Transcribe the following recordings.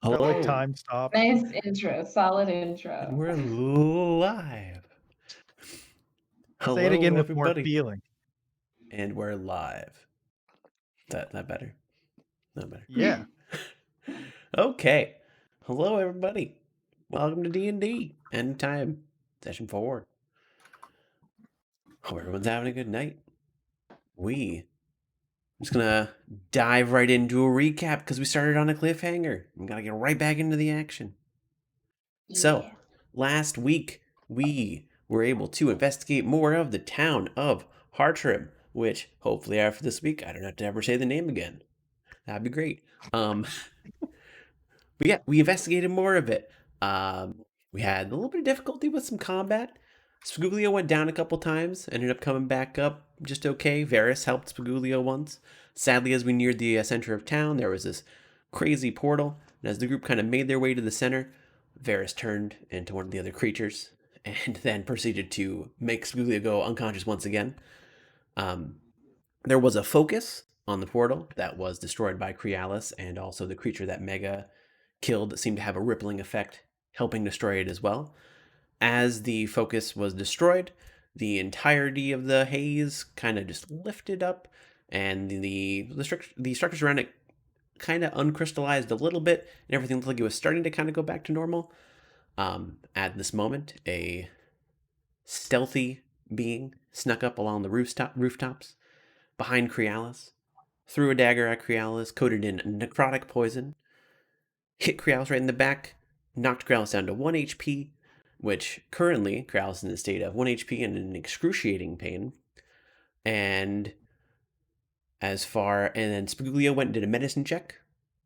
Got like Hello, time stopped. Nice intro, solid and intro. we're live. Say it Hello, again with more everybody, feeling. and we're live. That better? Not better. Yeah. Okay. Hello, everybody. Welcome to D&D End Time Session 4. Hope everyone's having a good night. I'm just gonna dive right into a recap because we started on a cliffhanger. I'm gonna get right back into the action. So, Yeah. last week we were able to investigate more of the town of Hartrim, which hopefully after this week I don't have to ever say the name again. That'd be great. But yeah, we investigated more of it. We had a little bit of difficulty with some combat. Spaguglio went down a couple times, ended up coming back up just okay. Varys helped Spaguglio once. Sadly, as we neared the center of town, there was this crazy portal, and as the group kind of made their way to the center, Varys turned into one of the other creatures and then proceeded to make Spaguglio go unconscious once again. There was a focus on the portal that was destroyed by Crealis, and also the creature that Mega killed seemed to have a rippling effect, helping destroy it as well. As the focus was destroyed, the entirety of the haze kind of just lifted up, and the structures around it kind of uncrystallized a little bit, and everything looked like it was starting to kind of go back to normal. At this moment, a stealthy being snuck up along the rooftops behind Crealis, threw a dagger at Crealis, coated in necrotic poison, hit Crealis right in the back, knocked Crealis down to 1 HP, which currently Crealis is in a state of 1 HP and in excruciating pain. And then Spaguglio went and did a medicine check.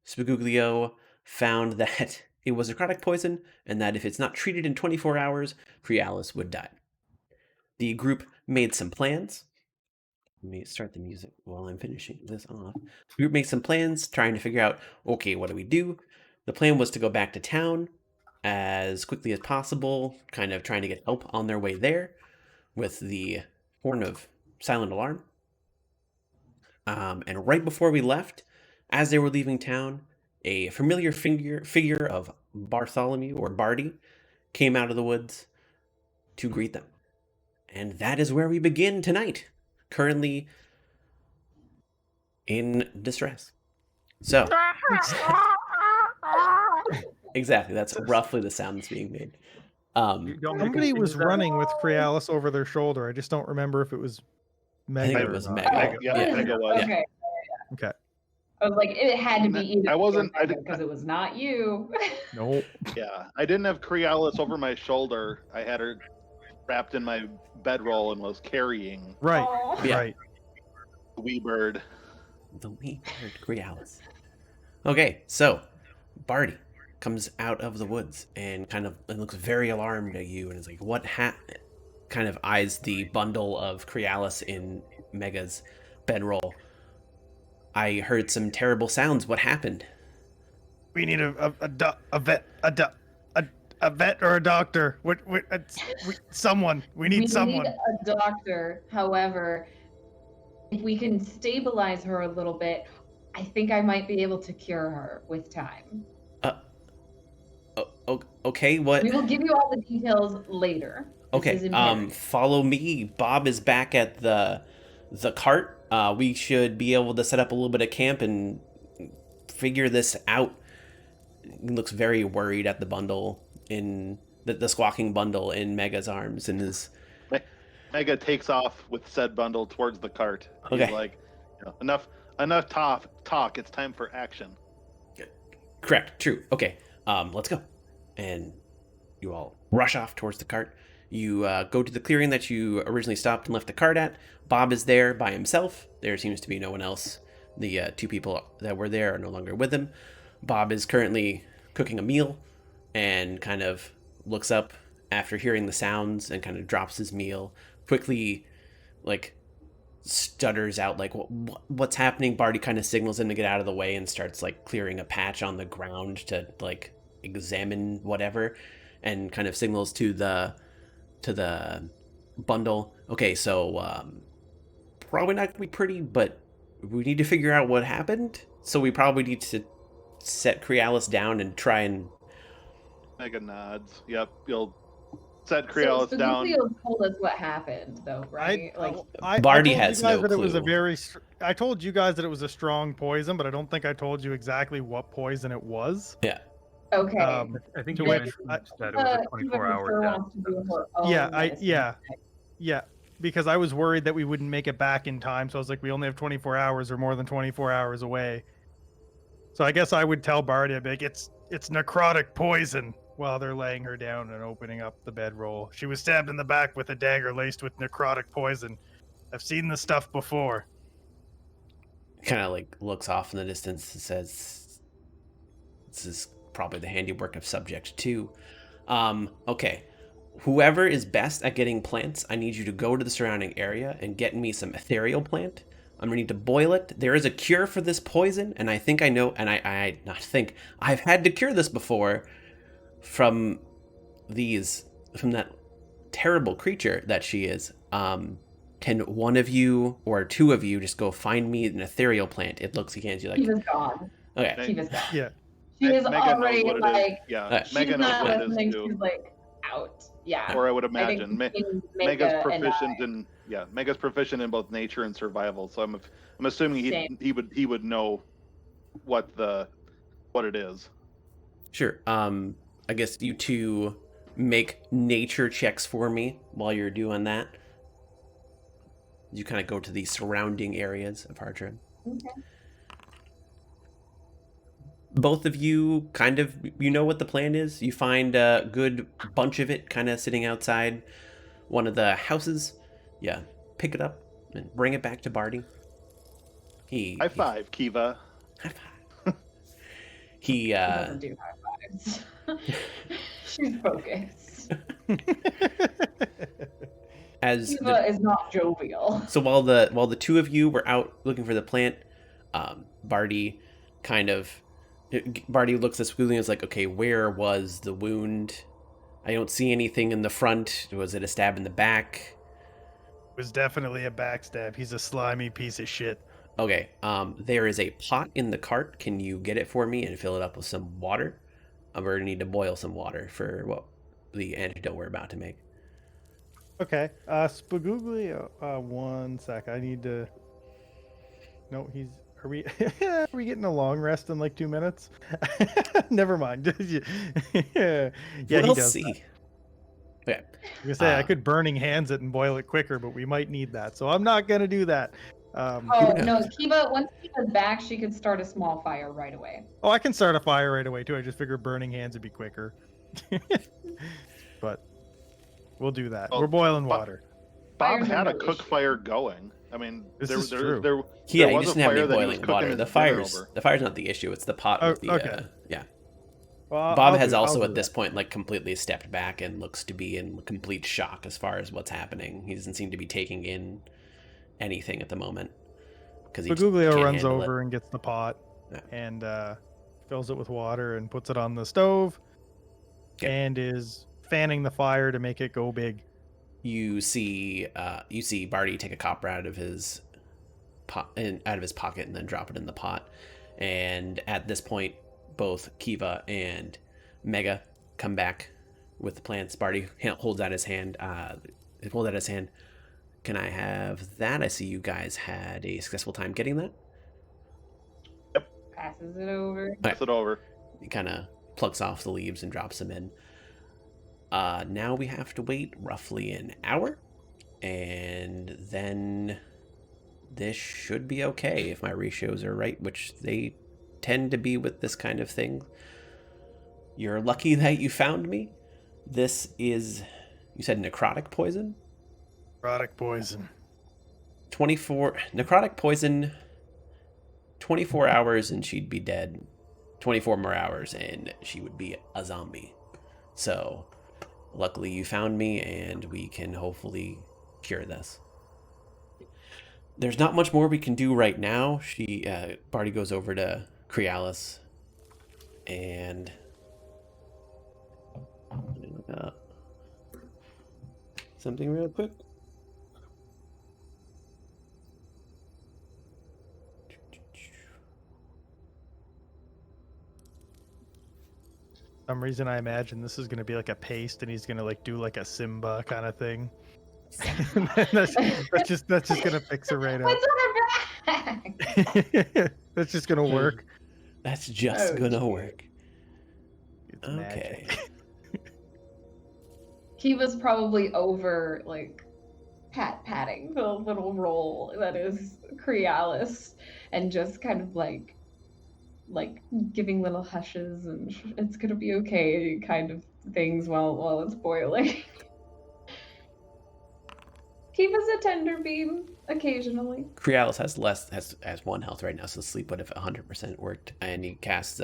Spaguglio found that it was necrotic poison, and that if it's not treated in 24 hours, Crealis would die. The group made some plans. Let me start the music while I'm finishing this off. The group made some plans, trying to figure out, okay, what do we do? The plan was to go back to town as quickly as possible, kind of trying to get help on their way there with the horn of silent alarm. And right before we left, as they were leaving town, a familiar figure of Bartholomew or Barty came out of the woods to greet them. And that is where we begin tonight. Currently in distress. So, exactly, that's roughly the sound that's being made. Somebody was running with Crealis over their shoulder. I just don't remember if it was Mega. I think it or was not. Mega. Oh, Mega was. okay. Okay. I was like, it had to be either I wasn't- I because it was not you. Nope. Yeah, I didn't have Crealis over my shoulder. I had her wrapped in my bedroll and was carrying Right. Aw. Yeah. Right. the wee bird. The wee-haired Crealis. Okay, so Barty comes out of the woods and kind of looks very alarmed at you and is like, what kind of eyes the bundle of Crealis in Mega's bedroll. I heard some terrible sounds. What happened? We need a vet or a doctor. Someone. We need someone. need a doctor. However, if we can stabilize her a little bit, I think I might be able to cure her with time. Okay, what? We will give you all the details later. This is Okay, imperative. follow me. Bob is back at the cart. We should be able to set up a little bit of camp and figure this out. He looks very worried at the bundle in the squawking bundle in Mega's arms and his. Mega takes off with said bundle towards the cart. He's Okay. like, enough talk. It's time for action. Correct. True. Okay. Let's go. And you all rush off towards the cart. You go to the clearing that you originally stopped and left the cart at. Bob is there by himself. There seems to be no one else. The two people that were there are no longer with him. Bob is currently cooking a meal and kind of looks up after hearing the sounds and kind of drops his meal, quickly like stutters out like what's happening. Barty kind of signals him to get out of the way and starts like clearing a patch on the ground to like examine whatever, and kind of signals to the bundle. Okay, so probably not gonna be pretty, but we need to figure out what happened, so we probably need to set Crealis down and try and... Mega nods. Yep, you'll set So Crealis down. Spagoglio told us what happened, though, right? I Barty told has you guys no that it was a clue. I told you guys that it was a strong poison, but I don't think I told you exactly what poison it was. Yeah. Okay. I think to you which mentioned that it was a Kiva for 24-hour sure death. wants to do her own Yeah, medicine. Yeah, because I was worried that we wouldn't make it back in time, so I was like, we only have 24 hours or more than 24 hours away. So I guess I would tell Barty, I'd be like, it's necrotic poison, while they're laying her down and opening up the bedroll. She was stabbed in the back with a dagger laced with necrotic poison. I've seen this stuff before. Kind of like looks off in the distance and says, this is probably the handiwork of subject 2. Okay. Whoever is best at getting plants, I need you to go to the surrounding area and get me some ethereal plant. I'm gonna need to boil it. There is a cure for this poison, and I think I know, and I've had to cure this before from that terrible creature that she is. Can one of you or 2 of you just go find me an ethereal plant? It looks, he hands you like... Kiva's gone. Okay. Kiva's gone. Yeah. She is Megan already knows what it is. like, Yeah, she's Megan knows not what it is listening. too. She's like out. Yeah. Or I would I think imagine between Mega's Mega and proficient in Mega's proficient in both nature and survival. So I'm assuming Same. he would know what it is. Sure. I guess you 2 make nature checks for me while you're doing that. You kind of go to the surrounding areas of Hartrim. Okay. Both of you kind of, you know what the plan is. You find a good bunch of it kind of sitting outside one of the houses. Yeah, pick it up and bring it back to Barty. High five, Kiva. High five. He doesn't do high fives. She's focused. as Kiva is not jovial. So while the 2 of you were out looking for the plant, Barty looks at Squiggly and is like, okay, where was the wound? I don't see anything in the front. Was it a stab in the back? It was definitely a backstab. He's a slimy piece of shit. Okay, there is a pot in the cart. Can you get it for me and fill it up with some water? We're going to need to boil some water for the antidote we're about to make. Okay. Spagoogly, one sec. I need to... No, Are we getting a long rest in like 2 minutes? Never mind. Yeah, We'll he does see. that. Okay. I was gonna say I could burning hands it and boil it quicker, but we might need that, so I'm not gonna do that. No, Kiva. Once Kiva's back, she could start a small fire right away. Oh, I can start a fire right away too. I just figured burning hands would be quicker. But we'll do that. Well, We're boiling water. Bob Fire's had no a cook issue. fire going. I mean, This there is true. Yeah, there you was just a didn't have fire any that he was boiling cooking water. his The dinner fire's over. not the issue. It's the pot with the okay. yeah. Well, Bob I'll has I'll also do at this that. point like completely stepped back and looks to be in complete shock as far as what's happening. He doesn't seem to be taking in anything at the moment because he Spagoglio can't runs handle over and gets the pot Yeah. and fills it with water and puts it on the stove Okay. and is fanning the fire to make it go big. You see Barty take a copper out of his pot out of his pocket and then drop it in the pot. And at this point, both Kiva and Mega come back with the plants. Barty holds out his hand. Can I have that? I see you guys had a successful time getting that. Passes it over. Pass it over. He kind of plucks off the leaves and drops them in. Now we have to wait roughly an hour, and then this should be okay if my ratios are right, which they tend to be with this kind of thing. You're lucky that you found me. This is, you said necrotic poison? Necrotic poison. 24, necrotic poison, 24 hours and she'd be dead. 24 more hours and she would be a zombie. So, luckily you found me and we can hopefully cure this. There's not much more we can do right now. Barty goes over to Crealis and look up something real quick. some reason I imagine this is gonna be like a paste, and he's gonna like do like a Simba kind of thing. And then that's just gonna fix it right up. What's on her back? That's just gonna work. That's just Oh, gonna dear. work. It's Okay. magic. He was probably over like patting the little roll that is Crealis, and just kind of like giving little hushes and it's gonna be okay kind of things while it's boiling. Keep us a tender beam occasionally. Crealis has 1 health right now, so sleep would have 100% worked. And he casts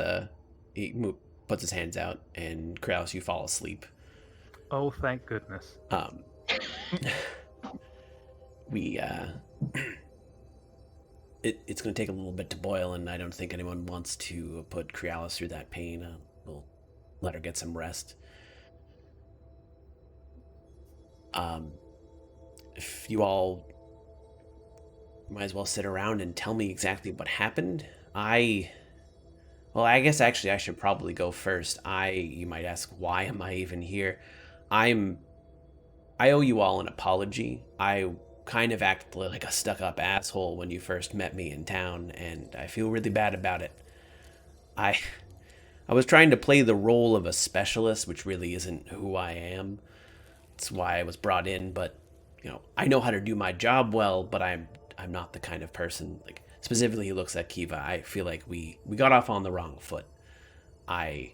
puts his hands out, and Crealis, you fall asleep. Oh, thank goodness. We it's going to take a little bit to boil, and I don't think anyone wants to put Crealis through that pain. We'll let her get some rest. If you all might as well sit around and tell me exactly what happened. I guess actually I should probably go first. You might ask, why am I even here? I owe you all an apology. I kind of acted like a stuck-up asshole when you first met me in town, and I feel really bad about it. I was trying to play the role of a specialist, which really isn't who I am. That's why I was brought in, but I know how to do my job well, but I'm not the kind of person, like, specifically he looks at Kiva. I feel like we got off on the wrong foot. I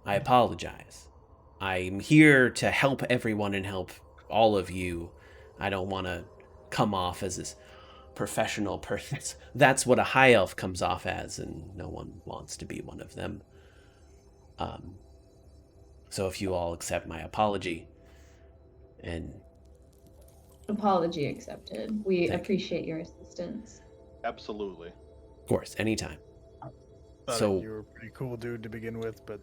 apologize. I'm here to help everyone and help all of you. I don't want to come off as this professional person. That's what a high elf comes off as, and no one wants to be one of them. So if you all accept my apology, and Apology accepted. We Thank you. appreciate your assistance. Absolutely. of course, anytime. Thought So- you were a pretty cool dude to begin with, but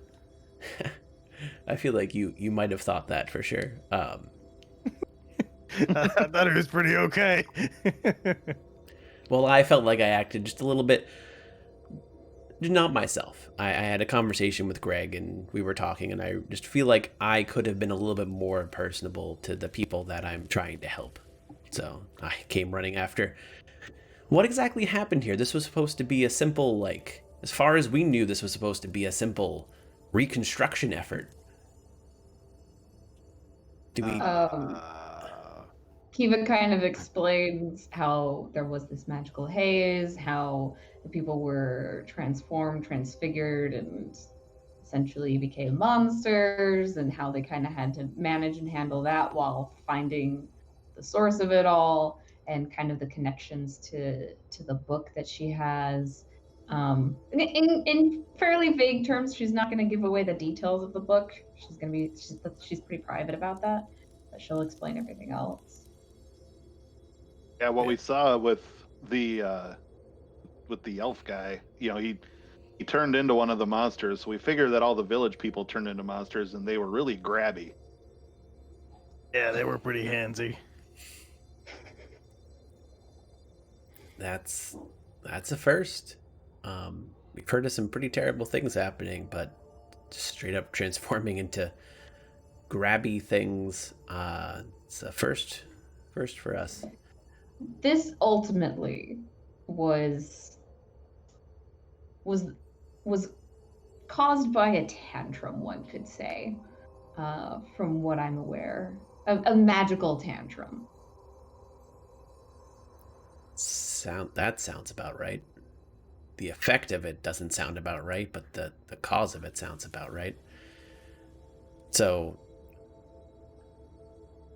I feel like you might have thought that for sure. I thought it was pretty okay. Well, I felt like I acted just a little bit, not myself. I had a conversation with Greg, and we were talking, and I just feel like I could have been a little bit more personable to the people that I'm trying to help. So I came running after. What exactly happened here? This was supposed to be a simple, like, as far as we knew, this was supposed to be a simple reconstruction effort. Do we... Kiva kind of explains how there was this magical haze, how the people were transformed, transfigured, and essentially became monsters, and how they kind of had to manage and handle that while finding the source of it all, and kind of the connections to the book that she has. In fairly vague terms, she's not going to give away the details of the book. She's pretty private about that, but she'll explain everything else. Yeah, what we saw with the elf guy, he turned into one of the monsters. So we figured that all the village people turned into monsters, and they were really grabby. Yeah, they were pretty handsy. That's a first. We've heard of some pretty terrible things happening, but just straight up transforming into grabby things, it's a first for us. This ultimately was caused by a tantrum, one could say, from what I'm aware. A magical tantrum. That sounds about right. The effect of it doesn't sound about right, but the cause of it sounds about right. So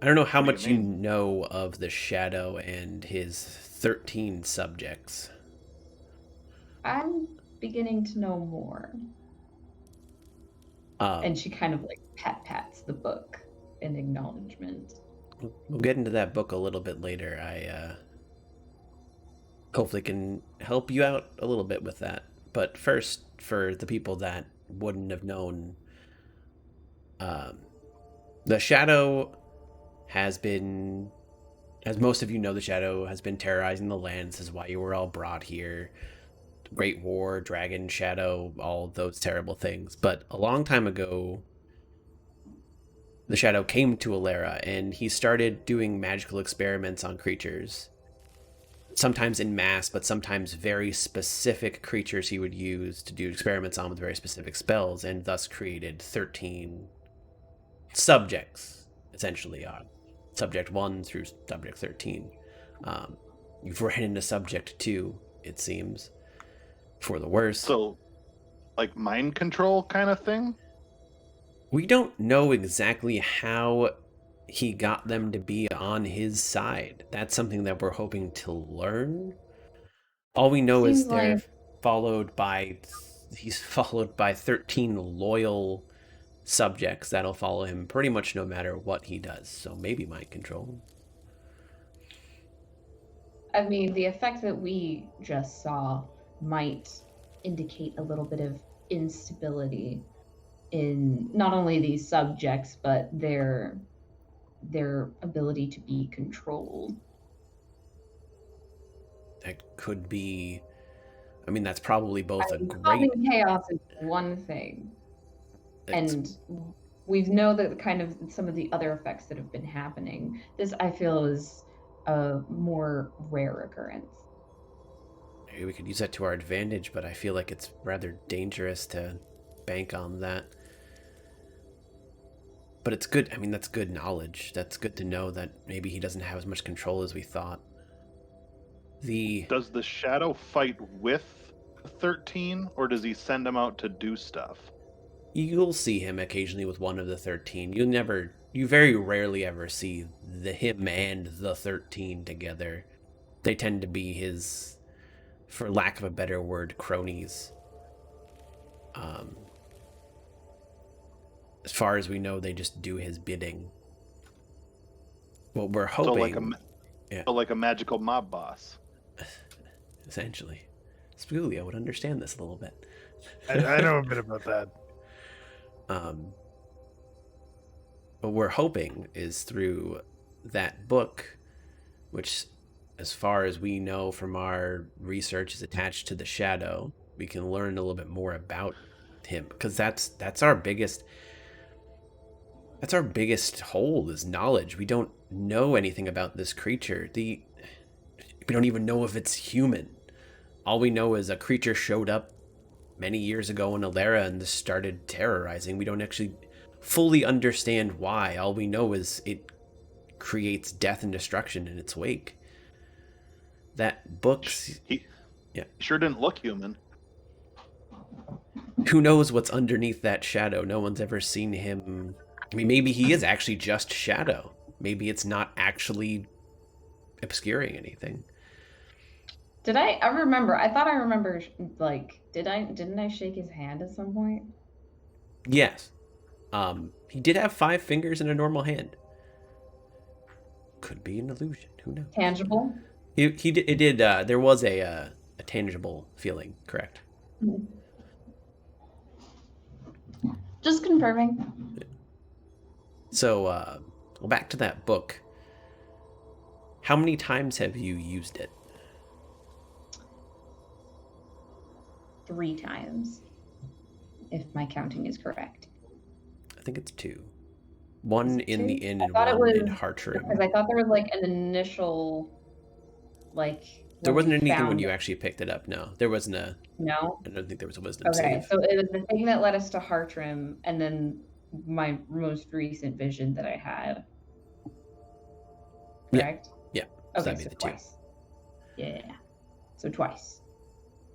I don't know how What do much you you mean? know of the Shadow and his 13 subjects. I'm beginning to know more. And she kind of like pats the book in acknowledgement. We'll get into that book a little bit later. I hopefully can help you out a little bit with that. But first, for the people that wouldn't have known, the Shadow has been, as most of you know, the Shadow has been terrorizing the land. This is why you were all brought here. Great War, Dragon, Shadow, all those terrible things. But a long time ago, the Shadow came to Alera, and he started doing magical experiments on creatures. Sometimes in mass, but sometimes very specific creatures he would use to do experiments on with very specific spells, and thus created 13 subjects, essentially. Subject 1 through Subject 13. You've ran into Subject 2, it seems, for the worse. So, like mind control kind of thing? We don't know exactly how he got them to be on his side. That's something that we're hoping to learn. All we know is Seems they're like- followed by... He's followed by 13 loyal subjects that'll follow him pretty much no matter what he does. So maybe mind control. I mean, the effect that we just saw might indicate a little bit of instability in not only these subjects, but their ability to be controlled. That could be... I mean, that's probably both a great... Causing chaos is one thing. it's- And we know that kind of some of the other effects that have been happening. This, I feel, is a more rare occurrence. Maybe we could use that to our advantage, but I feel like it's rather dangerous to bank on that. But it's good. I mean, that's good knowledge. That's good to know that maybe he doesn't have as much control as we thought. Does the Shadow fight with 13, or does he send them out to do stuff? You'll see him occasionally with one of the 13. You very rarely ever see him and the 13 together. They tend to be his, for lack of a better word, cronies. As far as we know, they just do his bidding. What we're hoping... So like a magical mob boss. Essentially. Spuglia would understand this a little bit. I know a bit about that. What we're hoping is through that book, which, as far as we know from our research, is attached to the Shadow, we can learn a little bit more about him, because that's our biggest hole, is knowledge. We don't know anything about this creature. We don't even know if it's human. All we know is a creature showed up many years ago in Alera and started terrorizing. We don't actually fully understand why. All we know is it creates death and destruction in its wake. That book... He sure didn't look human. Who knows what's underneath that shadow? No one's ever seen him. I mean, maybe he is actually just shadow. Maybe it's not actually obscuring anything. I thought I remember, like, didn't I shake his hand at some point? Yes. He did have 5 fingers in a normal hand. Could be an illusion. Who knows? Tangible? It did. There was a tangible feeling, correct? Just confirming. So, well, back to that book. How many times have you used it? 3 times, if my counting is correct. I think it's 2. One it in the 2? inn I and thought it one in was- Hartrim. Because I thought there was like an initial, like. There when wasn't we anything when found you it. actually picked it up. No, there wasn't a. No. I don't think there was a wisdom Okay, save. so it was the thing that led us to Hartrim, and then my most recent vision that I had. Correct? Yeah. So Okay, that'd be so the 2. twice. Yeah. So twice.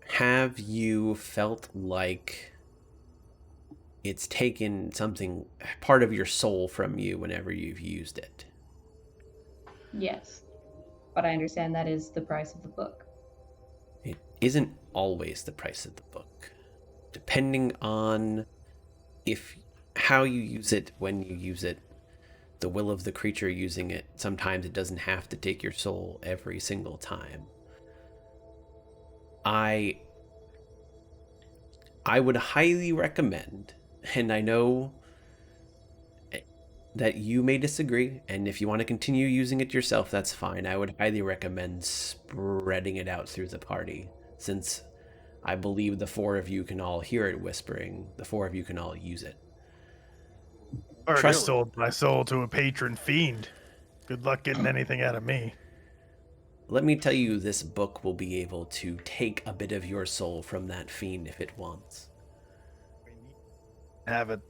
Have you felt like it's taken something, part of your soul from you whenever you've used it? Yes. But I understand that is the price of the book. It isn't always the price of the book. Depending on how you use it, when you use it, the will of the creature using it, sometimes it doesn't have to take your soul every single time. I would highly recommend, and I know that you may disagree, and if you want to continue using it yourself, that's fine. I would highly recommend spreading it out through the party, since I believe the four of you can all hear it whispering. The four of you can all use it. Already Trust- sold my soul to a patron fiend. Good luck getting anything out of me. Let me tell you, this book will be able to take a bit of your soul from that fiend if it wants. Have it.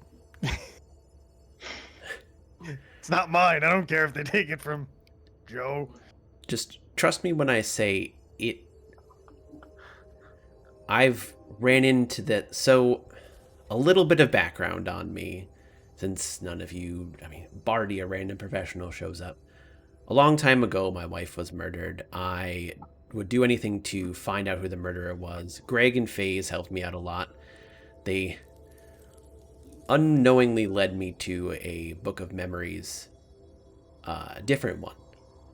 It's not mine. I don't care if they take it from Joe. Just trust me when I say it. I've ran into that. So, a little bit of background on me, since none of you, Barty, a random professional, shows up. A long time ago, my wife was murdered. I would do anything to find out who the murderer was. Greg and FaZe helped me out a lot. They unknowingly led me to a book of memories, a different one.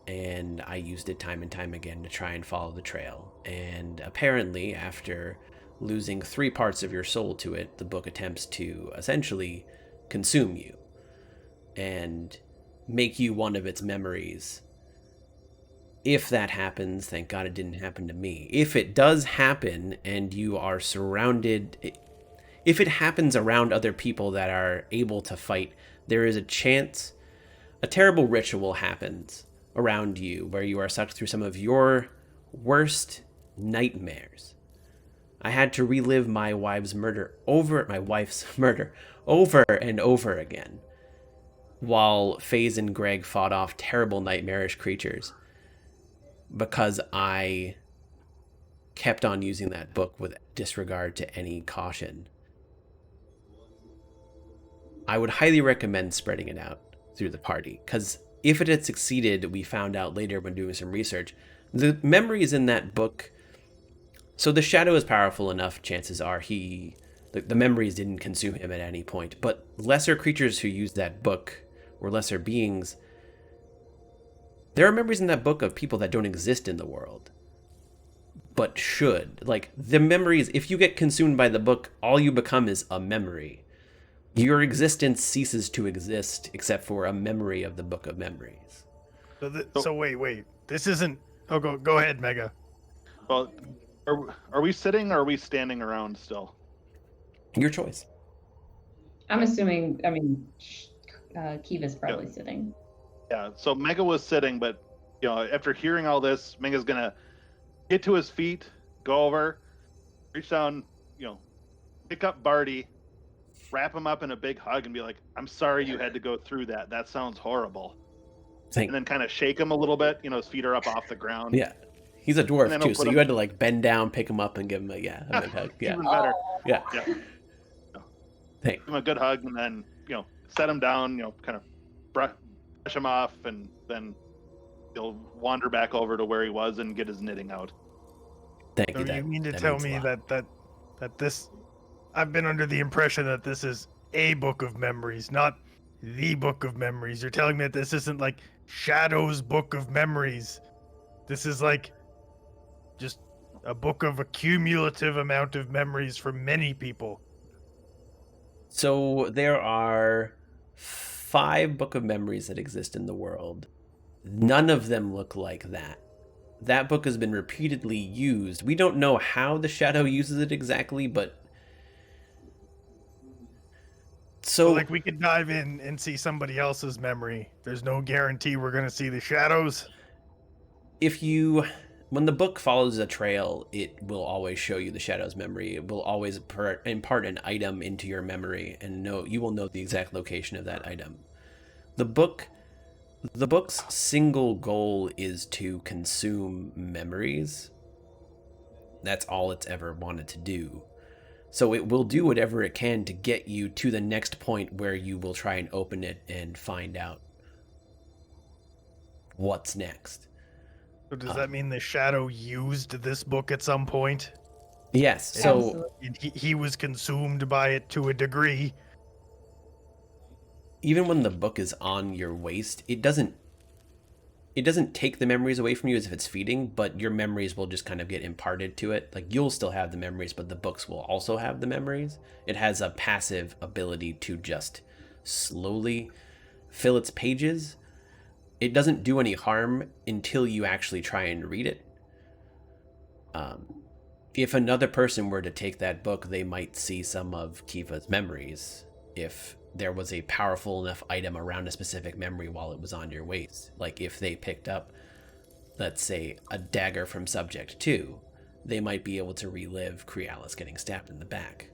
And I used it time and time again to try and follow the trail. And apparently, after losing 3 parts of your soul to it, the book attempts to essentially consume you and make you one of its memories. If that happens, thank God it didn't happen to me. If it does happen and you are surrounded, if it happens around other people that are able to fight, there is a chance a terrible ritual happens around you where you are sucked through some of your worst nightmares. I had to relive my wife's murder over and over again, while FaZe and Greg fought off terrible nightmarish creatures, because I kept on using that book with disregard to any caution. I would highly recommend spreading it out through the party, because if it had succeeded, we found out later when doing some research, the memories in that book, so the shadow is powerful enough, chances are the memories didn't consume him at any point, but lesser creatures who use that book, or lesser beings, there are memories in that book of people that don't exist in the world, but should. Like, the memories, if you get consumed by the book, all you become is a memory. Your existence ceases to exist except for a memory of the Book of Memories. So wait. This isn't... Oh, go ahead, Mega. Well, are we sitting or are we standing around still? Your choice. I'm assuming, Kiva's probably sitting. Yeah, so Mega was sitting, but, after hearing all this, Mega's going to get to his feet, go over, reach down, pick up Barty, wrap him up in a big hug and be like, I'm sorry you had to go through that. That sounds horrible. And then kind of shake him a little bit. His feet are up off the ground. Yeah. He's a dwarf too, so you had to bend down, pick him up, and give him a big hug. Yeah. Even better. Yeah. Give him a good hug and then, set him down, kind of brush him off, and then he'll wander back over to where he was and get his knitting out. Thank you. So you mean to tell me that this... I've been under the impression that this is a book of memories, not the book of memories. You're telling me that this isn't like Shadow's book of memories. This is like just a book of a cumulative amount of memories for many people. So there are 5 Book of Memories that exist in the world. None of them look like that. That book has been repeatedly used. We don't know how the Shadow uses it exactly, but... So, like, we could dive in and see somebody else's memory. There's no guarantee we're going to see the shadows. When the book follows a trail, it will always show you the shadow's memory. It will always impart an item into your memory, and you will know the exact location of that item. The book's single goal is to consume memories. That's all it's ever wanted to do. So it will do whatever it can to get you to the next point where you will try and open it and find out what's next. So does that mean the shadow used this book at some point? Yes. So he was consumed by it to a degree. Even when the book is on your waist, it doesn't take the memories away from you as if it's feeding, but your memories will just kind of get imparted to it. Like, you'll still have the memories, but the books will also have the memories. It has a passive ability to just slowly fill its pages. It doesn't do any harm until you actually try and read it. if another person were to take that book, they might see some of Kiva's memories if there was a powerful enough item around a specific memory while it was on your waist. Like if they picked up, let's say, a dagger from Subject 2, they might be able to relive Crealis getting stabbed in the back.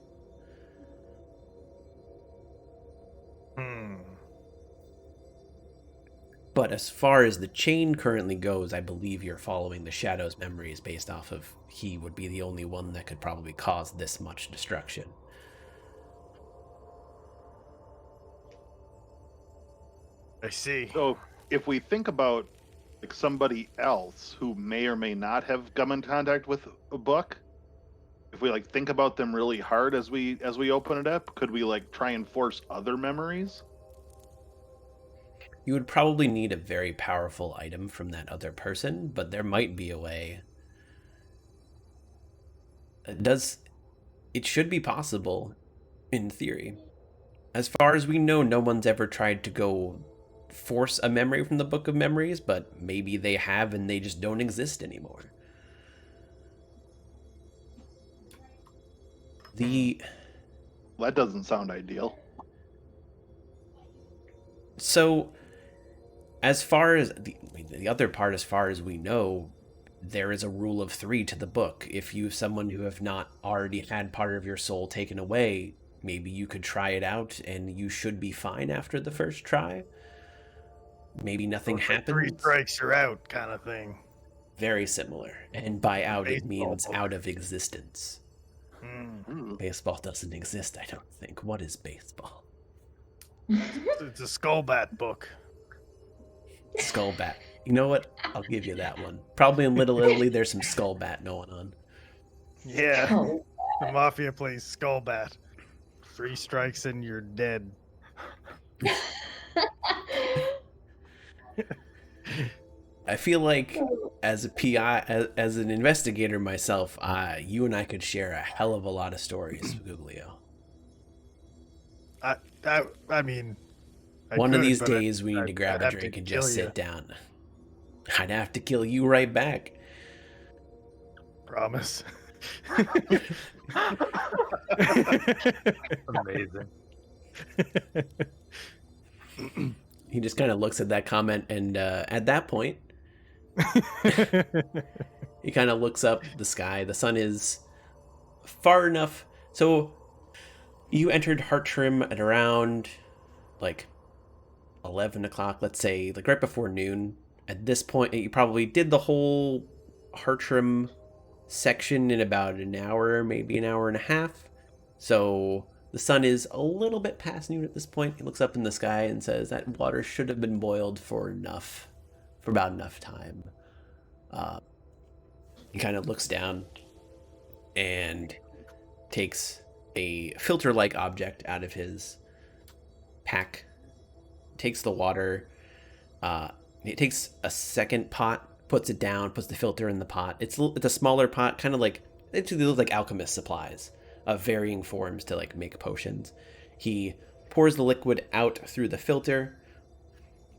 But as far as the chain currently goes, I believe you're following the Shadow's memories based off of he would be the only one that could probably cause this much destruction. I see. So if we think about like somebody else who may or may not have come in contact with a book, if we like think about them really hard as we open it up, could we like try and force other memories? You would probably need a very powerful item from that other person, but there might be a way. It should be possible in theory. As far as we know, no one's ever tried to go force a memory from the Book of Memories, but maybe they have and they just don't exist anymore. Well, that doesn't sound ideal. So, as far as the other part, as far as we know, there is a rule of 3 to the book. If you, someone who have not already had part of your soul taken away, maybe you could try it out and you should be fine after the first try. Maybe nothing happens. 3 strikes, you're out, kind of thing. Very similar. And by out, it Baseball means book. out of existence. Baseball doesn't exist, I don't think. What is baseball? It's a Skullbat book. Skullbat. You know what? I'll give you that one. Probably in Little Italy, there's some Skullbat going on. Yeah, Oh, the Mafia plays Skullbat. 3 strikes and you're dead. I feel like as a PI, as an investigator myself, you and I could share a hell of a lot of stories, Guglio. I mean, One of could, these but days, we need I'd to grab a have to drink and kill just you. sit down. I'd have to kill you right back. Promise. Amazing. He just kind of looks at that comment, and at that point, he kind of looks up the sky. The sun is far enough. So you entered Hartrim at around like 11 o'clock, let's say, like right before noon. At this point, you probably did the whole Hartrim section in about an hour, maybe an hour and a half. So the sun is a little bit past noon at this point. He looks up in the sky and says that water should have been boiled for about enough time. He kind of looks down and takes a filter-like object out of his pack, takes the water, it takes a second pot, puts it down, puts the filter in the pot. It's a smaller pot, kind of like, it looks like alchemist supplies of varying forms to like make potions. He pours the liquid out through the filter,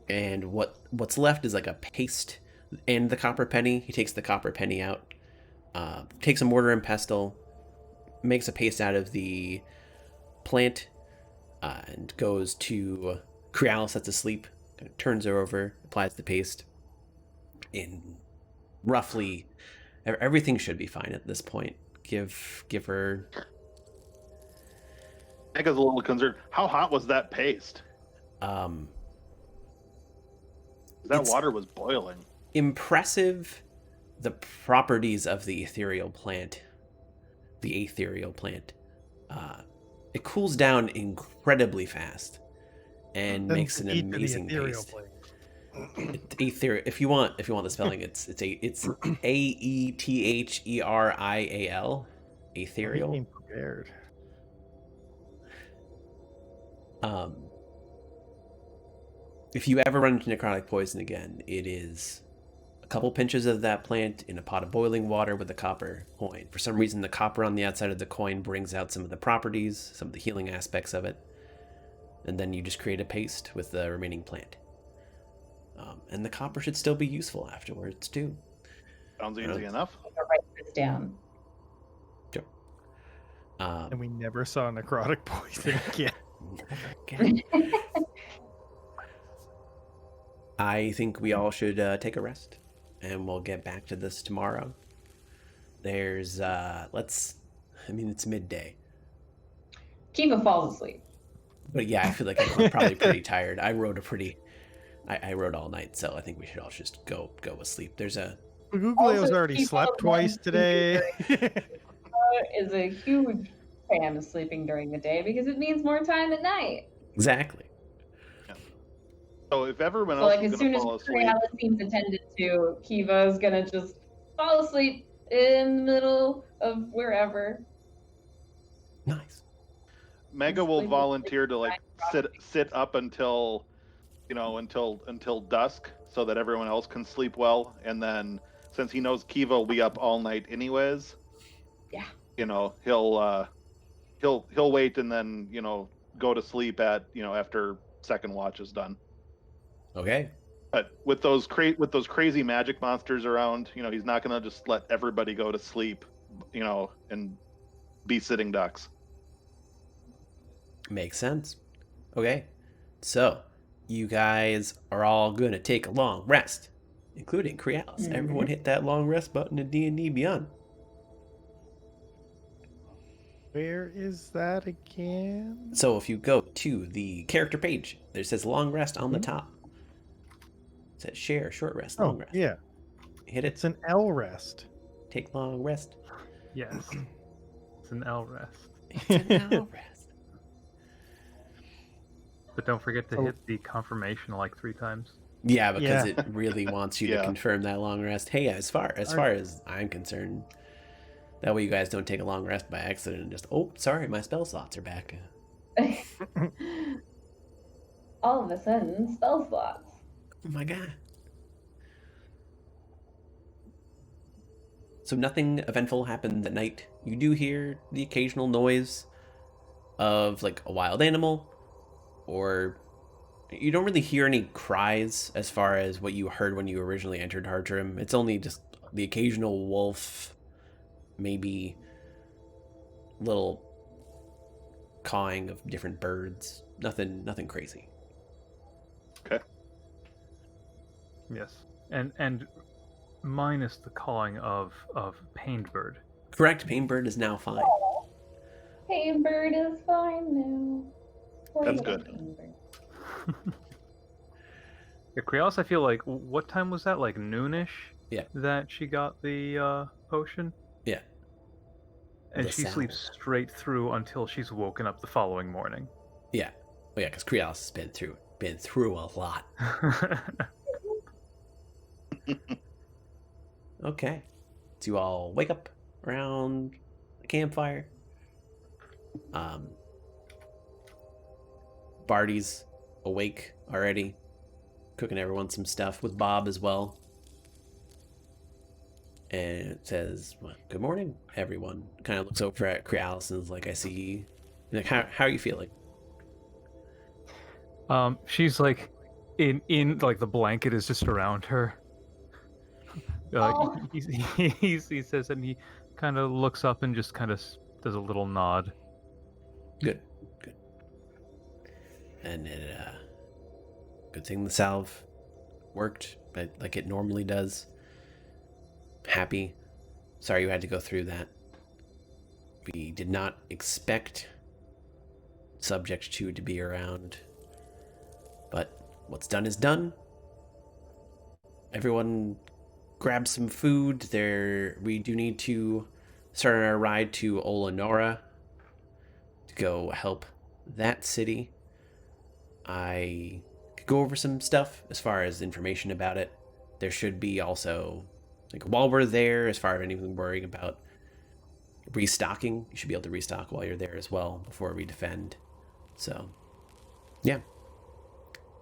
and what's left is like a paste and the copper penny. He takes the copper penny out, takes a mortar and pestle, makes a paste out of the plant, and goes to Crealis that's asleep, turns her over, applies the paste. In roughly, everything should be fine at this point. Give her. I was a little concerned. How hot was that paste? That water was boiling. Impressive, the properties of the ethereal plant. It cools down incredibly fast and makes an amazing paste. Ethereal. If you want the spelling, it's Aetherial. Ethereal. Being prepared. If you ever run into necrotic poison again, it is a couple pinches of that plant in a pot of boiling water with a copper coin. For some reason, the copper on the outside of the coin brings out some of the properties, some of the healing aspects of it, and then you just create a paste with the remaining plant. And the copper should still be useful afterwards too. Sounds easy enough. I'm gonna write this down. And we never saw necrotic poison again. Never again. I think we all should take a rest, and we'll get back to this tomorrow. There's it's midday, Kiva falls asleep. but yeah, I feel like I'm probably pretty tired. I rode all night, so I think we should all just go with sleep. There's a Googleo's Also, already people slept twice love today. Is a huge fan of sleeping during the day because it means more time at night. exactly. So if everyone So else like is as going soon to as fall asleep, Crealis seems attended to, Kiva is gonna just fall asleep in the middle of wherever. Nice. Mega will volunteer to like sit up until until dusk so that everyone else can sleep well, and then since he knows Kiva will be up all night anyways, Yeah. He'll wait and then go to sleep at after second watch is done. Okay. But with those crazy magic monsters around, he's not gonna just let everybody go to sleep, and be sitting ducks. Makes sense. Okay. So, you guys are all going to take a long rest, including Crealis. Mhm. Everyone hit that long rest button in D&D Beyond. Where is that again? So, if you go to the character page, there says long rest on the top. It says share, short rest, long Oh, rest. yeah. Hit it. It's an L rest. Take long rest. Yes. It's an L rest. It's an L rest. But don't forget to So- hit the confirmation like 3 times. Yeah, because Yeah. it really wants you to Yeah. confirm that long rest. Hey, as far as I'm concerned, that way you guys don't take a long rest by accident and just, oh, sorry, my spell slots are back. All of a sudden, spell slots. Oh my god. So nothing eventful happened that night. You do hear the occasional noise of like a wild animal, or you don't really hear any cries as far as what you heard when you originally entered Hartrim. It's only just the occasional wolf, maybe little cawing of different birds. Nothing crazy. Okay. Yes. And minus the calling of Pained Bird. Correct, Painbird is now fine. Pain Bird is fine now. Poor That's little good. Pain Bird. Yeah, Crealis, I feel like, what time was that? Like noonish? Yeah. That she got the potion? Yeah. And The she salve. sleeps straight through until she's woken up the following morning. Yeah. Oh yeah, because Crealis has been through a lot. Okay. So you all wake up around the campfire. Barty's awake already, cooking everyone some stuff with Bob as well. And it says, well, good morning, everyone. Kind of looks over at Crealis and is like, I see you. Like, how are you feeling? She's like in like the blanket is just around her. Oh. He says, and he kind of looks up and just kind of does a little nod. Good. And it, good thing the salve worked, but like it normally does. Happy. Sorry you had to go through that. We did not expect Subject 2 to be around. But what's done is done. Everyone grab some food. We do need to start on our ride to Olenora to go help that city. I could go over some stuff as far as information about it. There should be also, like, while we're there, as far as anything worrying about restocking, you should be able to restock while you're there as well before we defend. So, yeah.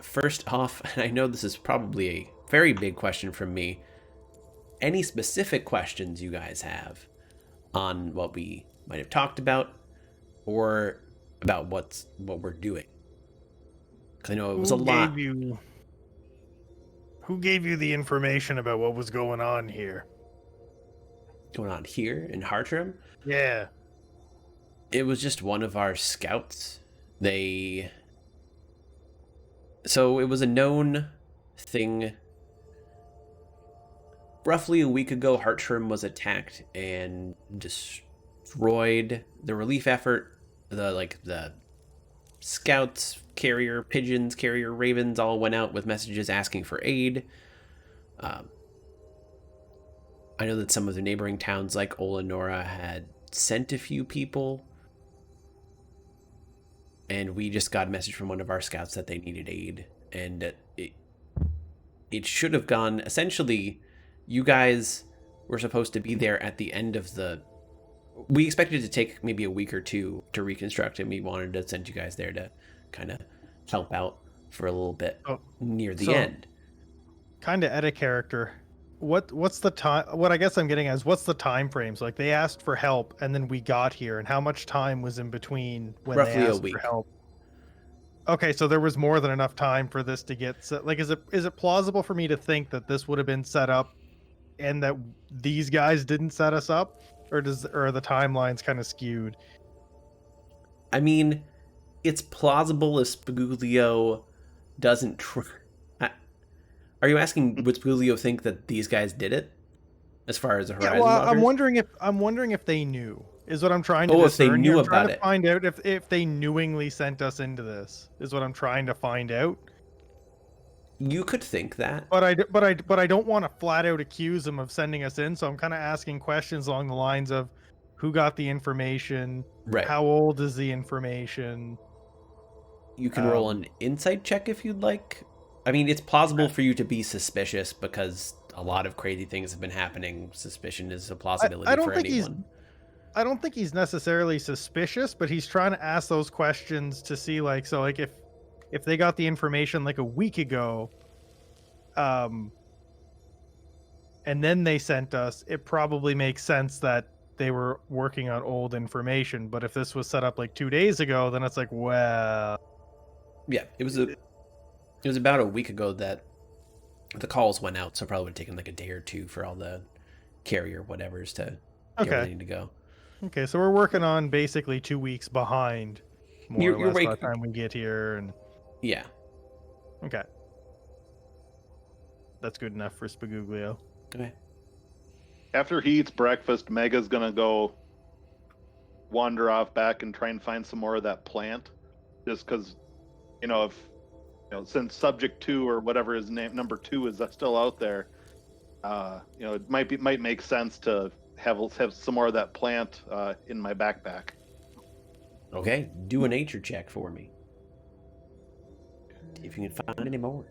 First off, and I know this is probably a very big question from me, any specific questions you guys have on what we might have talked about or about what we're doing? Because I know it was a lot. Who gave you the information about what was going on here? Going on here in Hartrim. Yeah. It was just one of our scouts. So it was a known thing. Roughly a week ago, Hartrim was attacked and destroyed. The relief effort, the scouts, carrier pigeons, carrier ravens all went out with messages asking for aid. I know that some of the neighboring towns like Olenora had sent a few people. And we just got a message from one of our scouts that they needed aid. And it should have gone... Essentially, you guys were supposed to be there at the end of the... We expected it to take maybe a week or two to reconstruct, and we wanted to send you guys there to kind of help out for a little bit near the end. Kind of edit character. What's the time? What I guess I'm getting at is what's the time frames? Like they asked for help, and then we got here, and how much time was in between when Roughly they a asked week. for help? Okay, so there was more than enough time for this to get set. Like, is it plausible for me to think that this would have been set up, and that these guys didn't set us up, or are the timelines kind of skewed? I mean, it's plausible if Spaguglio doesn't Are you asking would Spaguglio think that these guys did it? As far as the Horizon I'm Walkers? wondering if they knew. Is what I'm trying to if they discern knew here. I'm about trying to it. find out if they knowingly sent us into this. Is what I'm trying to find out. You could think that. But I don't want to flat out accuse them of sending us in. So I'm kind of asking questions along the lines of who got the information, Right. how old is the information. You can roll an insight check if you'd like. I mean, it's plausible for you to be suspicious because a lot of crazy things have been happening. Suspicion is a plausibility for anyone. I don't think he's necessarily suspicious, but he's trying to ask those questions to see, like, so like if they got the information like a week ago, and then they sent us, it probably makes sense that they were working on old information. But if this was set up like 2 days ago, then it's like, well, yeah, it was about a week ago that the calls went out, so it probably would have taken like a day or two for all the carrier whatevers to get where they need to go. Okay, so we're working on basically 2 weeks behind, more or less, by the time we get here. And yeah, okay, that's good enough for Spaguglio. Okay. After he eats breakfast, Mega's gonna go wander off back and try and find some more of that plant, just because, since subject 2 or whatever his name, number 2 is still out there, it might make sense to have some more of that plant in my backpack. Okay, do a nature check for me. If you can find any more.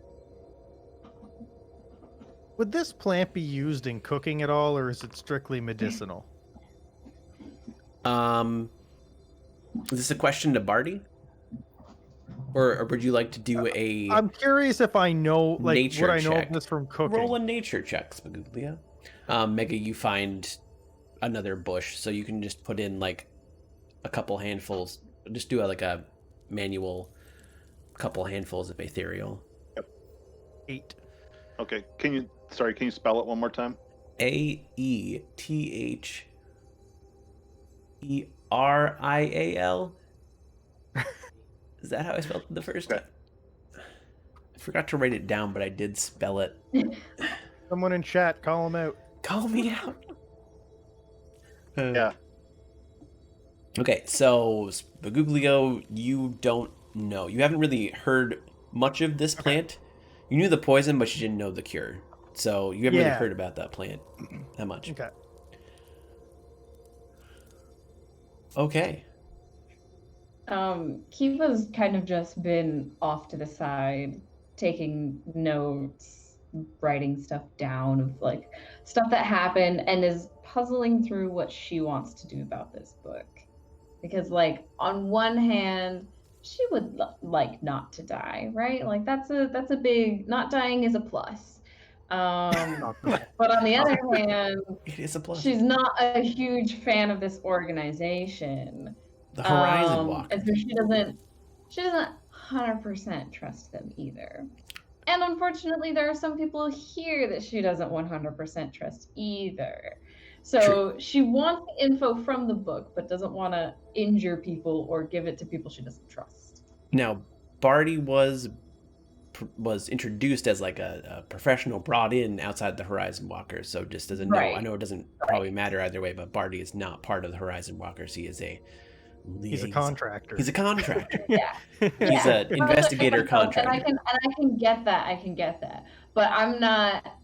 Would this plant be used in cooking at all, or is it strictly medicinal? Is this a question to Barty? Or would you like to do a... I'm curious if I know, like, nature would I know check. of this from cooking? Roll a nature check, Spaguglio. Mega, you find another bush, so you can just put in like a couple handfuls. Just do a manual couple handfuls of Ethereal. Yep. 8. Okay, can you spell it one more time? Aetherial. Is that how I spelled it the first time? I forgot to write it down, but I did spell it. Someone in chat, call him out. Call me out. Yeah. Okay, so Spaguglio, you don't know. You haven't really heard much of this plant. You knew the poison, but you didn't know the cure. So you haven't really heard about that plant that much. Okay. Okay. Kiva's kind of just been off to the side, taking notes, writing stuff down of like stuff that happened, and is puzzling through what she wants to do about this book. Because like on one hand, she would like not to die, right? Like that's a big, not dying is a plus. But on the other hand, It is a plus. she's not a huge fan of this organization. The Horizon Walkers. And so she doesn't 100% trust them either. And unfortunately, there are some people here that she doesn't 100% trust either. So she wants the info from the book, but doesn't want to injure people or give it to people she doesn't trust. Now, Barty was introduced as like a professional brought in outside the Horizon Walkers. So just as a note, I know it doesn't probably matter either way, but Barty is not part of the Horizon Walkers. He is a He's a contractor. He's a contractor. Yeah. He's an investigator contractor. And I can get that. I can get that. But I'm not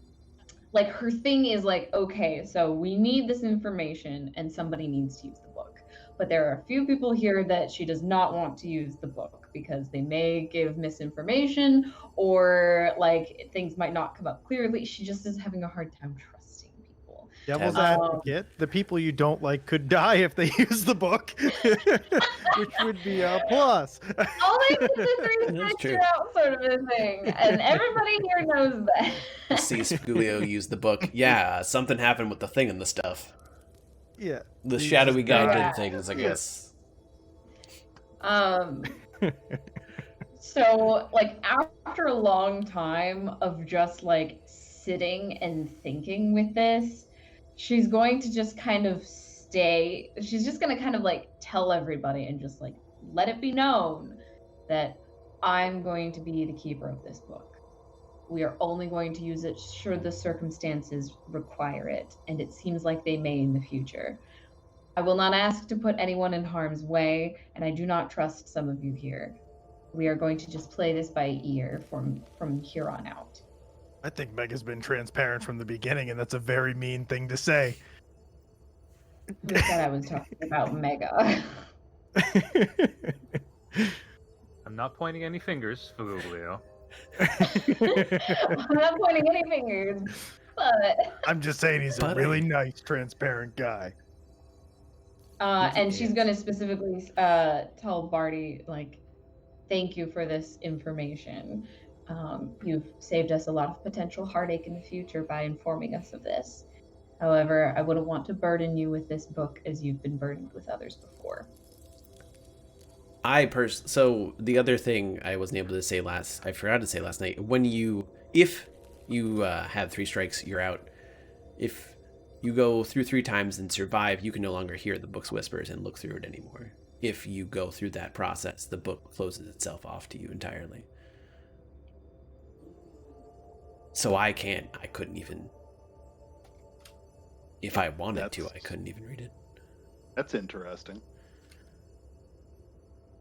like, her thing is like, okay, so we need this information and somebody needs to use the book. But there are a few people here that she does not want to use the book because they may give misinformation or like things might not come up clearly. She just is having a hard time trusting people. Devil's advocate, the people you don't like could die if they use the book, which would be a plus. All they need is to figure out sort of a thing, and everybody here knows that. See Spugulio use the book. Yeah, something happened with the thing and the stuff. Yeah. The shadowy guy did things, I guess. So, like, after a long time of just, like, sitting and thinking with this, she's going to just kind of she's just going to kind of, like, tell everybody and just, like, let it be known that I'm going to be the keeper of this book. We are only going to use it should the circumstances require it, and it seems like they may in the future. I will not ask to put anyone in harm's way, and I do not trust some of you here. We are going to just play this by ear from here on out. I think Mega's been transparent from the beginning, and that's a very mean thing to say. Who said I was talking about Mega? I'm not pointing any fingers, Fuguglio. I'm not pointing any fingers, but I'm just saying he's a really nice, transparent guy. And she's going to specifically tell Barty, like, thank you for this information. You've saved us a lot of potential heartache in the future by informing us of this. However, I wouldn't want to burden you with this book as you've been burdened with others before. So the other thing I wasn't able to say I forgot to say last night, if you have 3 strikes, you're out. If you go through 3 times and survive, you can no longer hear the book's whispers and look through it anymore. If you go through that process, the book closes itself off to you entirely. So I couldn't even, if I wanted to, I couldn't even read it. That's interesting.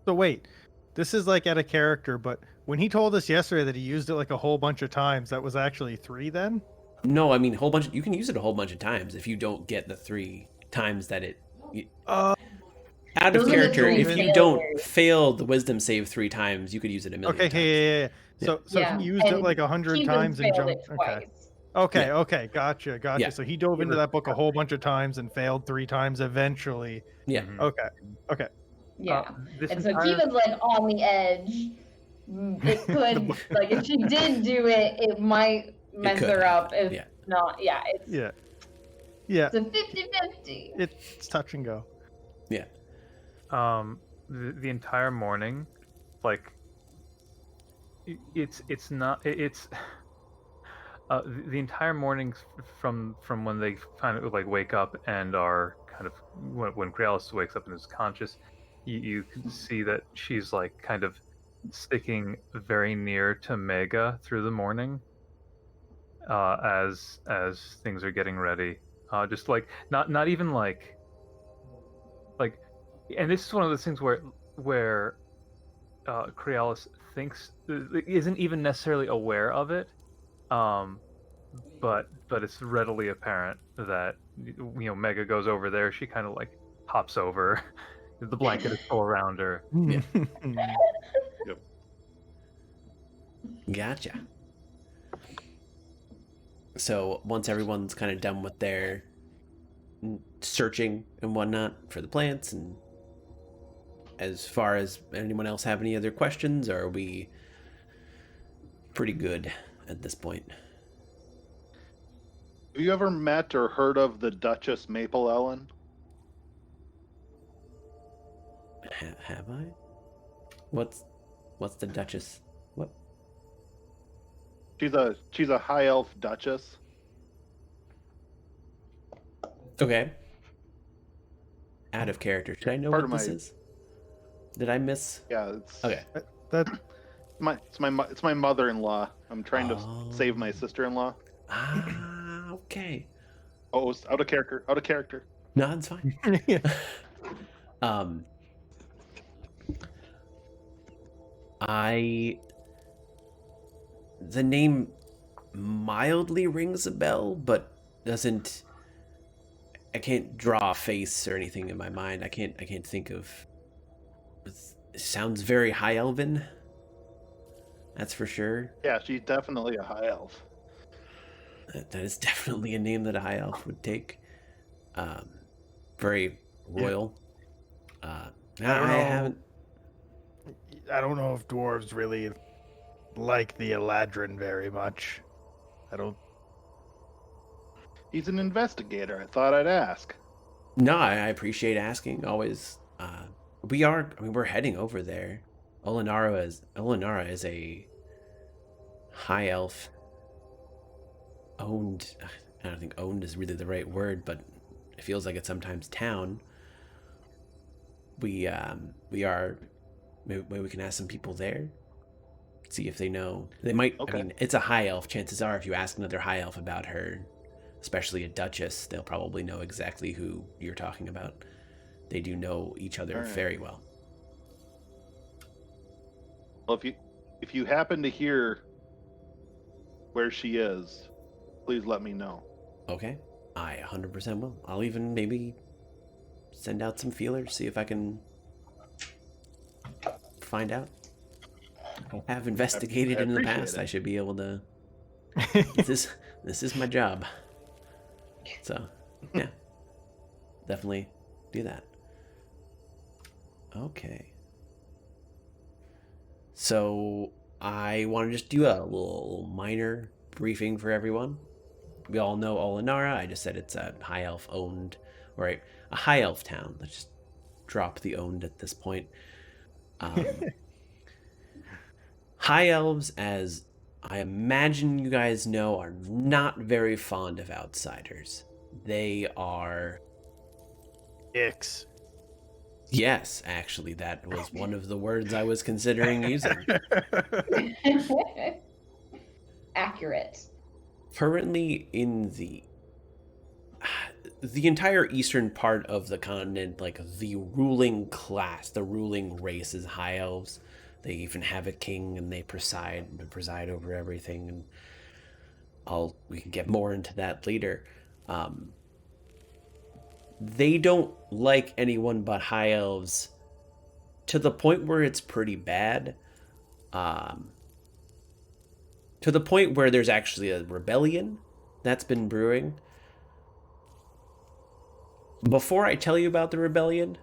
So wait, this is like at a character, but when he told us yesterday that he used it like a whole bunch of times, that was actually 3 then? No, I mean you can use it a whole bunch of times if you don't get the 3 times that it. Out of character, if you don't fail the wisdom save 3 times, you could use it a million times. Yeah. So he used it like 100 times and jumped. Okay, gotcha. Yeah. So he dove into that book a whole bunch of times and failed 3 times eventually. Yeah. Okay. Yeah. And so Kiva's like on the edge. It could, like, if she did do it, it might mess her up. If not, it's a 50-50. It's touch and go. Yeah. The entire morning, like, it's not the entire morning from when they kind of like wake up and are kind of when Crealis wakes up and is conscious, you can see that she's like kind of sticking very near to Mega through the morning, as things are getting ready. Just like not even like, and this is one of those things where Crealis isn't even necessarily aware of it, but it's readily apparent that Mega goes over there. She kind of like hops over. The blanket is full around her. Yeah. Yep. Gotcha. So once everyone's kind of done with their searching and whatnot for the plants, and as far as anyone else have any other questions, or are we pretty good at this point? Have you ever met or heard of the Duchess Maple Ellen? Have I? What's the Duchess? What? She's a high elf duchess. Okay. out of character. Should I know Part what of this my- is? Did I miss? Yeah, it's Okay. That it's my mother-in-law. I'm trying to save my Oh. sister-in-law. Ah, okay. Oh, it's out of character. Out of character. No, it's fine. um, the name mildly rings a bell, but doesn't. I can't draw a face or anything in my mind. I can't think of. It sounds very high elven. That's for sure. Yeah, she's definitely a high elf. That is definitely a name that a high elf would take. Very royal. I don't know. haven't. I don't know if dwarves really like the Eladrin very much. I don't. He's an investigator. I thought I'd ask. No, I appreciate asking. Always. We are. I mean, we're heading over there. Olinara is a high elf. Owned. I don't think owned is really the right word, but it feels like it's sometimes town. We are. Maybe we can ask some people there. See if they know. They might. Okay. I mean, it's a high elf. Chances are, if you ask another high elf about her, especially a duchess, they'll probably know exactly who you're talking about. They do know each other Alright. very well. Well, if you happen to hear where she is, please let me know. Okay, I 100% will. I'll even maybe send out some feelers, see if I can find out. I have investigated I in the appreciate past. it. I should be able to. This is my job. So, yeah, definitely do that. Okay. So I want to just do a little minor briefing for everyone. We all know Olinara. I just said it's a high elf owned, or a high elf town. Let's just drop the owned at this point. High elves, as I imagine you guys know, are not very fond of outsiders. They are... Dicks. Yes, actually, that was one of the words I was considering using. Accurate. Currently in the entire eastern part of the continent, like the ruling class, the ruling race is high elves. They even have a king and they preside over everything, and we can get more into that later. They don't like anyone but high elves to the point where it's pretty bad. To the point where there's actually a rebellion that's been brewing. Before I tell you about the rebellion,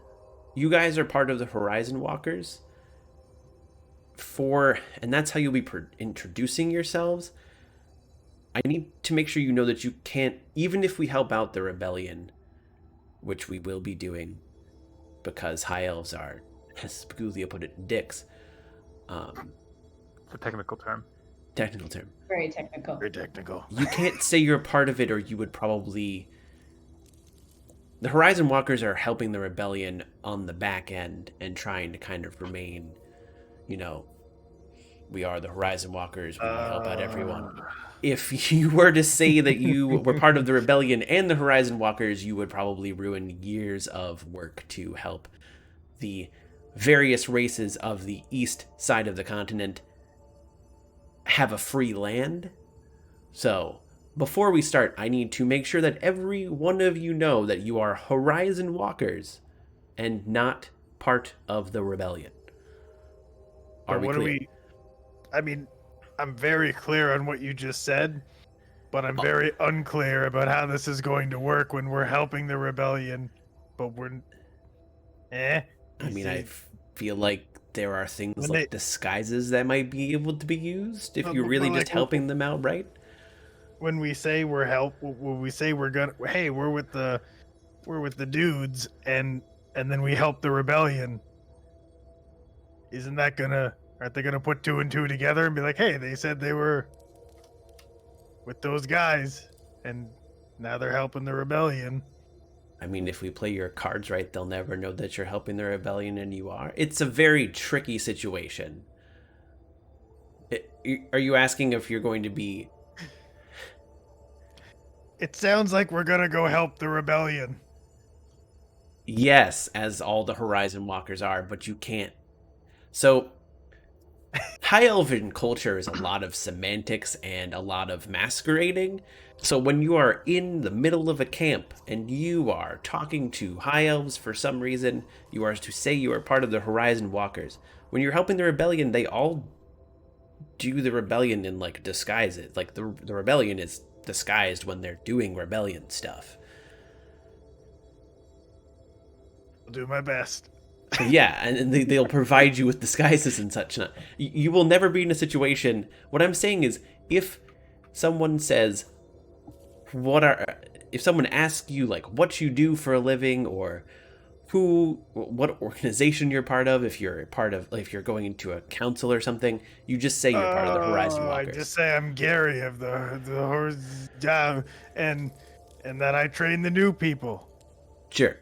you guys are part of the Horizon Walkers. And that's how you'll be introducing yourselves. I need to make sure you know that you can't, even if we help out the rebellion, which we will be doing, because high elves are, as Spaguglia put it, dicks. It's a technical term. Technical term. Very technical. Very technical. You can't say you're a part of it, or you would probably... The Horizon Walkers are helping the rebellion on the back end and trying to kind of remain, we are the Horizon Walkers, we help out everyone. If you were to say that you were part of the rebellion and the Horizon Walkers, you would probably ruin years of work to help the various races of the east side of the continent have a free land. So, before we start, I need to make sure that every one of you know that you are Horizon Walkers and not part of the rebellion. Are we clear? I mean, I'm very clear on what you just said, but I'm very unclear about how this is going to work when we're helping the rebellion, but we're... I mean, I feel like there are things When like disguises that might be able to be used if But- you're but really like, just helping them out, right? When we say when we say we're gonna, hey, we're with the dudes, and then we help the rebellion, aren't they gonna put two and two together and be like, hey, they said they were with those guys, and now they're helping the rebellion? I mean, if we play your cards right, they'll never know that you're helping the rebellion, and you are. It's a very tricky situation. Are you asking if you're going to be... It sounds like we're gonna go help the rebellion. Yes, as all the Horizon Walkers are, but you can't. So, High Elven culture is a lot of semantics and a lot of masquerading. So when you are in the middle of a camp and you are talking to High Elves for some reason, you are to say you are part of the Horizon Walkers. When you're helping the rebellion, they all do the rebellion in, like, disguises. Like, the rebellion is disguised when they're doing rebellion stuff. I'll do my best. Yeah, and they'll provide you with disguises and such. You will never be in a situation... What I'm saying is, if someone says, if someone asks you, like, what you do for a living, or what organization you're part of, if you're going into a council or something, you just say you're part of the Horizon I Walkers. just say I'm Gary of the Horizon, and that I train the new people. Sure.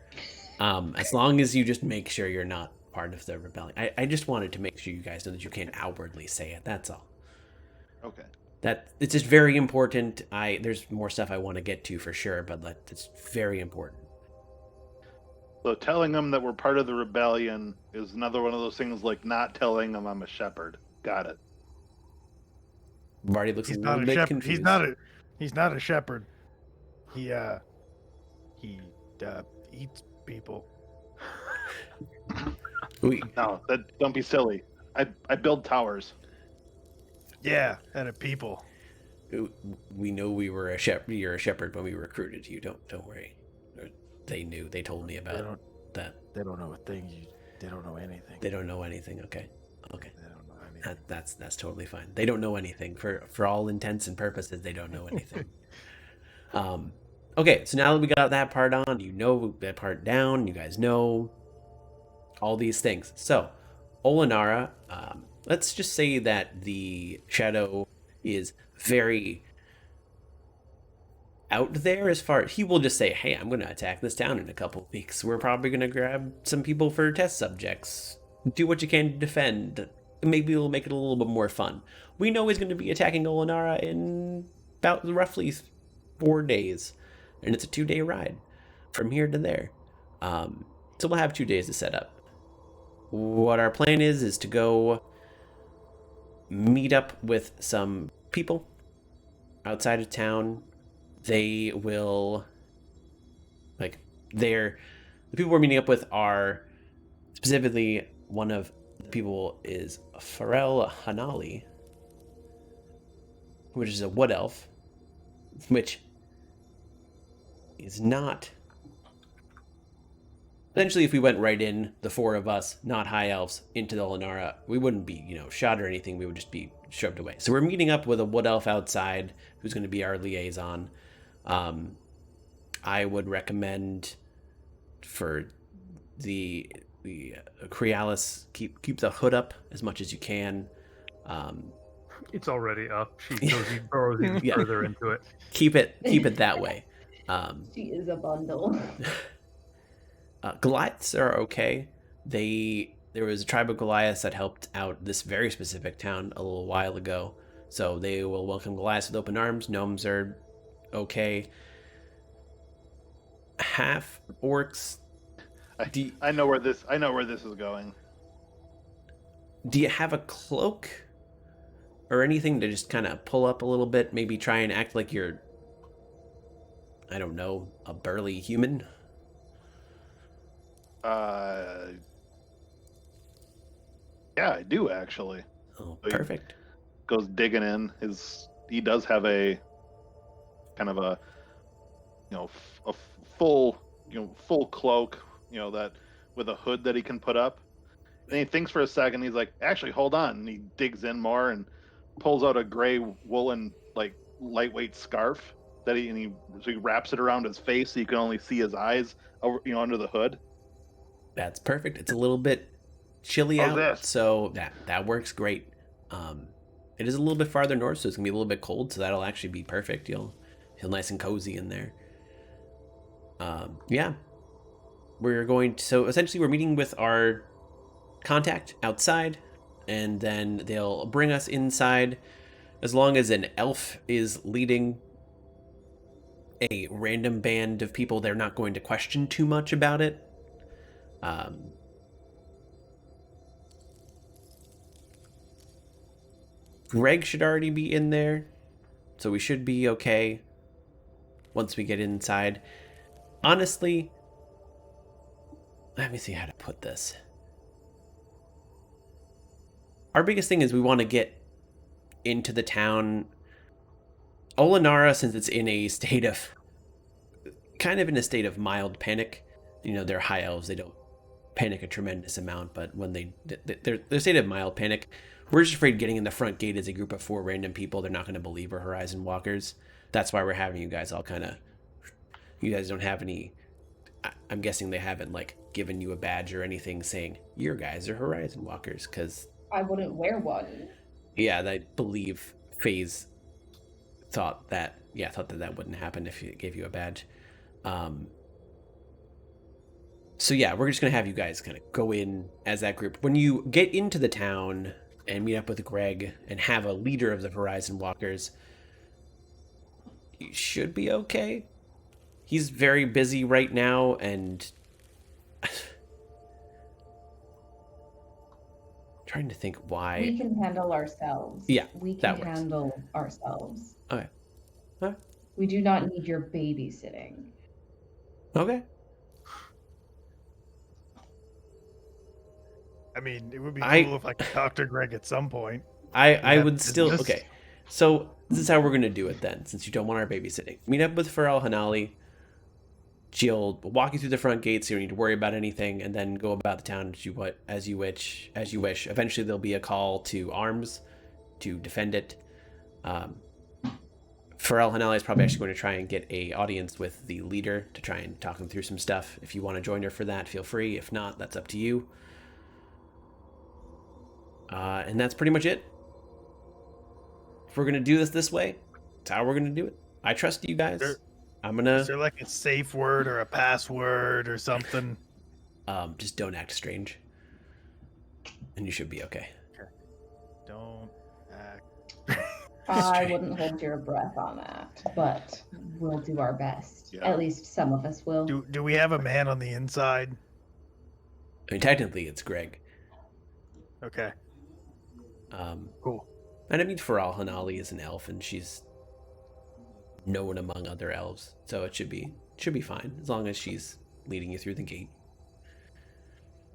As long as you just make sure you're not part of the rebellion. I just wanted to make sure you guys know that you can't outwardly say it. That's all. Okay. It's just very important. There's more stuff I want to get to for sure, but it's very important. So telling them that we're part of the rebellion is another one of those things, like not telling them I'm a shepherd. Got it. Marty looks He's a not little a bit shepherd. confused. He's not a shepherd. He eats people. No, don't be silly. I build towers. Yeah, and a people. We know we were a shepherd. You're a shepherd when we recruited you. Don't worry. They knew. They told me about that. They don't know a thing. They don't know anything. They don't know anything. Okay. They don't know anything. That's totally fine. They don't know anything. For all intents and purposes, they don't know anything. Okay, so now that we got that part on, you know that part down, you guys know all these things. So, Olenara, let's just say that the shadow is very out there as far... He will just say, hey, I'm going to attack this town in a couple of weeks. We're probably going to grab some people for test subjects. Do what you can to defend. Maybe we'll make it a little bit more fun. We know he's going to be attacking Olenara in about roughly 4 days. And it's a 2-day ride from here to there. So we'll have 2 days to set up. What our plan is to go meet up with some people outside of town. They will, the people we're meeting up with are specifically, one of the people is Pharrell Hanali, which is a wood elf, which is not... Essentially, if we went right in, the 4 of us, not high elves, into the Olenara, we wouldn't be, shot or anything. We would just be shoved away. So we're meeting up with a wood elf outside who's going to be our liaison. I would recommend for the Crealis, keep the hood up as much as you can. It's already up. She burrows even Yeah. further into it. Keep it that way. She is a bundle. Goliaths are okay. There was a tribe of Goliaths that helped out this very specific town a little while ago, so they will welcome Goliaths with open arms. Gnomes are okay. Half orcs. I know where this is going. Do you have a cloak or anything to just kind of pull up a little bit? Maybe try and act like you're, I don't know, a burly human. Yeah, I do actually. Oh, So he perfect. goes digging in. He does have a kind of a full cloak, that with a hood that he can put up. And he thinks for a second. He's like, actually, hold on. And he digs in more and pulls out a gray woolen, lightweight scarf that he wraps it around his face so you can only see his eyes over, under the hood. That's perfect. It's a little bit chilly How's out, this? so that works great. It is a little bit farther north, so it's gonna be a little bit cold, so that'll actually be perfect. You'll feel nice and cozy in there. Yeah, so essentially we're meeting with our contact outside, and then they'll bring us inside. As long as an elf is leading a random band of people, they're not going to question too much about it. Greg should already be in there, so we should be okay once we get inside. Honestly, let me see how to put this. Our biggest thing is we want to get into the town. Olenara, since it's in a state of mild panic, they're high elves, they don't panic a tremendous amount, but when they're a state of mild panic, we're just afraid getting in the front gate as a group of 4 random people, they're not going to believe we're Horizon Walkers. That's why we're having you guys all you guys don't have any, I'm guessing they haven't given you a badge or anything saying your guys are Horizon Walkers, because I wouldn't wear one. Yeah, I believe FaZe thought that wouldn't happen if it gave you a badge. So yeah, we're just gonna have you guys kind of go in as that group. When you get into the town and meet up with Greg and have a leader of the Horizon Walkers, you should be okay. He's very busy right now, and trying to think why. We can handle ourselves. Yeah, we that can works. handle ourselves. Okay. Huh? We do not need your babysitting. Okay. I mean, it would be cool if I could talk to Greg at some point. I would still... business. Okay. So, this is how we're going to do it then, since you don't want our babysitting. Meet up with Farrell Hanali. She'll walk you through the front gates, so you don't need to worry about anything, and then go about the town as you wish. Eventually, there'll be a call to arms to defend it. Farrell Hanali is probably actually going to try and get a audience with the leader to try and talk them through some stuff. If you want to join her for that, feel free. If not, that's up to you. And that's pretty much it. If we're going to do this way, that's how we're going to do it. I trust you guys. Is there like a safe word or a password or something? Just don't act strange. And you should be okay. Don't act I wouldn't hold your breath on that, but we'll do our best. Yeah. At least some of us will. Do we have a man on the inside? I mean, technically, it's Greg. Okay. Cool. And I mean, Farrell Hanali is an elf, and she's known among other elves, so it should be fine as long as she's leading you through the gate.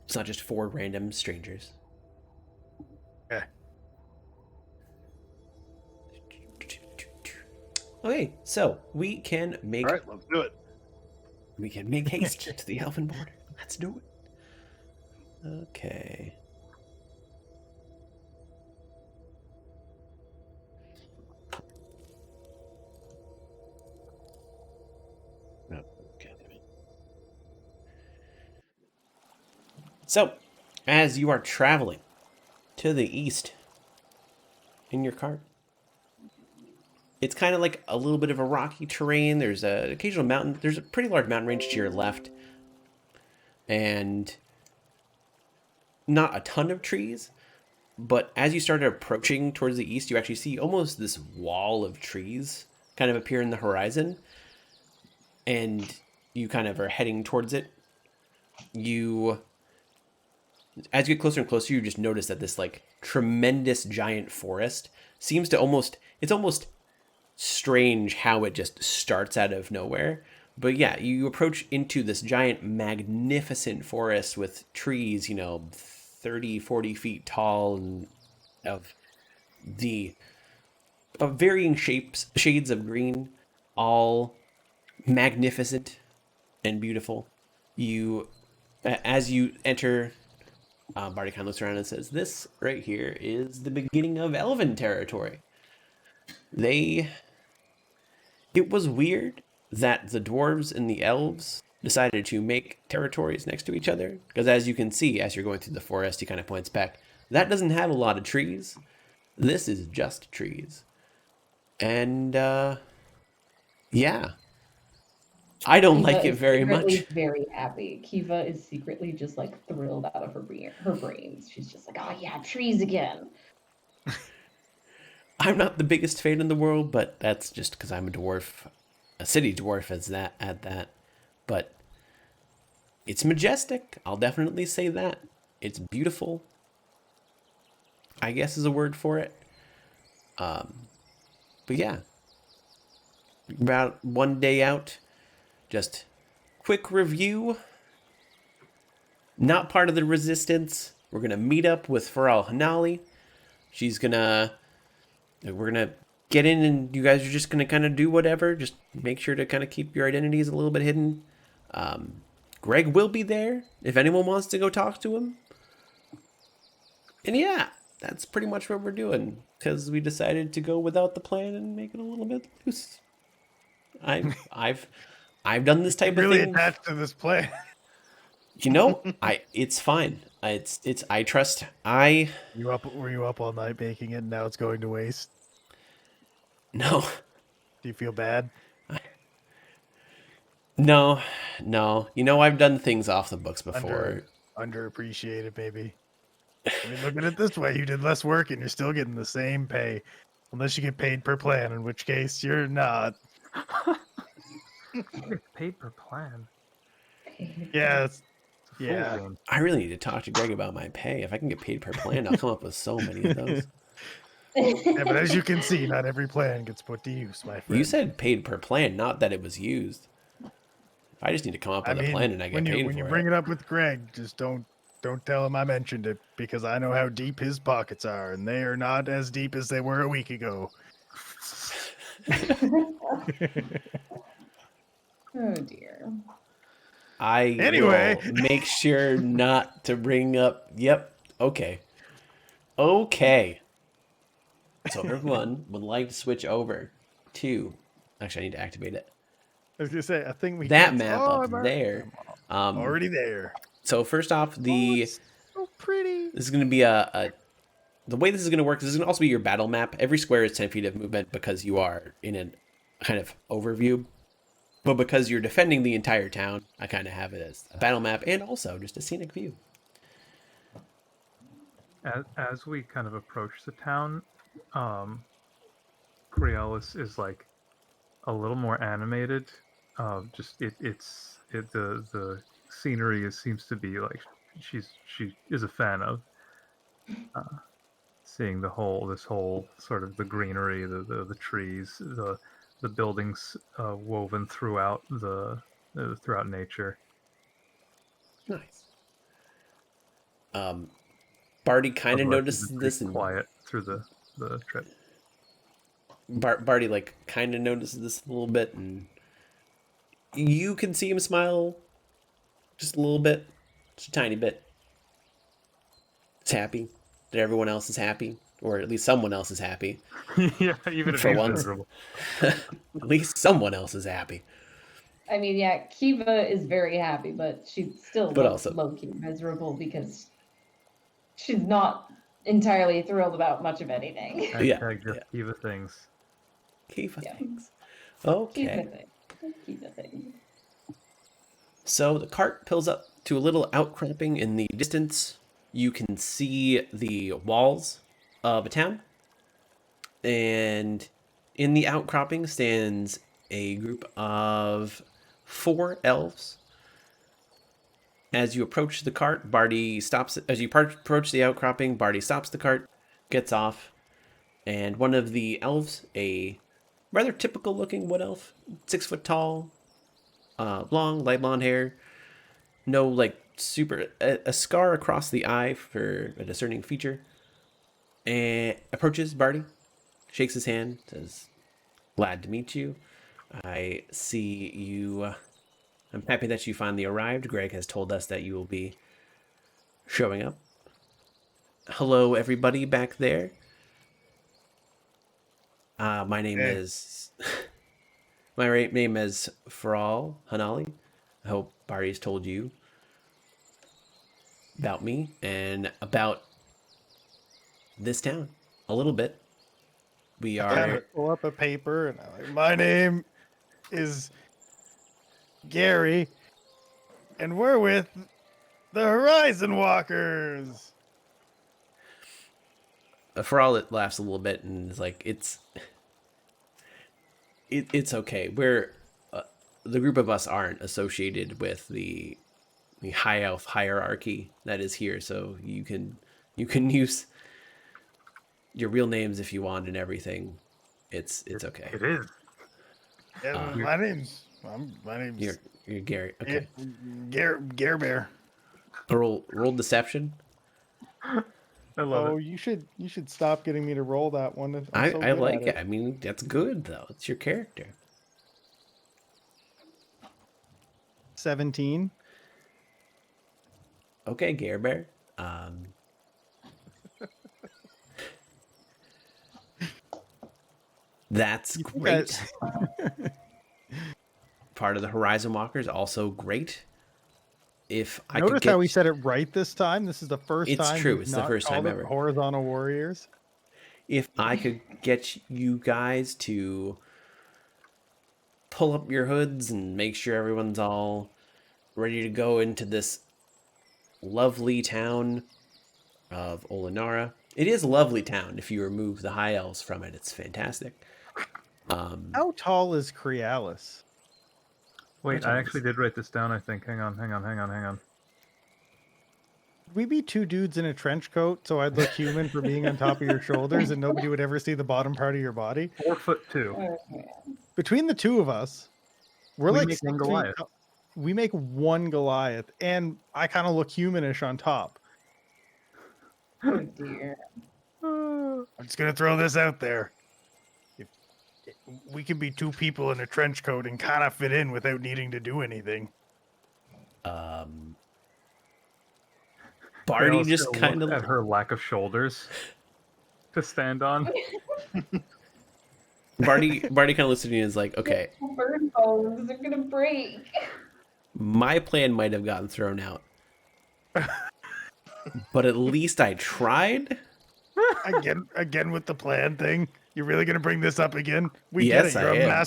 It's not just 4 random strangers. Okay. Okay, so we can make... All right, let's do it. We can make haste to the elven border. Let's do it. Okay. So, as you are traveling to the east in your cart, it's kind of like a little bit of a rocky terrain. There's an occasional mountain. There's a pretty large mountain range to your left, and not a ton of trees. But as you start approaching towards the east, you actually see almost this wall of trees kind of appear in the horizon, and you kind of are heading towards it. As you get closer and closer, you just notice that this tremendous giant forest seems to it's almost strange how it just starts out of nowhere. But yeah, you approach into this giant, magnificent forest with trees, 30, 40 feet tall, and of varying shades of green, all magnificent and beautiful. As you enter, Barty kind of looks around and says, "This right here is the beginning of Elven territory." It was weird that the dwarves and the elves decided to make territories next to each other, because as you can see, as you're going through the forest, he kind of points back, that doesn't have a lot of trees. This is just trees. And, yeah. I don't Kiva like it is very secretly much. very happy. Kiva is secretly just like thrilled out of her brains. She's just like, oh yeah, trees again. I'm not the biggest fan in the world, but that's just because I'm a dwarf, a city dwarf as that at that. But it's majestic. I'll definitely say that. It's beautiful, I guess is a word for it. But yeah, about one day out, just quick review. Not part of the resistance. We're gonna meet up with Faral Hanali. We're gonna get in, and you guys are just gonna kind of do whatever. Just make sure to kind of keep your identities a little bit hidden. Greg will be there if anyone wants to go talk to him. And yeah, that's pretty much what we're doing because we decided to go without the plan and make it a little bit loose. I've done this type of Really thing. attached to this plan. You know, it's fine. I trust. Were you up all night making it and now it's going to waste? No. Do you feel bad? No. You know, I've done things off the books before. Underappreciated, maybe. I mean, look at it this way: you did less work and you're still getting the same pay, unless you get paid per plan, in which case you're not. You get paid per plan. Yeah, It's a fool Yeah. game. I really need to talk to Greg about my pay. If I can get paid per plan, I'll come up with so many of those. yeah, but as you can see, not every plan gets put to use, my friend. You said paid per plan, not that it was used. I just need to come up with a plan and I get paid when for you it. bring it up with Greg, just don't tell him I mentioned it, because I know how deep his pockets are, and they are not as deep as they were a week ago. Oh dear. Anyway. will make sure not to bring up. Yep. Okay. So everyone would like to switch over to. Actually, I need to activate it. I was gonna say, I think we That can- map Oh, up I'm there. already there. So first off, Oh, it's so pretty. this is going to be the way this is going to work. This is going to also be your battle map. Every square is 10 feet of movement because you are in a kind of overview. But because you're defending the entire town, I kind of have it as a battle map and also just a scenic view. As we kind of approach the town, Crealis is like a little more animated. The scenery seems to be like she is a fan of seeing this whole sort of the greenery, the trees, the buildings woven throughout throughout nature. Nice. Barty kind of Otherwise, noticed it's been this, pretty and quiet through the trip. Barty like kind of notices this a little bit, and you can see him smile just a little bit, just a tiny bit. It's happy that everyone else is happy, or at least someone else is happy. Yeah, even if For he's once. miserable. At least someone else is happy. I mean, yeah, Kiva is very happy, but she still But looks also- low-key miserable because she's not entirely thrilled about much of anything. Yeah, Hashtag just Kiva things. Kiva Yeah. things. Kiva Okay. thing. Kiva thing. So the cart pulls up to a little outcropping in the distance. You can see the walls of a town. And in the outcropping stands a group of 4 elves. As you approach the cart, Barty stops. As you approach the outcropping, Barty stops the cart, gets off, and one of the elves, a rather typical looking wood elf, 6 foot tall, long, light blonde hair, no like super a scar across the eye for a discerning feature, and approaches Barty, shakes his hand, says, "Glad to meet you. I see you. I'm happy that you finally arrived. Greg has told us that you will be showing up. Hello, everybody back there. My name Hey. is my name is Faral Hanali. I hope Barty's told you about me and about this town a little bit. We Kind are of pull up a paper and I'm like, my name is Gary, and we're with the Horizon Walkers. For all it laughs a little bit and is like, it's okay. We're the group of us aren't associated with the high elf hierarchy that is here, so you can use your real names if you want and everything. It's okay. It is. Yeah, my name's You're Gary. Okay. Gare Bear. Roll deception. I love Oh, it. you should stop getting me to roll that one. I'm so I good like at it. I mean, that's good though. It's your character. 17. Okay, Gare Bear. That's great. Part of the Horizon Walkers, also great. If I could Notice get how we said it right this time. This is the first It's time. true. we've It's the not first time called it ever. Horizontal Warriors. If I could get you guys to pull up your hoods and make sure everyone's all ready to go into this lovely town of Olinara. It is a lovely town if you remove the high elves from it. It's fantastic. How tall is Crealis? Wait, Which I one actually is- did write this down, I think. Hang on. Would we be two dudes in a trench coat so I'd look human for being on top of your shoulders and nobody would ever see the bottom part of your body? 4'2". Between the two of us, we're We like make 6 one feet Goliath. tall. We make one Goliath, and I kind of look humanish on top. Oh dear. I'm just gonna throw this out there. If we could be two people in a trench coat and kind of fit in without needing to do anything. Barney Alice just still kind looked of at her lack of shoulders to stand on. Barney kind of looks at me and is like, okay, Burn bones are gonna break. my plan might have gotten thrown out, but at least I tried. Again with the plan thing. You're really gonna bring this up again? We Yes, get it. You're I a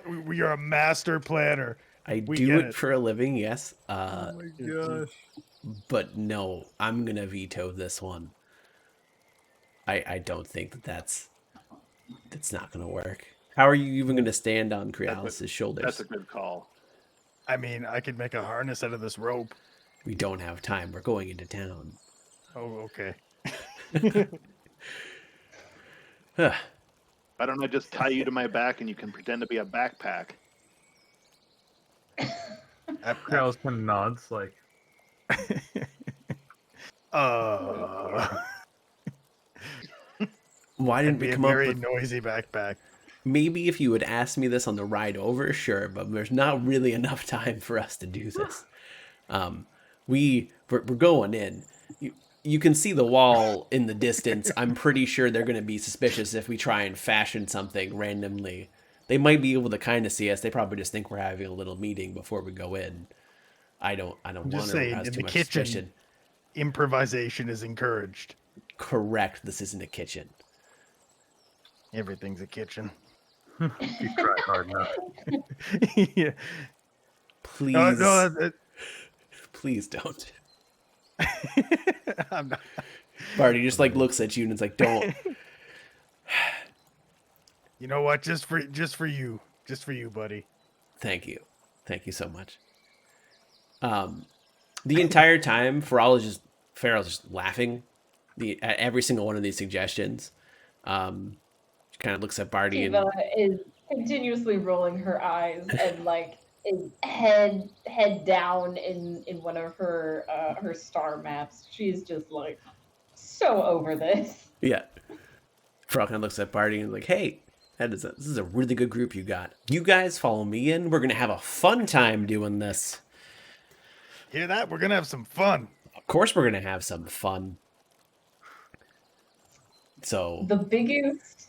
am. You're a master planner. I We do get it it. for a living, yes. Oh my gosh. But no, I'm gonna veto this one. I don't think that's not gonna work. How are you even gonna stand on Crealis' shoulders? That's a good call. I mean, I could make a harness out of this rope. We don't have time. We're going into town. Oh, okay. Why don't I just tie you to my back and you can pretend to be a backpack? Carol's kind of nods like, Why didn't it'd we be a come up very with noisy backpack. maybe if you had asked me this on the ride over, sure, but there's not really enough time for us to do this. We're going in. You can see the wall in the distance. I'm pretty sure they're going to be suspicious if we try and fashion something randomly. They might be able to kind of see us. They probably just think we're having a little meeting before we go in. I don't want just to saying, arouse in too the much kitchen- suspicion. Improvisation is encouraged. Correct. This isn't a kitchen. Everything's a kitchen. you try hard enough. Yeah. Please, No, please don't. I'm not. Barney just like looks at you and it's like, don't. You know what? Just for you, buddy. Thank you so much. The entire time, Farrell's just laughing at every single one of these suggestions. She kind of looks at Barney and Kiva is continuously rolling her eyes and like is head down in one of her her star maps. She's just like so over this. yeah, Farrell kind of looks at Barney and is like, "Hey, this is a really good group you got. You guys follow me in. We're gonna have a fun time doing this. Hear that? We're gonna have some fun. Of course, we're gonna have some fun." So The biggest,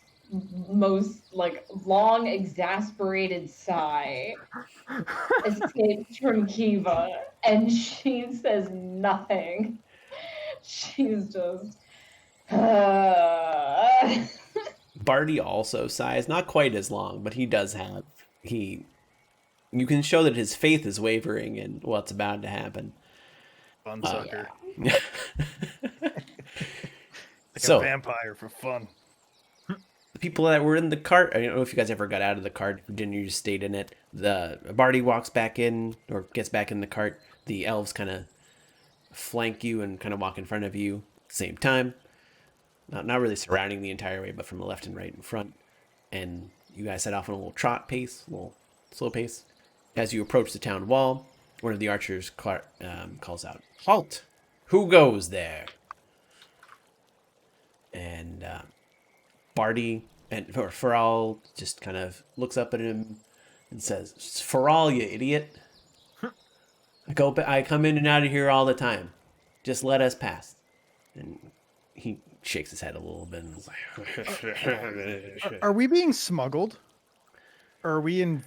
most like long exasperated sigh escapes from Kiva, and she says nothing. She's just Barty also sighs, not quite as long, but he does have he You can show that his faith is wavering in what's about to happen. Fun sucker. Yeah. Like So- a vampire for fun. The people that were in the cart, I don't know if you guys ever got out of the cart, Virginia, you just stayed in it. The Barty walks back in, or gets back in the cart. The elves kind of flank you and kind of walk in front of you at the same time. Not really surrounding the entire way, but from the left and right in front. And you guys set off on a little trot pace, a little slow pace. As you approach the town wall, one of the archers calls out, "Halt! Who goes there?" And Barty and Faral just kind of looks up at him and says, "Faral, you idiot! I come in and out of here all the time. Just let us pass." And he shakes his head a little bit and is like, Are we being smuggled? Or are we in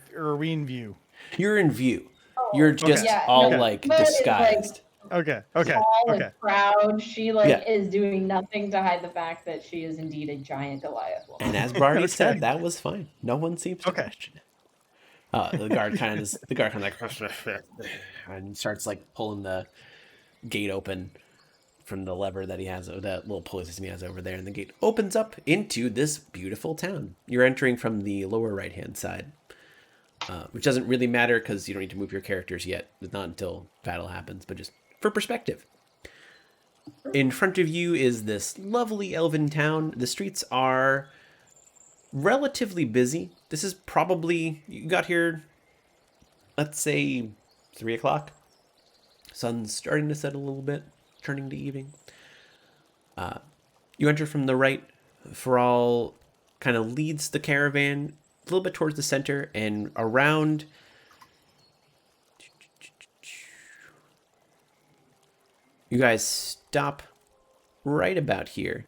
view? "You're in view. You're just yeah, all no, like but it's, like, disguised." Okay. Tall Okay. and proud. She Yeah. is doing nothing to hide the fact that she is indeed a giant Goliath woman. And as Barty Okay. said, that was fine. No one seems to Okay. question it. The guard kind of like and starts like pulling the gate open from the lever that he has, that little pulley system he has over there, and the gate opens up into this beautiful town. You're entering from the lower right hand side, which doesn't really matter because you don't need to move your characters yet. It's not until battle happens, but just for perspective. In front of you is this lovely elven town. The streets are relatively busy. This is probably, you got here, let's say 3 o'clock. Sun's starting to set a little bit, turning to evening. You enter from the right. Faral kind of leads the caravan a little bit towards the center and around. You guys stop right about here.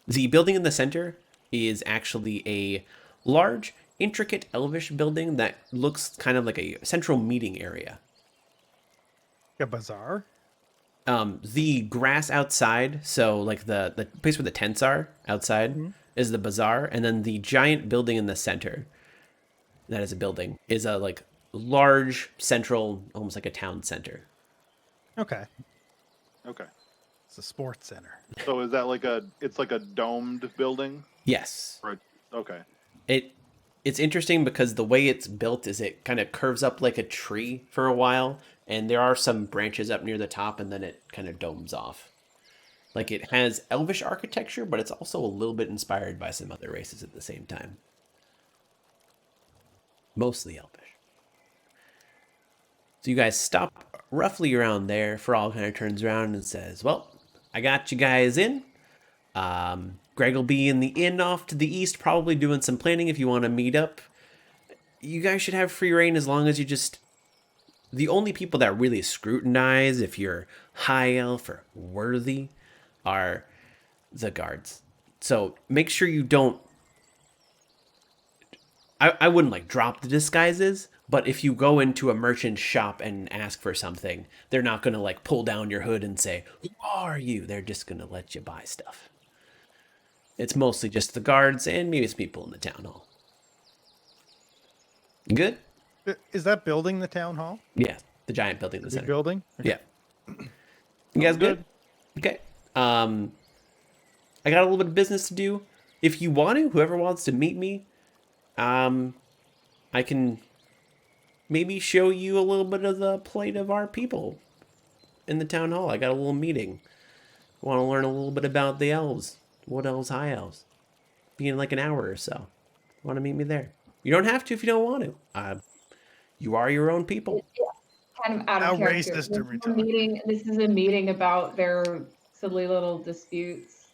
The building in the center is actually a large, intricate elvish building that looks kind of like a central meeting area. A bazaar? The grass outside, so like the place where the tents are outside, is the bazaar, and then the giant building in the center, that is a building, is a like large central, almost like a town center. Okay. Okay. It's a sports center. So is that it's like a domed building? Yes. Okay. It's interesting because the way it's built is it kind of curves up like a tree for a while, and there are some branches up near the top, and then it kind of domes off. Like it has elvish architecture, but it's also a little bit inspired by some other races at the same time. Mostly elvish. So you guys stop roughly around there. Faral kind of turns around and says, "Well, I got you guys in. Greg will be in the inn off to the east, probably doing some planning if you want to meet up. You guys should have free reign as long as you just... The only people that really scrutinize if you're high elf or worthy are the guards. So make sure you don't... I wouldn't like drop the disguises, but if you go into a merchant shop and ask for something, they're not going to like pull down your hood and say, 'Who are you?' They're just going to let you buy stuff. It's mostly just the guards and maybe some people in the town hall. Good? Is that building the town hall? Yeah, the giant building in the Big center. building? Yeah. You guys good? Okay. I got a little bit of business to do. If you want to, whoever wants to meet me, I can maybe show you a little bit of the plight of our people in the town hall. I got a little meeting. Want to learn a little bit about the elves. What elves, high elves. Be in like an hour or so. Want to meet me there? You don't have to if you don't want to. You are your own people. Kind of out How of character. racist are we This is a meeting. This is a meeting about their silly little disputes.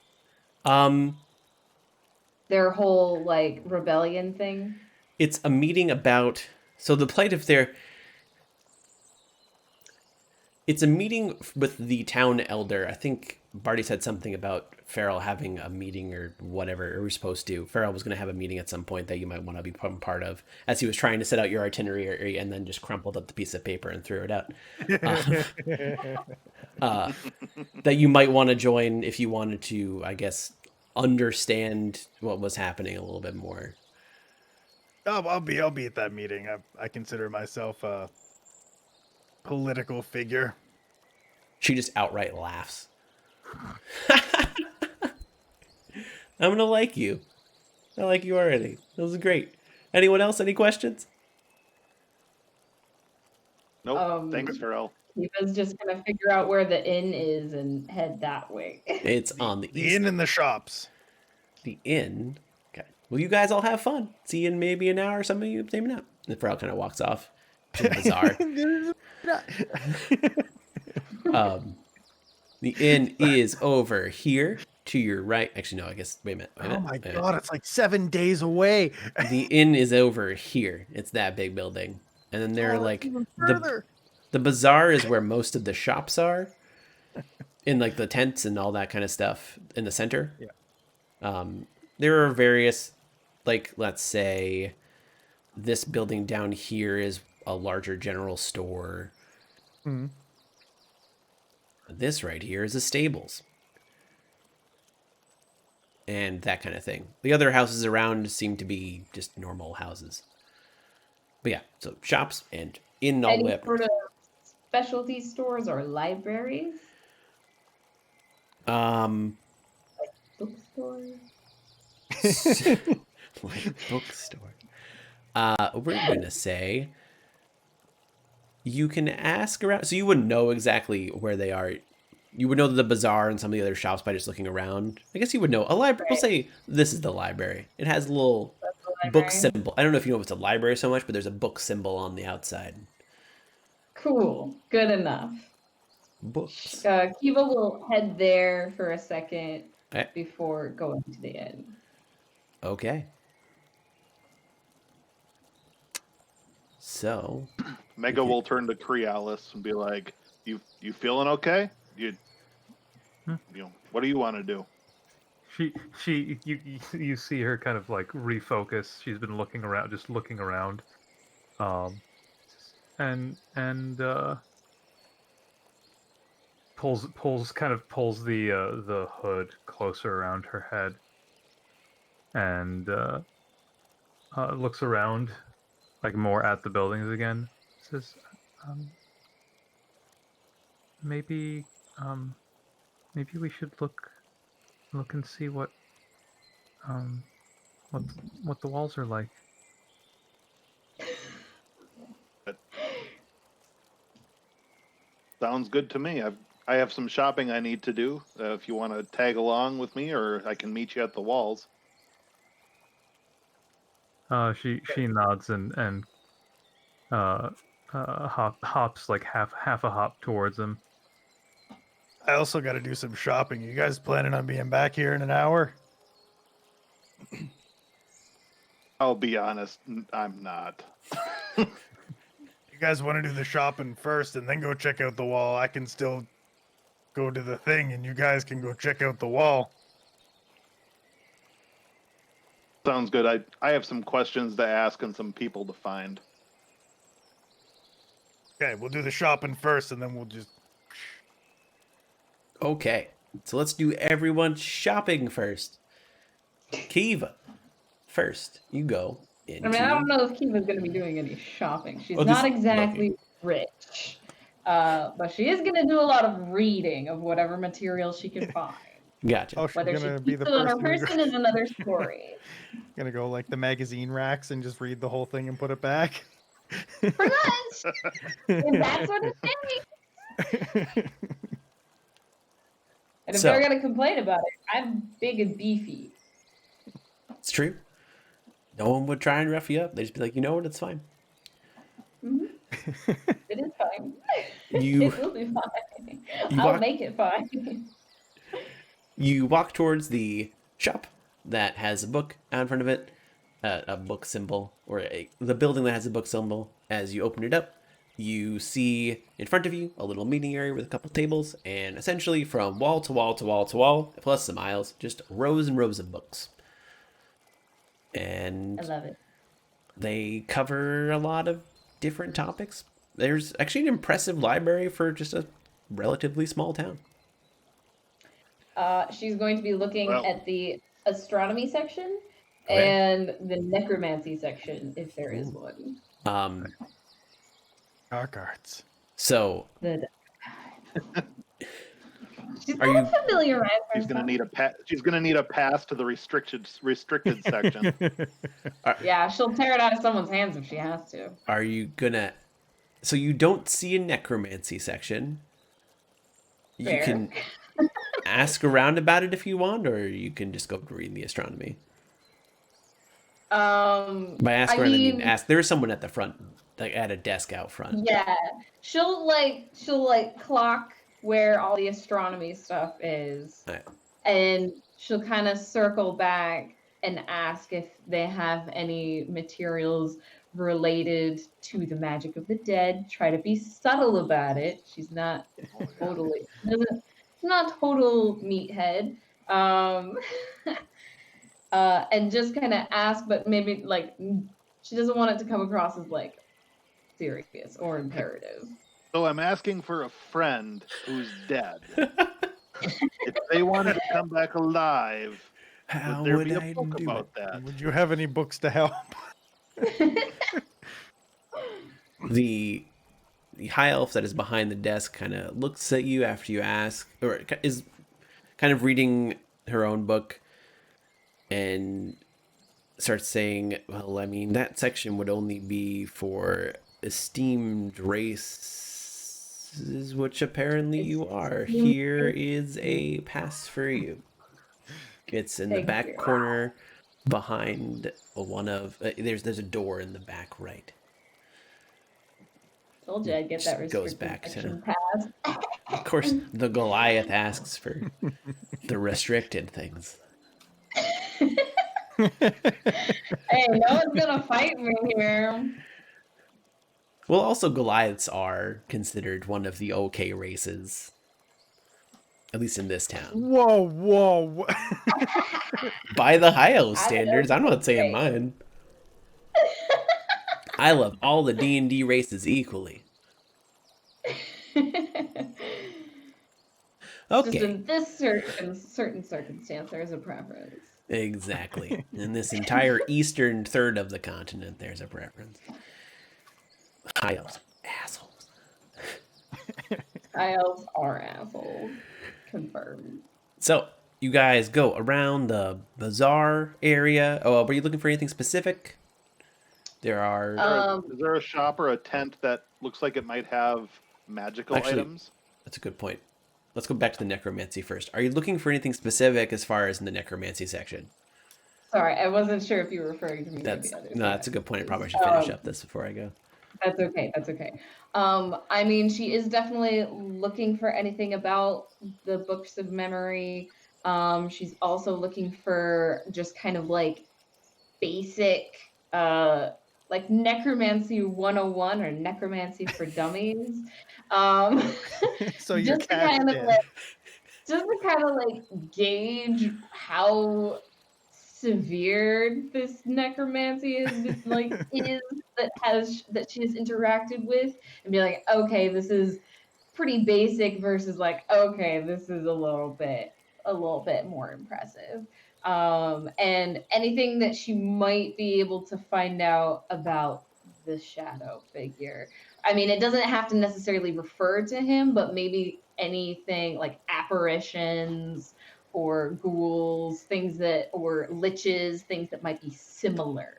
Their whole like rebellion thing. It's a meeting about... So the plight of their... It's a meeting with the town elder. I think Barty said something about Farrell having a meeting or whatever. Or we're supposed to. Farrell was going to have a meeting at some point that you might want to be part of, as he was trying to set out your itinerary and then just crumpled up the piece of paper and threw it out. That you might want to join if you wanted to, I guess, understand what was happening a little bit more. I'll be at that meeting. I consider myself a political figure. She just outright laughs. I'm gonna like you. I like you already. That was great. Anyone else? Any questions? Nope. Thanks, Pharrell. Eva's just gonna figure out where the inn is and head that way. It's on the The east. inn and the shops. The inn. Okay. Well, you guys all have fun. See you in maybe an hour or something. You name it out. And Pharrell kind of walks off to the bazaar. The inn is over here to your right. Actually, no. I guess. Wait a minute. Oh my god! It's like 7 days away. The inn is over here. It's that big building, and then they're like even further. the bazaar is where most of the shops are, in like the tents and all that kind of stuff in the center. Yeah. There are various, like, let's say, this building down here is a larger general store. Mhm. This right here is a stables. And that kind of thing. The other houses around seem to be just normal houses. But yeah, so shops and in all the way Any up. sort of specialty stores or libraries? Bookstores? Like bookstore. We're gonna say you can ask around. So you wouldn't know exactly where they are. You would know the bazaar and some of the other shops by just looking around. I guess you would know a library. We'll say this is the library. It has a little book symbol. I don't know if you know if it's a library so much, but there's a book symbol on the outside. Cool. Good enough. Books. Kiva will head there for a second Okay. before going to the inn. Okay. So Mega will turn to Crealis and be like, "You feeling okay? What do you want to do?" You see her kind of like refocus. She's been looking around, just looking around, and pulls the hood closer around her head, and looks around, like more at the buildings again. Says, maybe we should look and see what the walls are like. Sounds good to me. I have some shopping I need to do. If you want to tag along with me, or I can meet you at the walls. She nods and hops like half a hop towards him. I also got to do some shopping. You guys planning on being back here in an hour? I'll be honest, I'm not. You guys want to do the shopping first and then go check out the wall? I can still go to the thing and you guys can go check out the wall. Sounds good. I have some questions to ask and some people to find. Okay, we'll do the shopping first and then we'll just... okay. So let's do everyone shopping first. Kiva, first, you go into... I mean, I don't know if Kiva's going to be doing any shopping. She's Oh, not exactly rich. But she is going to do a lot of reading of whatever material she can find. Gotcha. Oh, she's Whether gonna she be keeps the it on her person person is another story. gonna go like the magazine racks and just read the whole thing and put it back. Pretty much. If that's what it takes. And if So- they're going to complain about it, I'm big and beefy. It's true. No one would try and rough you up. They'd just be like, you know what, it's fine. Mhm. It is fine. You It will be fine. you I'll walk- make it fine. You walk towards the shop that has a book out in front of it, a book symbol, or the building that has a book symbol. As you open it up, you see in front of you a little meeting area with a couple tables, and essentially from wall to wall to wall to wall, plus some aisles, just rows and rows of books. And I love it. they cover a lot of different topics. There's actually an impressive library for just a relatively small town. She's going to be looking Well- at the astronomy section Okay. and the necromancy section, if there is Ooh. one. Dark arts. So The she's Are got you- to familiarize She's herself. gonna need a She's gonna need a pass to the restricted section. Yeah, she'll tear it out of someone's hands if she has to. are you gonna? So you don't see a necromancy section. You Fair. can ask around about it if you want, or you can just go read the astronomy. By ask around, I mean ask. There is someone at the front, like at a desk out front. Yeah, she'll clock where all the astronomy stuff is, Right. and she'll kind of circle back and ask if they have any materials related to the magic of the dead. Try to be subtle about it. She's not totally she's not total meathead. And just kind of ask, but maybe like she doesn't want it to come across as like serious or imperative. So I'm asking for a friend who's dead. If they wanted to come back alive, How would there would be a I book do about it? that? Would you have any books to help? The high elf that is behind the desk kind of looks at you after you ask, or is kind of reading her own book, and starts saying, well, I mean, that section would only be for esteemed races, which apparently you are. Here is a pass for you. It's in the Thank back you. corner behind one of, there's a door in the back right. Told you I'd get that Just goes restricted back to- section pass. Of course, the Goliath asks for the restricted things. Hey, no one's gonna fight me here. Well, also Goliaths are considered one of the okay races. At least in this town. Whoa. By the high elf I standards, I'm not saying mine. I love all the D&D races equally. Just Okay, in this certain circumstance, there's a preference. exactly. In this entire eastern third of the continent, there's a preference. High elves, assholes. High elves are assholes. Confirmed. So, you guys go around the bazaar area. Oh, were you looking for anything specific? There are... Is there a shop or a tent that looks like it might have magical Actually- items? That's a good point. Let's go back to the necromancy first. Are you looking for anything specific as far as in the necromancy section? Sorry, I wasn't sure if you were referring to me. That's or the others. no, that's a good point. I probably should finish up this before I go. That's okay. That's okay. I mean, she is definitely looking for anything about the books of memory. She's also looking for just kind of like basic, like necromancy 101 or necromancy for dummies. So your just to cat's kind of dead. like, just to kind of like gauge how severe this necromancy is that she has interacted with, and be like, okay, this is pretty basic versus like, okay, this is a little bit more impressive. And anything that she might be able to find out about the shadow figure. I mean, it doesn't have to necessarily refer to him, but maybe anything like apparitions or ghouls, or liches, things that might be similar.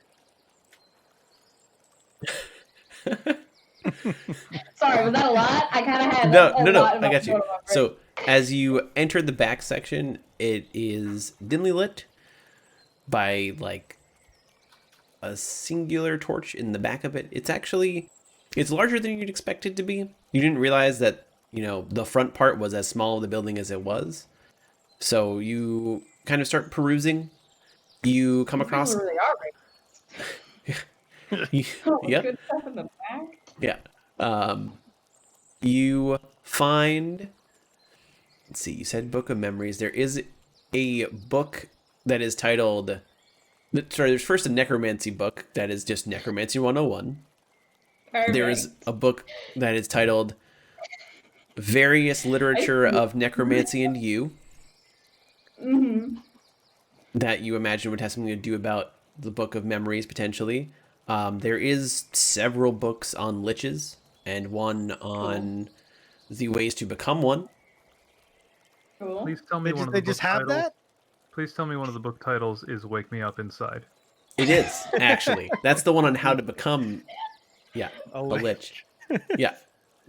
Sorry, was that a lot? I kind of had No, a no, lot in I my- got you. in my brain. So as you enter the back section, it is dimly lit by like a singular torch in the back of it. It's larger than you'd expect it to be. You didn't realize that, the front part was as small of the building as it was. So you kind of start perusing. You come These across... people really are right. Yep. Good stuff in the back. Yeah. You find... Let's see, you said Book of Memories. There is a book that is titled... Sorry, there's first a necromancy book that is just Necromancy 101. There is a book that is titled Various Literature of Necromancy and You, Mm-hmm. that you imagine would have something to do about the Book of Memories potentially. There is several books on liches and one on the ways to become one. Cool. Please tell me They just have that. Please tell me one of the book titles is "Wake Me Up Inside." It is actually. That's the one on how to become, a lich. Yeah,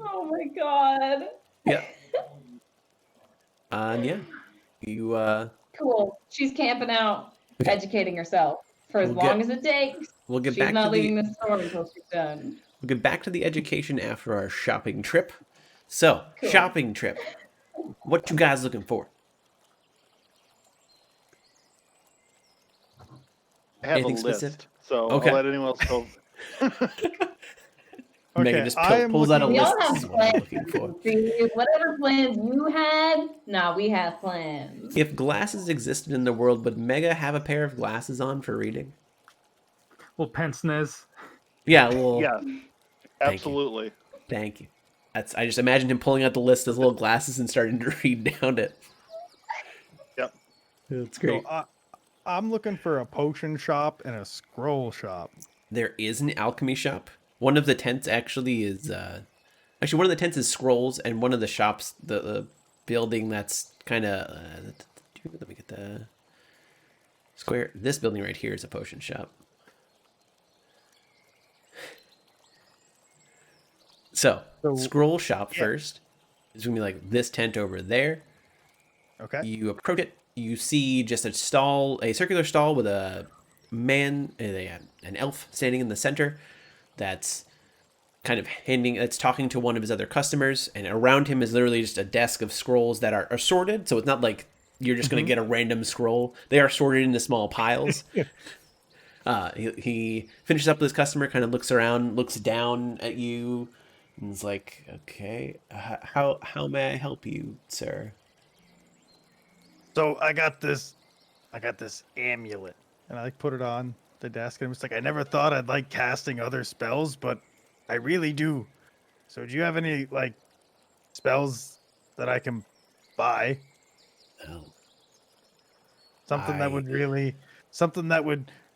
Oh my god. yeah. And yeah, you. Cool. She's camping out, Okay. educating herself for as We'll long get- as it takes. We'll get She's back to not leaving the the store until she's done. we'll get back to the education after our shopping trip. So Cool. shopping trip. What you guys looking for? I have Anything a list, specific? so Okay. I'll let anyone else go. Megan Okay, just I am pulls out a looking- We list. all This have is what I'm plans. looking for. See, whatever plans you had, we have plans. If glasses existed in the world, would Mega have a pair of glasses on for reading? Well, pince-nez. Yeah, well, Yeah, you. absolutely. Thank you. I just imagined him pulling out the list of his little glasses and starting to read down it. Yep. That's great. So, I'm looking for a potion shop and a scroll shop. There is an alchemy shop. One of the tents actually is one of the tents is scrolls, and one of the shops, the building that's kind of let me get the square. This building right here is a potion shop. So scroll shop first. It's gonna be like this tent over there. Okay. You approach it. You see just a circular stall with a man, an elf standing in the center. That's kind of talking to one of his other customers, and around him is literally just a desk of scrolls that are sorted. So it's not like you're just going to get a random scroll. They are sorted into small piles. He finishes up with his customer, kind of looks around, looks down at you, and is like, "Okay, how may I help you, sir?" So I got this amulet, and I put it on the desk, and it's like I never thought I'd like casting other spells, but I really do. So do you have any like spells that I can buy? Oh, Something that would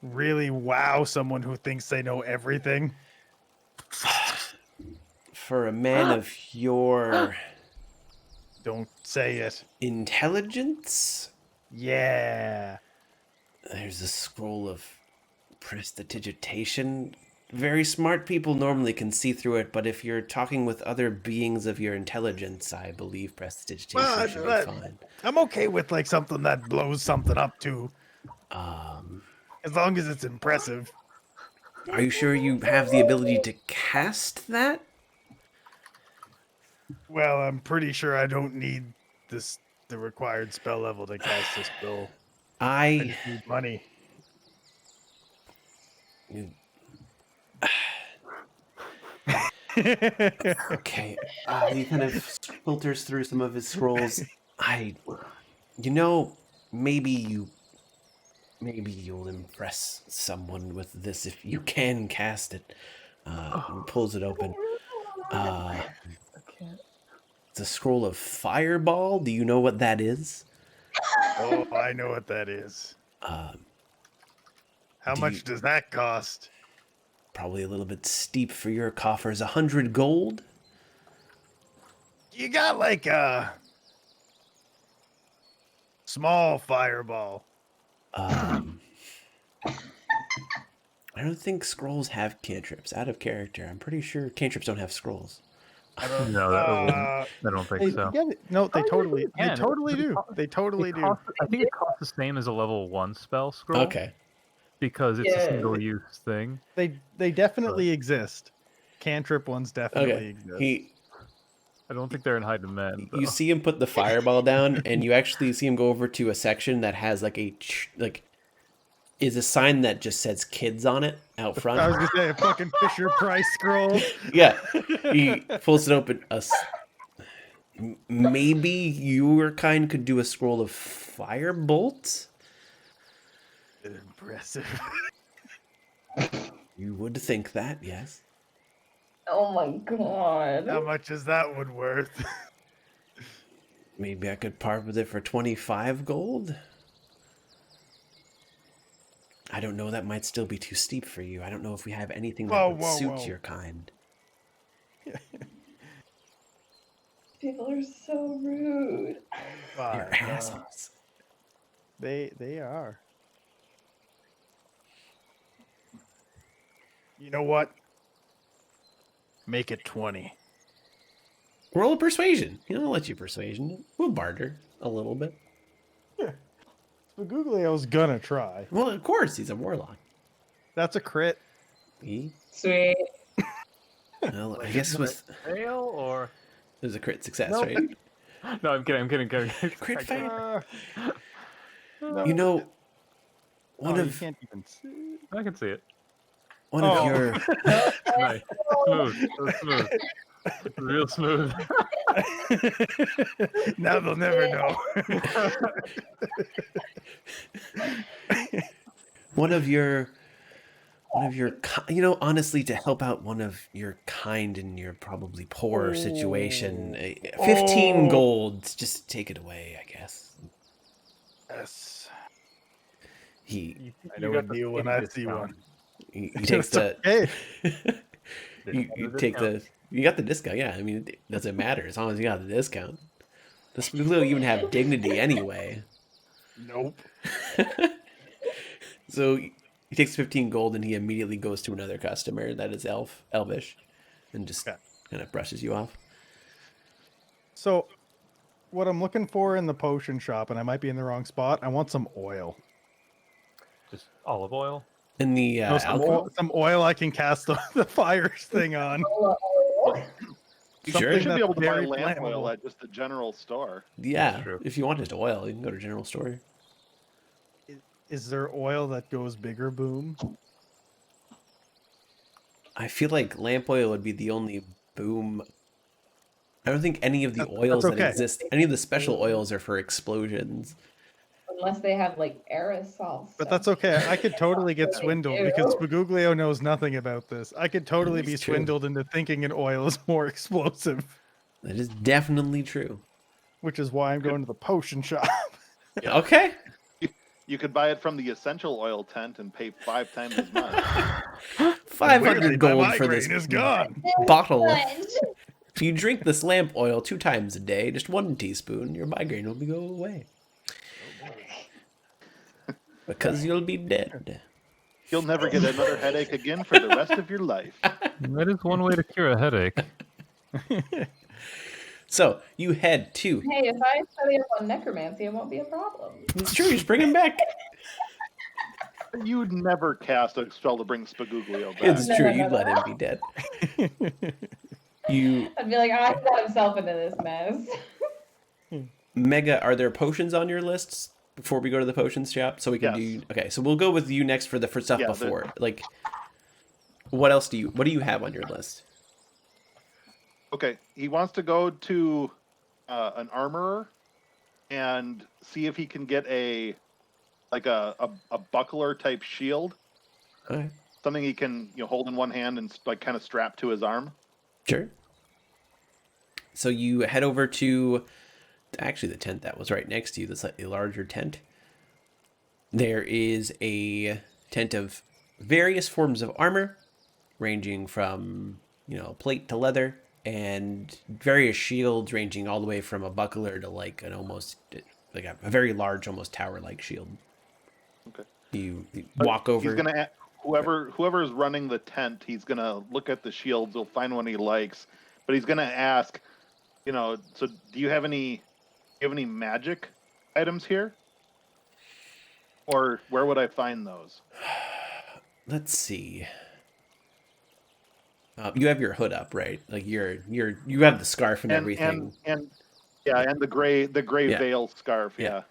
really wow someone who thinks they know everything. for a man of your Don't say it. intelligence, Yeah. there's a scroll of prestidigitation. Very smart people normally can see through it, but if you're talking with other beings of your intelligence, I believe prestidigitation Well, should that- be fine. I'm okay with like something that blows something up too, as long as it's impressive. Are you sure you have the ability to cast that? Well, I'm pretty sure I don't need the required spell level to cast this spell. I I just need money. Okay. He kind of filters through some of his scrolls. Maybe you'll impress someone with this if you can cast it. And pulls it open. It's a scroll of fireball. Do you know what that is? Oh, I know what that is. How much does that cost? Probably a little bit steep for your coffers. 100 gold. You got like a small fireball. I don't think scrolls have cantrips. Out of character. I'm pretty sure cantrips don't have scrolls. No, I don't think so. No, they Oh, yeah, totally, you they can. totally It do. costs- They totally It do. costs- I think it costs the same as a level 1 spell scroll. Okay. Because it's Yeah. a single-use thing. They definitely exist. Cantrip ones definitely Okay. exist. I don't think they're in high demand. You though. see him put the fireball down, and you actually see him go over to a section that has like is a sign that just says kids on it out I was front. gonna say a fucking Fisher Price scroll. Yeah. He pulls it open. Maybe your kind could do a scroll of firebolt? Impressive. You would think that, yes. Oh my god. How much is that one worth? Maybe I could part with it for 25 gold? I don't know. That might still be too steep for you. I don't know if we have anything that Whoa, would whoa, suit whoa. your kind. People are so rude. You're But, assholes. they are. You know what? Make it 20. Roll a persuasion. I'll let you persuasion. We'll barter a little bit. Spaguglio's gonna try. Well, of course, he's a warlock. That's a crit. He, Sweet. well, I guess with Fail or there's a crit success, Nope. right? no? I'm kidding. I'm kidding. Crit fail. No, You know, oh, one you of can't even see. I can see it. one Oh. of your Nice. Smooth. So smooth. Real smooth. Now they'll never know. one of your honestly, to help out one of your kind in your probably poor situation, 15 Oh. gold, just take it away, I guess. Yes. He I know a deal when I see one. he takes the Okay. you take the you got the discount. Yeah, I mean, it doesn't matter as long as you got the discount. Does Spaguglio even have dignity anyway? Nope. So he takes 15 gold and he immediately goes to another customer that is elvish, and just Okay. kind of brushes you off. So, what I'm looking for in the potion shop, and I might be in the wrong spot, I want some oil. Just olive oil. In the No, alcohol, some oil I can cast the fires thing on. you something sure? You should be that's able to buy very lamp flammable. oil at just the general store. Yeah, true. if you want just oil, you can go to general store. Is there oil that goes bigger boom? I feel like lamp oil would be the only boom. I don't think any of the That's oils that okay. exist, any of the special oils are for explosions. Unless they have like aerosol. But that's okay. I could totally get They swindled do. because Spaguglio knows nothing about this. I could totally be That's true. swindled into thinking an oil is more explosive, That is definitely true. which is why I'm going to the potion shop. Yeah. Okay. You could buy it from the essential oil tent and pay 5 times as much. 500 Weirdly, my gold for this migraine is gone. bottle. Sponge. If you drink this lamp oil 2 times a day, just 1 teaspoon, your migraine will go away. Because you'll be dead. You'll never get another headache again for the rest of your life. That is one way to cure a headache. So you head to. Hey, if I study up on necromancy, it won't be a problem. It's true. You just bring him back. You'd never cast a spell to bring Spaguglio back. It's No, true. no, You'd no, let no. him be dead. You, I'd be like, oh, he got himself into this mess. Mega, are there potions on your lists before we go to the potions shop? So we can Yes. do. Okay, so we'll go with you next for the stuff Yeah, before. Like, what else what do you have on your list? Okay, he wants to go to an armorer and see if he can get a buckler type shield, Okay, something he can hold in one hand and like kind of strap to his arm. sure. So you head over to actually the tent that was right next to you, the slightly larger tent. There is a tent of various forms of armor, ranging from plate to leather, and various shields ranging all the way from a buckler to like an almost like a very large, almost tower-like shield. Okay. You walk over. He's gonna whoever's running the tent. He's gonna look at the shields. He'll find one he likes, but he's gonna ask, so do you have any magic items here, or where would I find those? Let's see. You have your hood up, right? Like you have the scarf and everything. And the gray Yeah. veil scarf. Yeah.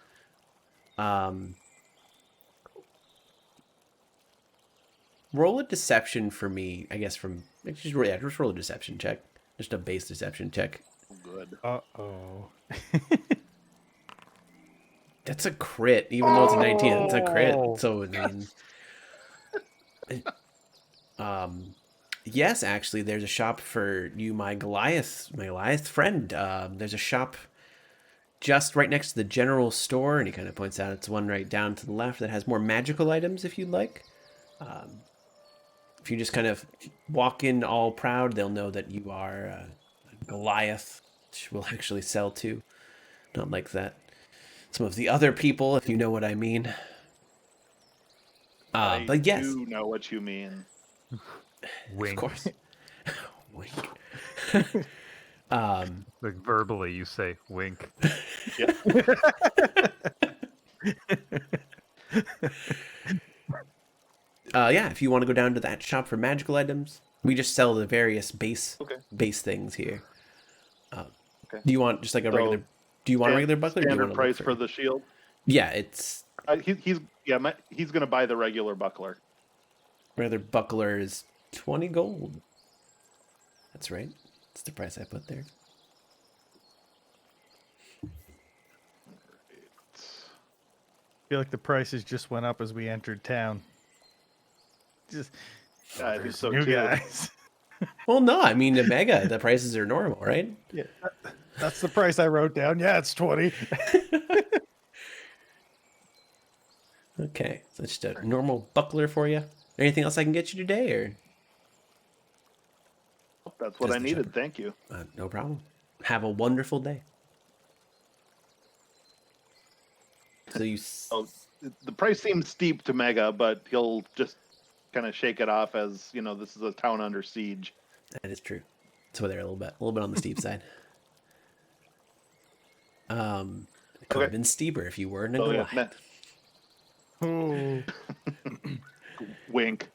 Roll a deception for me, I guess. Just roll a deception check, just a base deception check. Good. Uh-oh. That's a crit, even though it's a 19. It's a crit. So I mean, yes, actually, there's a shop for you, my Goliath friend. There's a shop just right next to the general store, and he kind of points out it's one right down to the left that has more magical items if you'd like. If you just kind of walk in all proud, they'll know that you are Goliath, which will actually sell to. Not like that. Some of the other people, if you know what I mean. I But yes, do know what you mean. of Wink. course. Wink. Like verbally, you say wink. Yeah. Yeah, if you want to go down to that shop for magical items, we just sell the various base things here. Okay. Do you want just like a regular? Do you want a regular buckler? Or do you Standard want to price for the shield. Yeah, it's He's gonna buy the regular buckler. regular buckler is 20 gold. That's right. That's the price I put there. I feel like the prices just went up as we entered town. Just I think there's so new too. guys. Well, no, I mean, the mega, the prices are normal, right? Yeah, that's the price I wrote down. Yeah, it's 20. Okay, so just a normal buckler for you. Anything else I can get you today, or That's what Just I the needed. shepherd. Thank you. no problem? Have a wonderful day. So you, Oh, the price seems steep to Mega, but he'll just kind of shake it off as this is a town under siege. that is true. So they're a little bit on the steep side. It could Okay. have been steeper if you were in a So, yeah, Goliath. Oh, wink.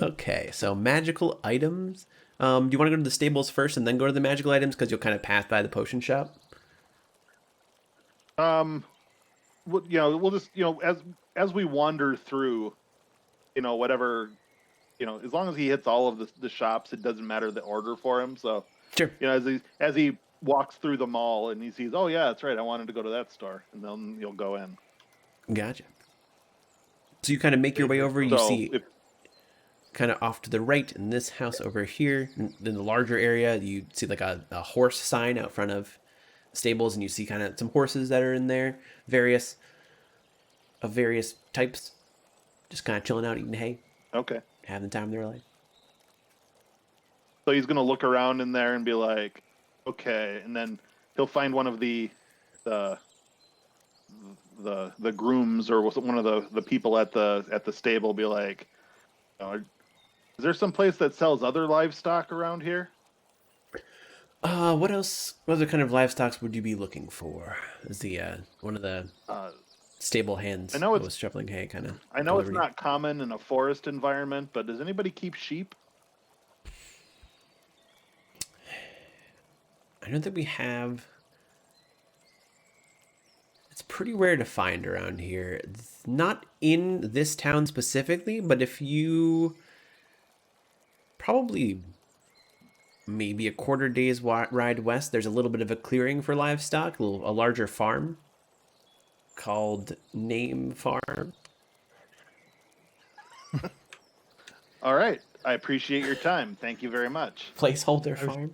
Okay, so magical items. Do you want to go to the stables first and then go to the magical items because you'll kind of pass by the potion shop? We'll just as we wander through, whatever, as long as he hits all of the shops, it doesn't matter the order for him. So Sure. as he walks through the mall and he sees, oh yeah, that's right, I wanted to go to that store, and then you'll go in. Gotcha. So you kind of make your way over. You So see kind of off to the right in this house over here, in the larger area, you see like a horse sign out front of stables, and you see kind of some horses that are in there, various types, just kind of chilling out, eating hay, Okay. having the time of their life. So he's gonna look around in there and be like, okay, and then he'll find one of the grooms or one of the people at the stable. Be like, is there some place that sells other livestock around here? What else? What other kind of livestock would you be looking for? Is the one of the stable hands? I know that it's- was shoveling hay, kind of. I know it's not common in a forest environment, but does anybody keep sheep? I don't think we have. It's pretty rare to find around here. It's not in this town specifically, but if you probably maybe a quarter day's ride west, there's a little bit of a clearing for livestock, a larger farm called Name Farm. All right, I appreciate your time. Thank you very much. Placeholder farm.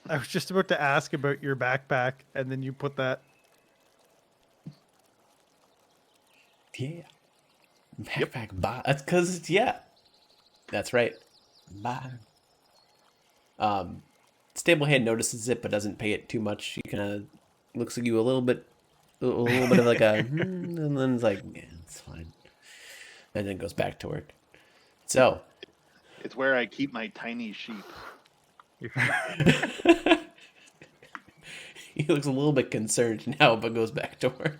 I was just about to ask about your backpack, and then you put that. Yeah. Backpack bar. That's because that's right. Bar. Stablehand notices it but doesn't pay it too much. He kind of looks at you a little bit of like a and then it's like, yeah, it's fine, and then goes back to work. So It's where I keep my tiny sheep. he looks a little bit concerned now, but goes back to work.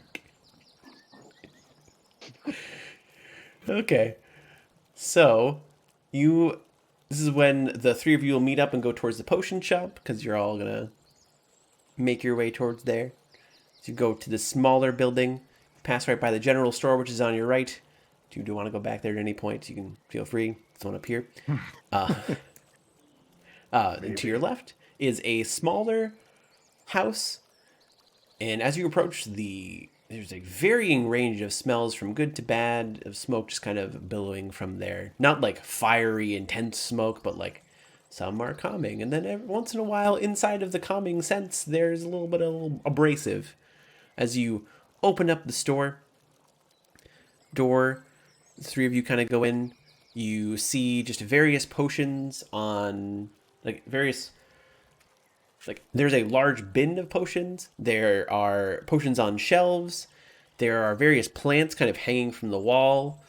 Okay, so this is when the three of you will meet up and go towards the potion shop, because you're all gonna make your way towards there. So you go to the smaller building, pass right by the general store, which is on your right. If you do want to go back there at any point, you can feel free. There's one up here. And to your left is a smaller house, and as you approach there's a varying range of smells from good to bad, of smoke just kind of billowing from there. Not like fiery, intense smoke, but like some are calming, and then every once in a while, inside of the calming sense, there's a little bit of abrasive. As you open up the store door, the three of you kind of go in. You see just various potions on various. There's a large bin of potions. There are potions on shelves. There are various plants kind of hanging from the wall.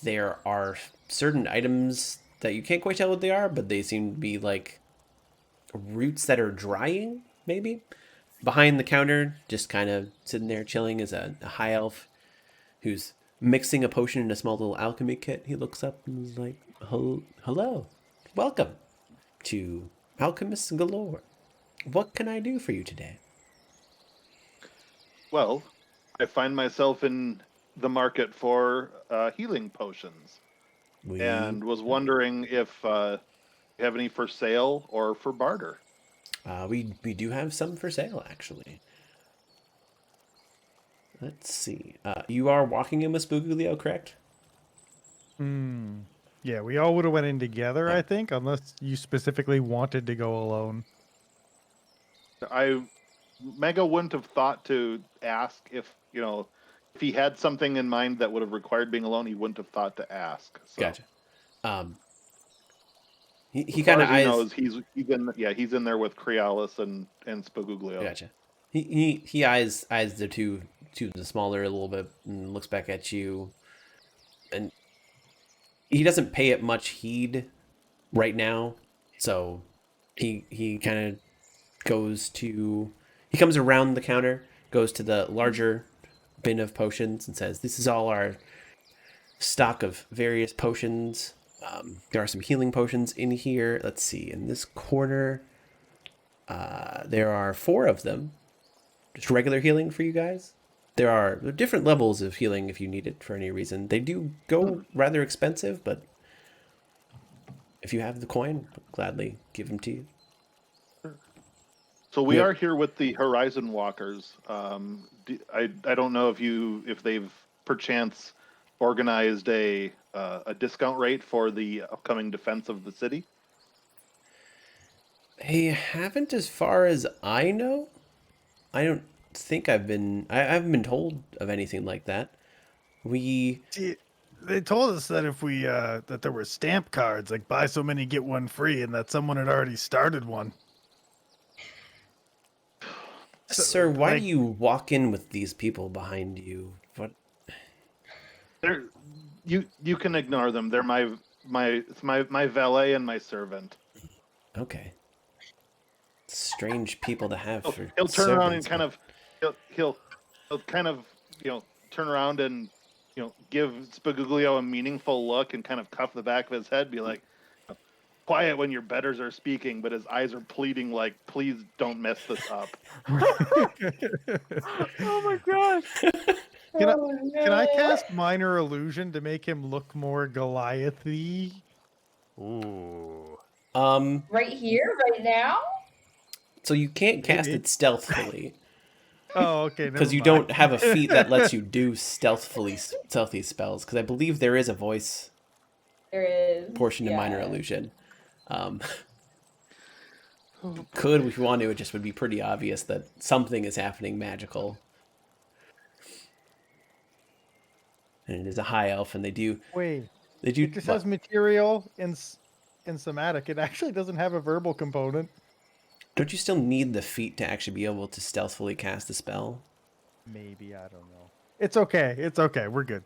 There are certain items that you can't quite tell what they are, but they seem to be like roots that are drying, maybe. Behind the counter, just kind of sitting there chilling, is a high elf who's mixing a potion in a small little alchemy kit. He looks up and is like, hello, welcome to Alchemists Galore. What can I do for you today? Well, I find myself in the market for healing potions, and was wondering if you have any for sale or for barter. We do have some for sale, actually. Let's see. You are walking in with Spoogulio, correct? Yeah, we all would have went in together, I think, unless you specifically wanted to go alone. Mega wouldn't have thought to ask if he had something in mind that would have required being alone. He wouldn't have thought to ask. So. Gotcha. He As kind of far as he eyes. knows, he's in there with Crealis and Spaguglio. Gotcha. He eyes the two the smaller a little bit and looks back at you, and he doesn't pay it much heed right now. So he kind of he comes around the counter, goes to the larger bin of potions and says, "This is all our stock of various potions. There are some healing potions in here. Let's see, in this corner, there are 4 of them. Just regular healing for you guys. There are different levels of healing if you need it for any reason. They do go rather expensive, but if you have the coin, I'll gladly give them to you." So we are here with the Horizon Walkers. I don't know if they've perchance organized a discount rate for the upcoming defense of the city. They haven't, as far as I know. I don't think I haven't been told of anything like that. See, they told us that if we that there were stamp cards, like buy so many get one free, and that someone had already started one. Sir, why do you walk in with these people behind you? What? You can ignore them. They're my valet and my servant. Okay. Strange people to have for He'll turn around and servants, he'll kind of turn around and give Spaguglio a meaningful look and kind of cuff the back of his head, be like, quiet when your betters are speaking, but his eyes are pleading like, please don't mess this up. Oh my gosh! Can I cast Minor Illusion to make him look more Goliath-y? Ooh. Right here, right now? So you can't cast Maybe. it stealthily Oh, okay. because you don't have a feat that lets you do stealthy spells. Because I believe there is a voice There is. portion of Minor Illusion. Could, if you want to, it just would be pretty obvious that something is happening magical. And it is a high elf, and they do. Wait. They do. It just has material and somatic. It actually doesn't have a verbal component. Don't you still need the feat to actually be able to stealthily cast a spell? Maybe, I don't know. It's okay. It's okay. We're good.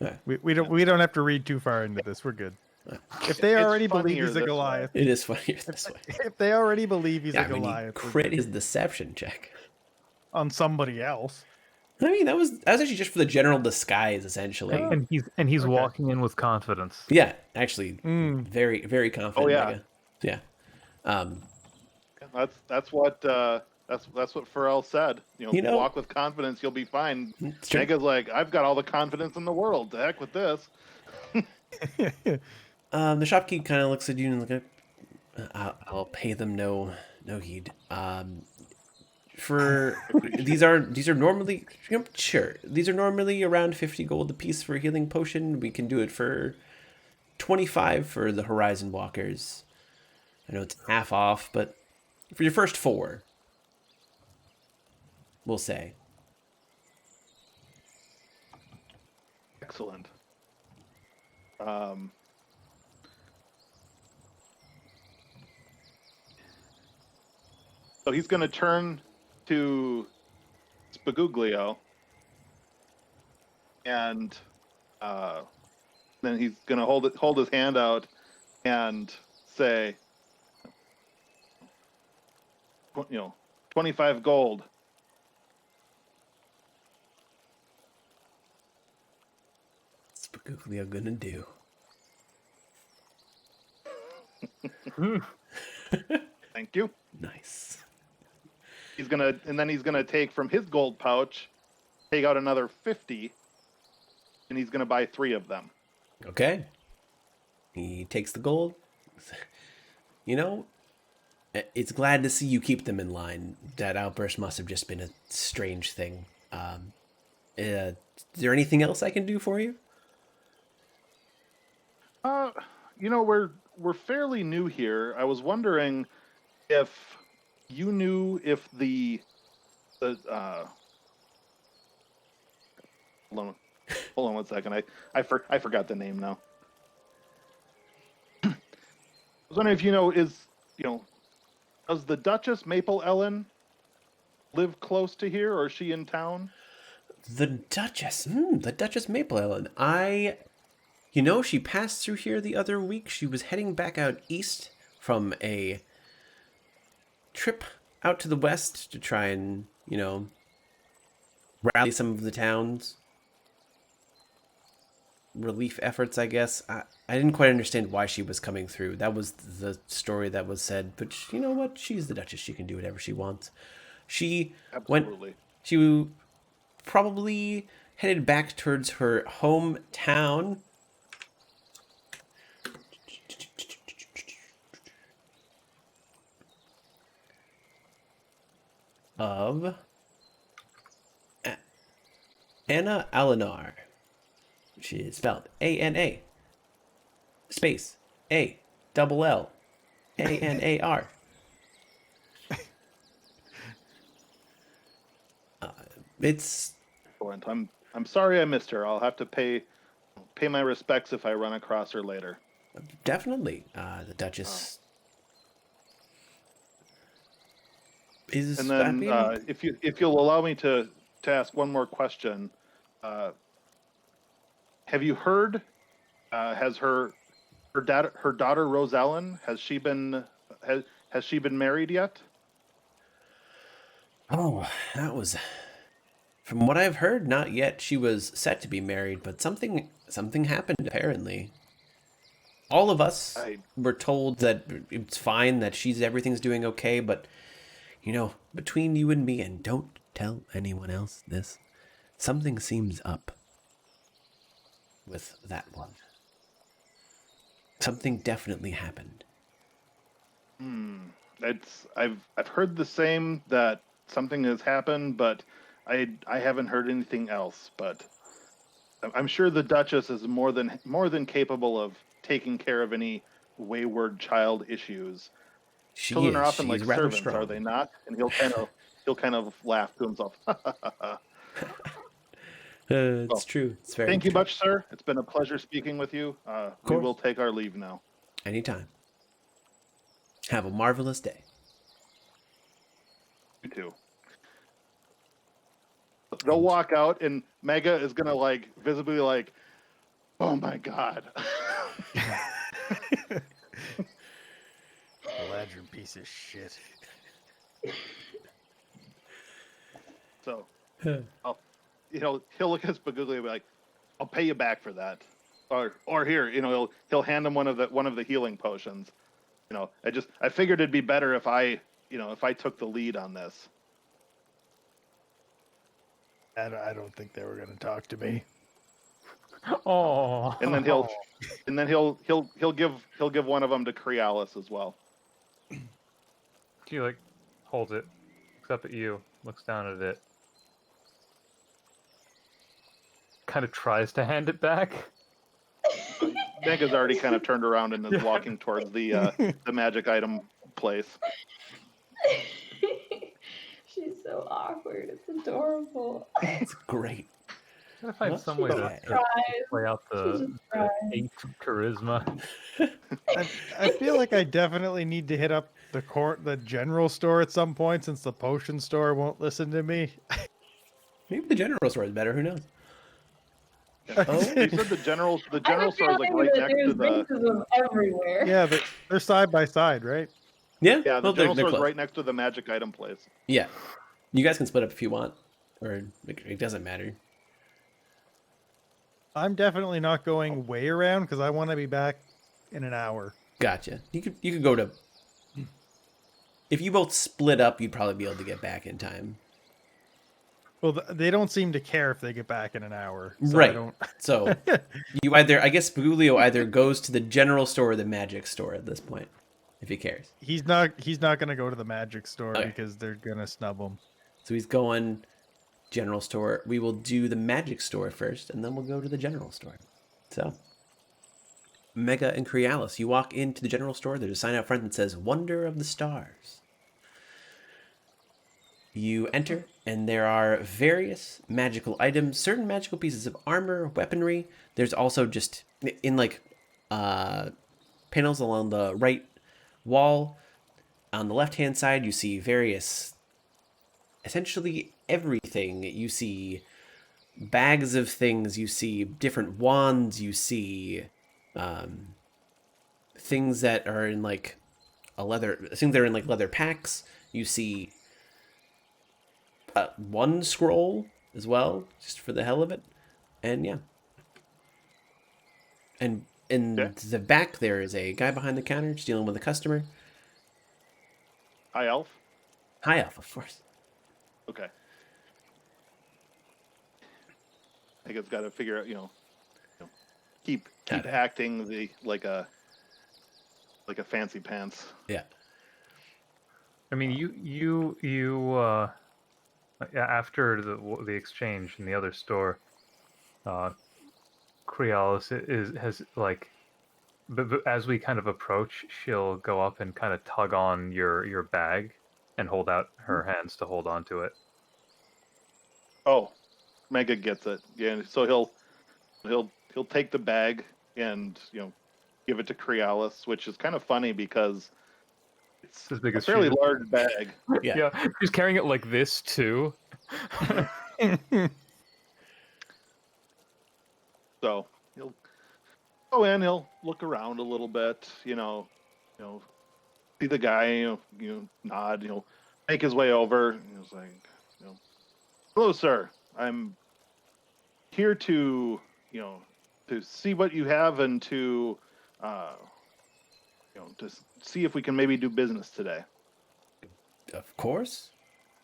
Okay. We don't have to read too far into this. We're good. If they It's already believe funnier he's a this way. Goliath, It is funnier this way. if they already believe he's Yeah, a I mean, you Goliath crit his deception check. on somebody else. I mean, that was actually just for the general disguise, essentially. And he's Okay. walking in with confidence. Yeah, actually, Mm. very, very confident. Oh, yeah. Mega. Yeah. That's what Pharrell said. You know- Walk with confidence, you'll be fine. It's true. Mega's like, I've got all the confidence in the world. The heck with this. The shopkeep kind of looks at you and look at. I'll pay them no heed. For these are normally sure, these are normally around 50 gold a piece for a healing potion. We can do it for 25 for the Horizon Walkers. I know it's half off, but for your first 4, we'll say. Excellent. So he's going to turn to Spaguglio, and then he's going to hold his hand out and say, 25 gold. Spaguglio gonna do. Thank you. Nice. He's gonna take from his gold pouch, take out another 50, and he's gonna buy 3 of them. Okay. He takes the gold. You know, it's glad to see you keep them in line. That outburst must have just been a strange thing. Is there anything else I can do for you? We're fairly new here. I was wondering if you knew if the hold on one second. I forgot the name now. I was wondering if does the Duchess Maple Ellen live close to here, or is she in town? The Duchess. The Duchess Maple Ellen. She passed through here the other week. She was heading back out east from a trip out to the west to try and, rally some of the town's relief efforts, I guess. I didn't quite understand why she was coming through. That was the story that was said. But you know what? She's the Duchess. She can do whatever she wants. Absolutely. She probably headed back towards her hometown. Of Anna Alinar, which is spelled ANA space ALL ANAR. It's Excellent. I'm sorry I missed her. I'll have to pay my respects if I run across her later. definitely the Duchess. Is And then, if you'll allow me to ask one more question, have you heard? Has her daughter Rose Ellen, has she been married yet? Oh, that was, from what I've heard, not yet. She was set to be married, but something happened apparently. All of us were told that it's fine, that everything's doing okay, but between you and me, and don't tell anyone else this, something seems up with that one. Something definitely happened. I've heard the same, that something has happened, but I haven't heard anything else. But I'm sure the Duchess is more than capable of taking care of any wayward child issues. Children are often like servants, strong. Are they not? And he'll kind of laugh to himself. It's true. It's very Thank you true. much, sir. It's been a pleasure speaking with you. We will take our leave now. Anytime. Have a marvelous day. You too. They'll walk out, and Mega is gonna visibly oh my god. Galadriel, piece of shit. So, he'll look at Spaguglio and be like, "I'll pay you back for that," or here, he'll hand him one of the healing potions. I figured it'd be better if I took the lead on this. I don't think they were going to talk to me. Oh. And then he'll give one of them to Crealis as well. She holds it, looks up at you, looks down at it, kind of tries to hand it back. Mega's already kind of turned around and is walking towards the magic item place. She's so awkward. It's adorable. It's great. Gotta find some way to Tries. play out She the just tries. 8 charisma. I feel like I definitely need to hit up the general store at some point since the potion store won't listen to me. Maybe the general store is better. Who knows? Oh, you said the general store is like right next to the racism everywhere. Yeah, they're side by side, right? Yeah. the well, general store is close. right next to the magic item place. Yeah. You guys can split up if you want, or it doesn't matter. I'm definitely not going way around because I want to be back in an hour. Gotcha. You could go to. If you both split up, you'd probably be able to get back in time. Well, they don't seem to care if they get back in an hour. So Right. I don't... So you either, I guess, Spagulio either goes to the general store or the magic store at this point, if he cares. He's not going to go to the magic store Okay. because they're going to snub him. So he's going general store. We will do the magic store first, and then we'll go to the general store. So, Mega and Crealis, you walk into the general store. There's a sign out front that says "Wonder of the Stars." You enter, and there are various magical items, certain magical pieces of armor, weaponry. There's also just in like panels along the right wall. On the left-hand side, you see various, essentially everything. You see bags of things. You see different wands. You see things that are in like things that are in like leather packs. You see one scroll as well, just for the hell of it. And yeah. And in the back, there is a guy behind the counter just dealing with a customer. Hi, Elf. Hi, Elf, of course. Okay. I think it's got to figure out, keep acting like a fancy pants. Yeah. I mean, you after the exchange in the other store, Crealis has like, but as we kind of approach, she'll go up and kind of tug on your bag and hold out her hands to hold on to it. Oh, Mega gets it. Yeah, so he'll take the bag and give it to Crealis, which is kind of funny because it's As big a as fairly she is. large bag. Yeah. She's carrying it like this too. So he'll go in, he'll look around a little bit, see the guy, nod, make his way over. He's like, hello, sir. I'm here to see what you have and to see if we can maybe do business today. Of course.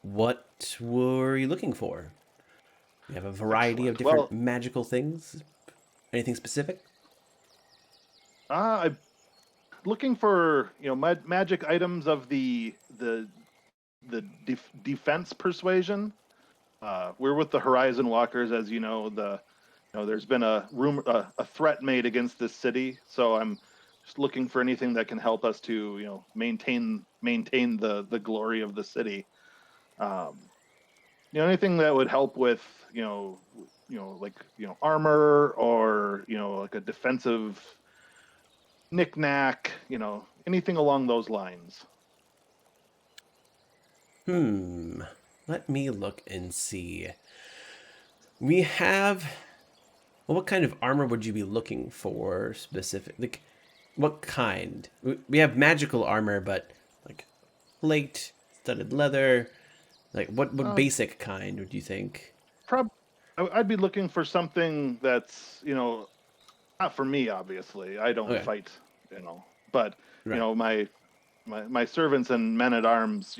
What were you looking for? We have a variety of Excellent. different magical things. Anything specific? I'm looking for magic items of the defense persuasion. We're with the Horizon Walkers, as you know. There's been a threat made against this city, so I'm just looking for anything that can help us to maintain the glory of the city. Anything that would help with armor or like a defensive knick-knack, anything along those lines. Let me look and see. We have... Well, what kind of armor would you be looking for specific? Like, what kind? We have magical armor, but like plate, studded leather. Like, what basic kind would you think? I'd be looking for something that's not for me, obviously. I don't fight, but Right. my servants and men at arms,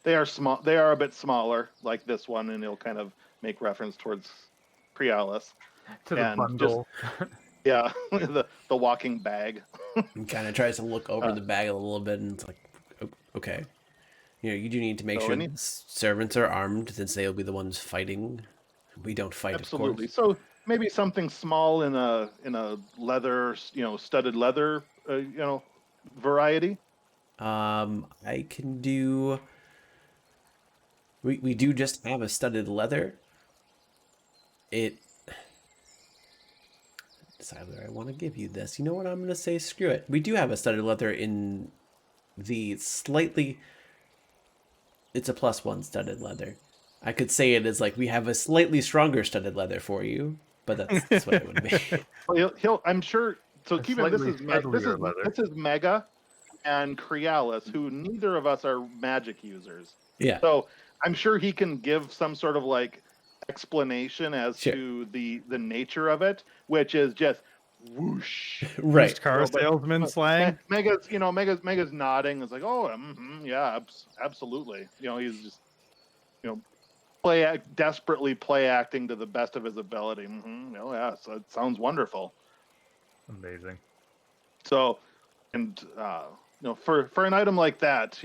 they are small. They are a bit smaller, like this one, and he'll kind of make reference towards Crealis. To the And bundle. Yeah, the walking bag. And kind of tries to look over the bag a little bit, and it's like, okay. You do need to make sure servants are armed, since they'll be the ones fighting. We don't fight, Absolutely. of course. maybe something small in a leather, studded leather, variety. I can do. We do just have a studded leather. It. Decide whether I want to give you this. You know what? I'm gonna say screw it. We do have a studded leather in the slightly. It's a +1 studded leather. I could say it as like we have a slightly stronger studded leather for you, but that's what it would be. Well, he'll I'm sure. So A keep in this slightly is cuddlier leather. this is Mega and Crealis, who neither of us are magic users. Yeah, So I'm sure he can give some sort of like explanation as sure. to the nature of it, which is just whoosh. Right. Used car But salesman slang. Mega's nodding. It's like, oh, yeah, absolutely. He's just desperately play acting to the best of his ability. Yeah, so it sounds wonderful. Amazing. So, and for an item like that,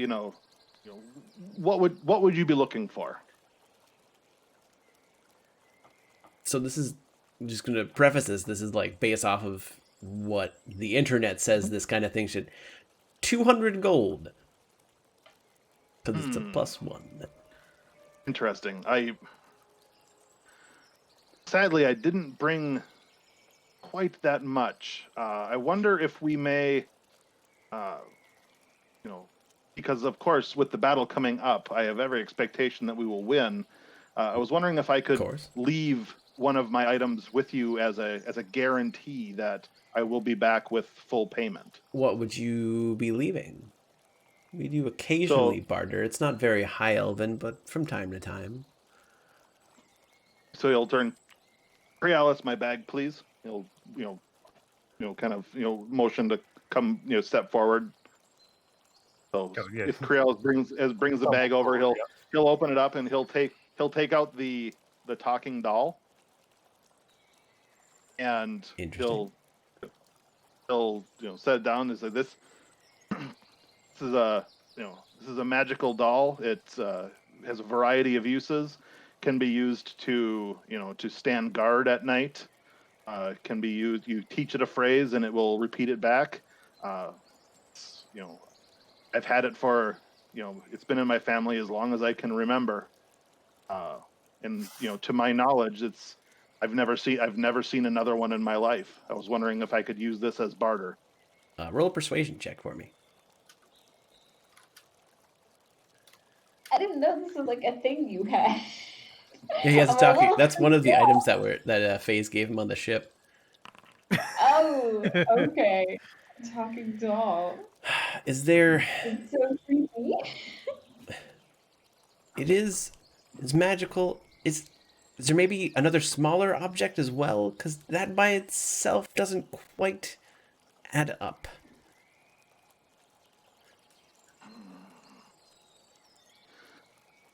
what would you be looking for? So this is I'm just gonna preface this. This is like based off of what the internet says this kind of thing should. 200 gold because it's a +1. Interesting. Sadly I didn't bring quite that much. I wonder if we may, because of course with the battle coming up, I have every expectation that we will win. I was wondering if I could leave one of my items with you as a guarantee that I will be back with full payment. What would you be leaving? We do occasionally barter. It's not very high elven, but from time to time. So he'll turn, Crealis, my bag, please. He'll, kind of, motion to come, step forward. So if Crealis brings the bag over, he'll open it up and he'll take out the talking doll, and he'll set it down and say, this is a magical doll. It has a variety of uses. Can be used to stand guard at night. Can be used. You teach it a phrase and it will repeat it back. I've had it for it's been in my family as long as I can remember. And to my knowledge, I've never seen another one in my life. I was wondering if I could use this as barter. Roll a persuasion check for me. I didn't know this was like a thing you had. Yeah, he has a I'm a talking. little That's one of the items confused. that FaZe gave him on the ship. Oh, okay. Talking doll. Is there? It's so creepy. It's magical. Is there maybe another smaller object as well? Because that by itself doesn't quite add up.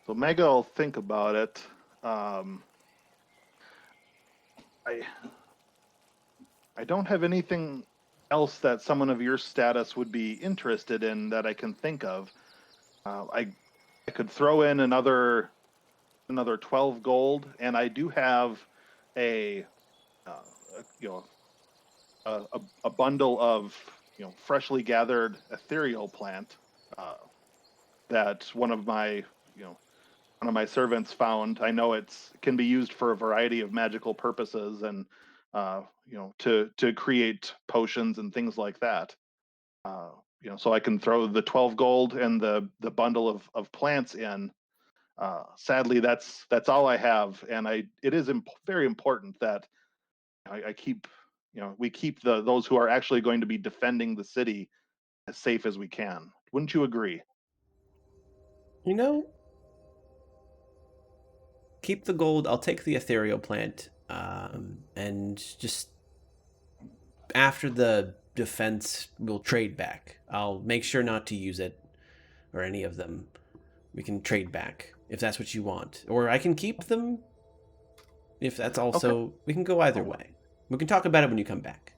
So Mega will think about it. I don't have anything else that someone of your status would be interested in that I can think of. I could throw in another 12 gold, and I do have a bundle of freshly gathered ethereal plant that one of my servants found. I know it can be used for a variety of magical purposes, and to create potions and things like that. So I can throw the 12 gold and the bundle of plants in. Sadly, that's all I have, and it is very important that I keep we keep those who are actually going to be defending the city as safe as we can. Wouldn't you agree? Keep the gold. I'll take the ethereal plant, and just after the defense, we'll trade back. I'll make sure not to use it or any of them. We can trade back if that's what you want, or I can keep them. If that's also, we can go either way. We can talk about it when you come back.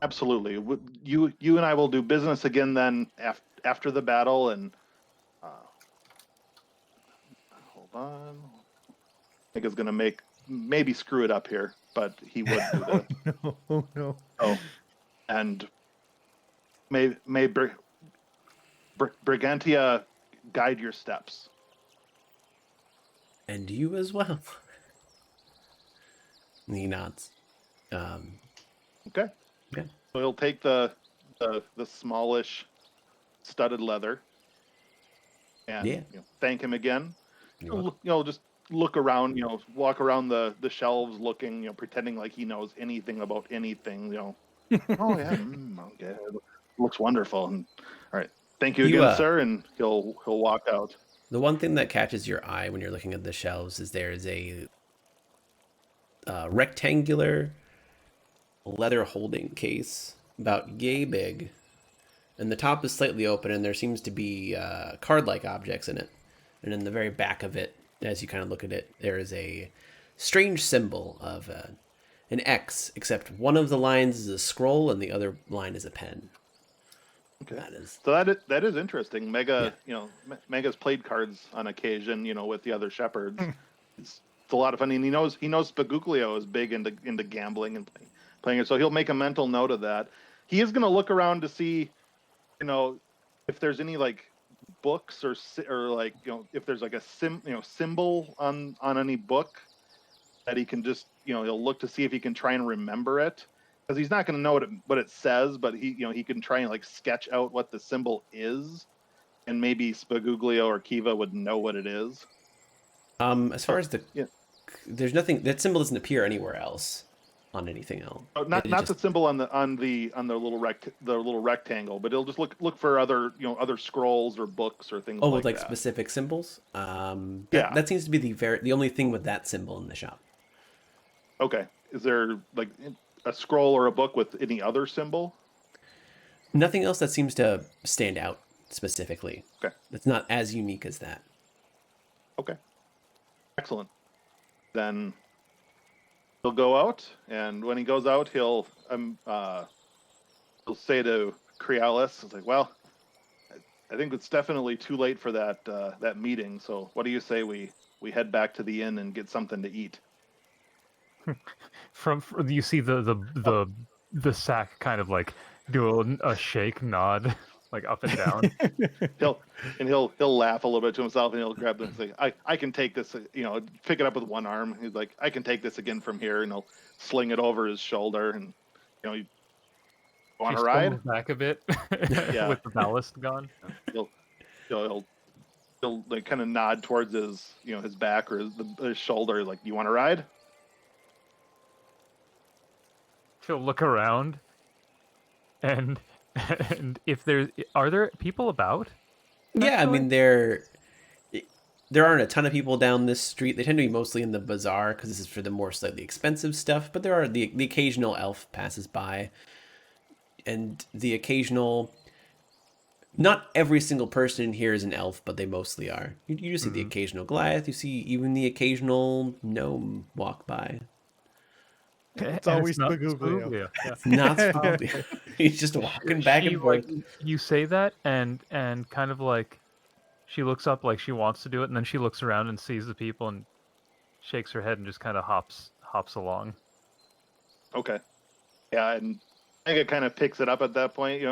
Absolutely. You and I will do business again then after the battle. And hold on, I think it's gonna maybe screw it up here. but he would do this. No, oh, no. Oh, and may Brigantia guide your steps. And you as well. And he nods. Okay. Yeah. So he'll take the smallish studded leather and Yeah. thank him again. You're welcome. Just look around, walk around the shelves looking, pretending like he knows anything about anything, Oh yeah, okay. Looks wonderful. And all right. Thank you again, sir, and he'll walk out. The one thing that catches your eye when you're looking at the shelves is there is a rectangular leather holding case about yay big, and the top is slightly open, and there seems to be card-like objects in it. And in the very back of it, as you kind of look at it, there is a strange symbol of an X, except one of the lines is a scroll and the other line is a pen. Okay. That is... So that is interesting. Mega, Mega's played cards on occasion, with the other shepherds. It's a lot of fun, and he knows Spaguglio is big into gambling and playing it, so he'll make a mental note of that. He is going to look around to see, if there's any like books or like if there's like a symbol on any book that he can just he'll look to see if he can try and remember it, because he's not going to know what it says, but he can try and like sketch out what the symbol is, and maybe Spaguglio or Kiva would know what it is. As far as there's nothing, that symbol doesn't appear anywhere else on anything else. Oh, not the symbol on the little rectangle, but it'll just look for other other scrolls or books or things. Oh, like with like that. specific symbols. That seems to be the only thing with that symbol in the shop. Okay, is there like a scroll or a book with any other symbol? Nothing else that seems to stand out specifically. Okay, it's not as unique as that. Okay, excellent. Then he'll go out, and when he goes out, he'll say to Crealis, "It's like, well, I think it's definitely too late for that meeting. So, what do you say we head back to the inn and get something to eat?" From you see the sack kind of like do a shake nod like up and down. he'll laugh a little bit to himself, and he'll grab them and say, I can take this, pick it up with one arm. He's like, I can take this again from here, and he'll sling it over his shoulder, and you want to ride back a bit with the ballast gone. He'll like kind of nod towards his his back or his shoulder, like, you want to ride? He'll look around, and if are there people about? Yeah, I mean there aren't a ton of people down this street. They tend to be mostly in the bazaar because this is for the more slightly expensive stuff. But there are the occasional elf passes by, and the occasional. Not every single person in here is an elf, but they mostly are. You just see the occasional Goliath. You see even the occasional gnome walk by. It's always Spaguglio. Yeah. It's not Spaguglio. He's just walking back and forth. Like, you say that, and kind of like she looks up like she wants to do it, and then she looks around and sees the people and shakes her head and just kind of hops along. Okay. Yeah, and I think it kind of picks it up at that point.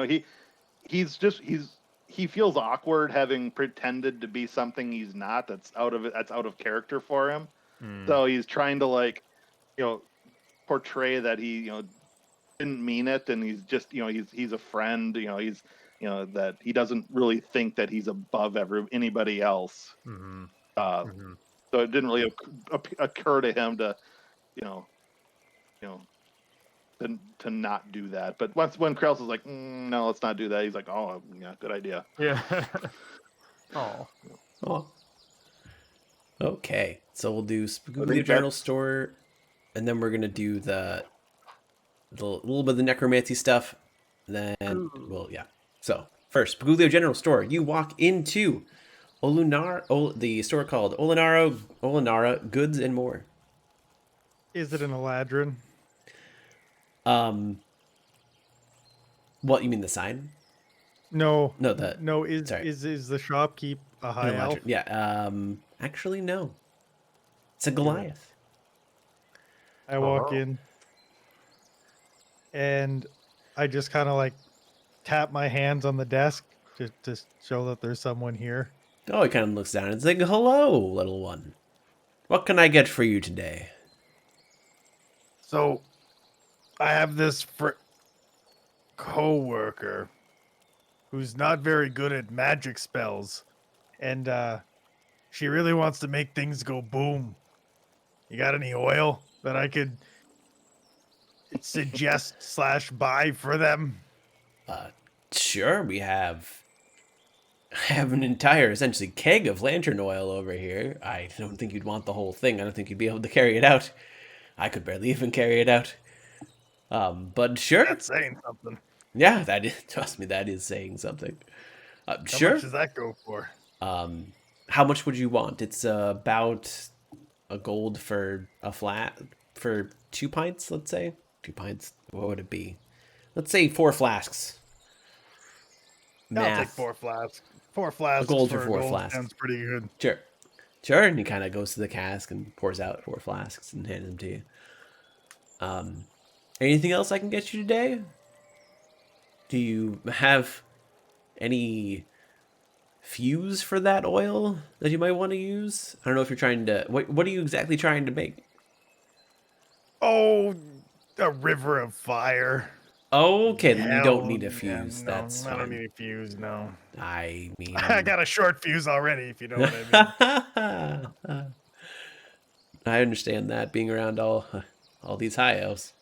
He feels awkward having pretended to be something he's not. That's out of character for him. So he's trying to like, portray that he didn't mean it, and he's just he's a friend. He's that he doesn't really think that he's above anybody else. So it didn't really occur to him to to not do that. But when Krells is like, no, let's not do that, he's like, oh yeah, good idea. Yeah. Oh. Okay, so we'll do Spaguglio General Store, and then we're gonna do the little bit of the necromancy stuff. Then So first, Spaguglio General Store. You walk into the store called Olinara Goods and More. Is it an Eladrin? What, you mean the sign? No. No, Is the shopkeep a high elf? Yeah. Actually, no. It's a Goliath. I walk Hello. in and I just kind of like tap my hands on the desk to show that there's someone here. Oh, he kind of looks down and says, "Hello, little one. What can I get for you today?" So, I have this co-worker who's not very good at magic spells, and she really wants to make things go boom. You got any oil that I could suggest slash buy for them? Sure, we have. I have an entire, essentially, keg of lantern oil over here. I don't think you'd want the whole thing. I don't think you'd be able to carry it out. I could barely even carry it out. But sure. That's saying something. Yeah, that is. Trust me, that is saying something. How Sure. much does that go for? How much would you want? It's about a gold for a flat for 2 pints. Let's say 2 pints. What would it be? Let's say 4 flasks. I'll take Math. 4 flasks. 4 flasks gold for for a 4 gold flasks. sounds pretty good. Sure. Sure. And he kind of goes to the cask and pours out 4 flasks and hands them to you. Anything else I can get you today? Do you have any fuse for that oil that you might want to use? I don't know if you're trying to... What are you exactly trying to make? Oh, a river of fire. Okay, then you don't Hell, need a yeah, fuse. no, That's I don't fine. need a fuse, no. I mean... I got a short fuse already, if you know what I mean. I understand that, being around all these high elves.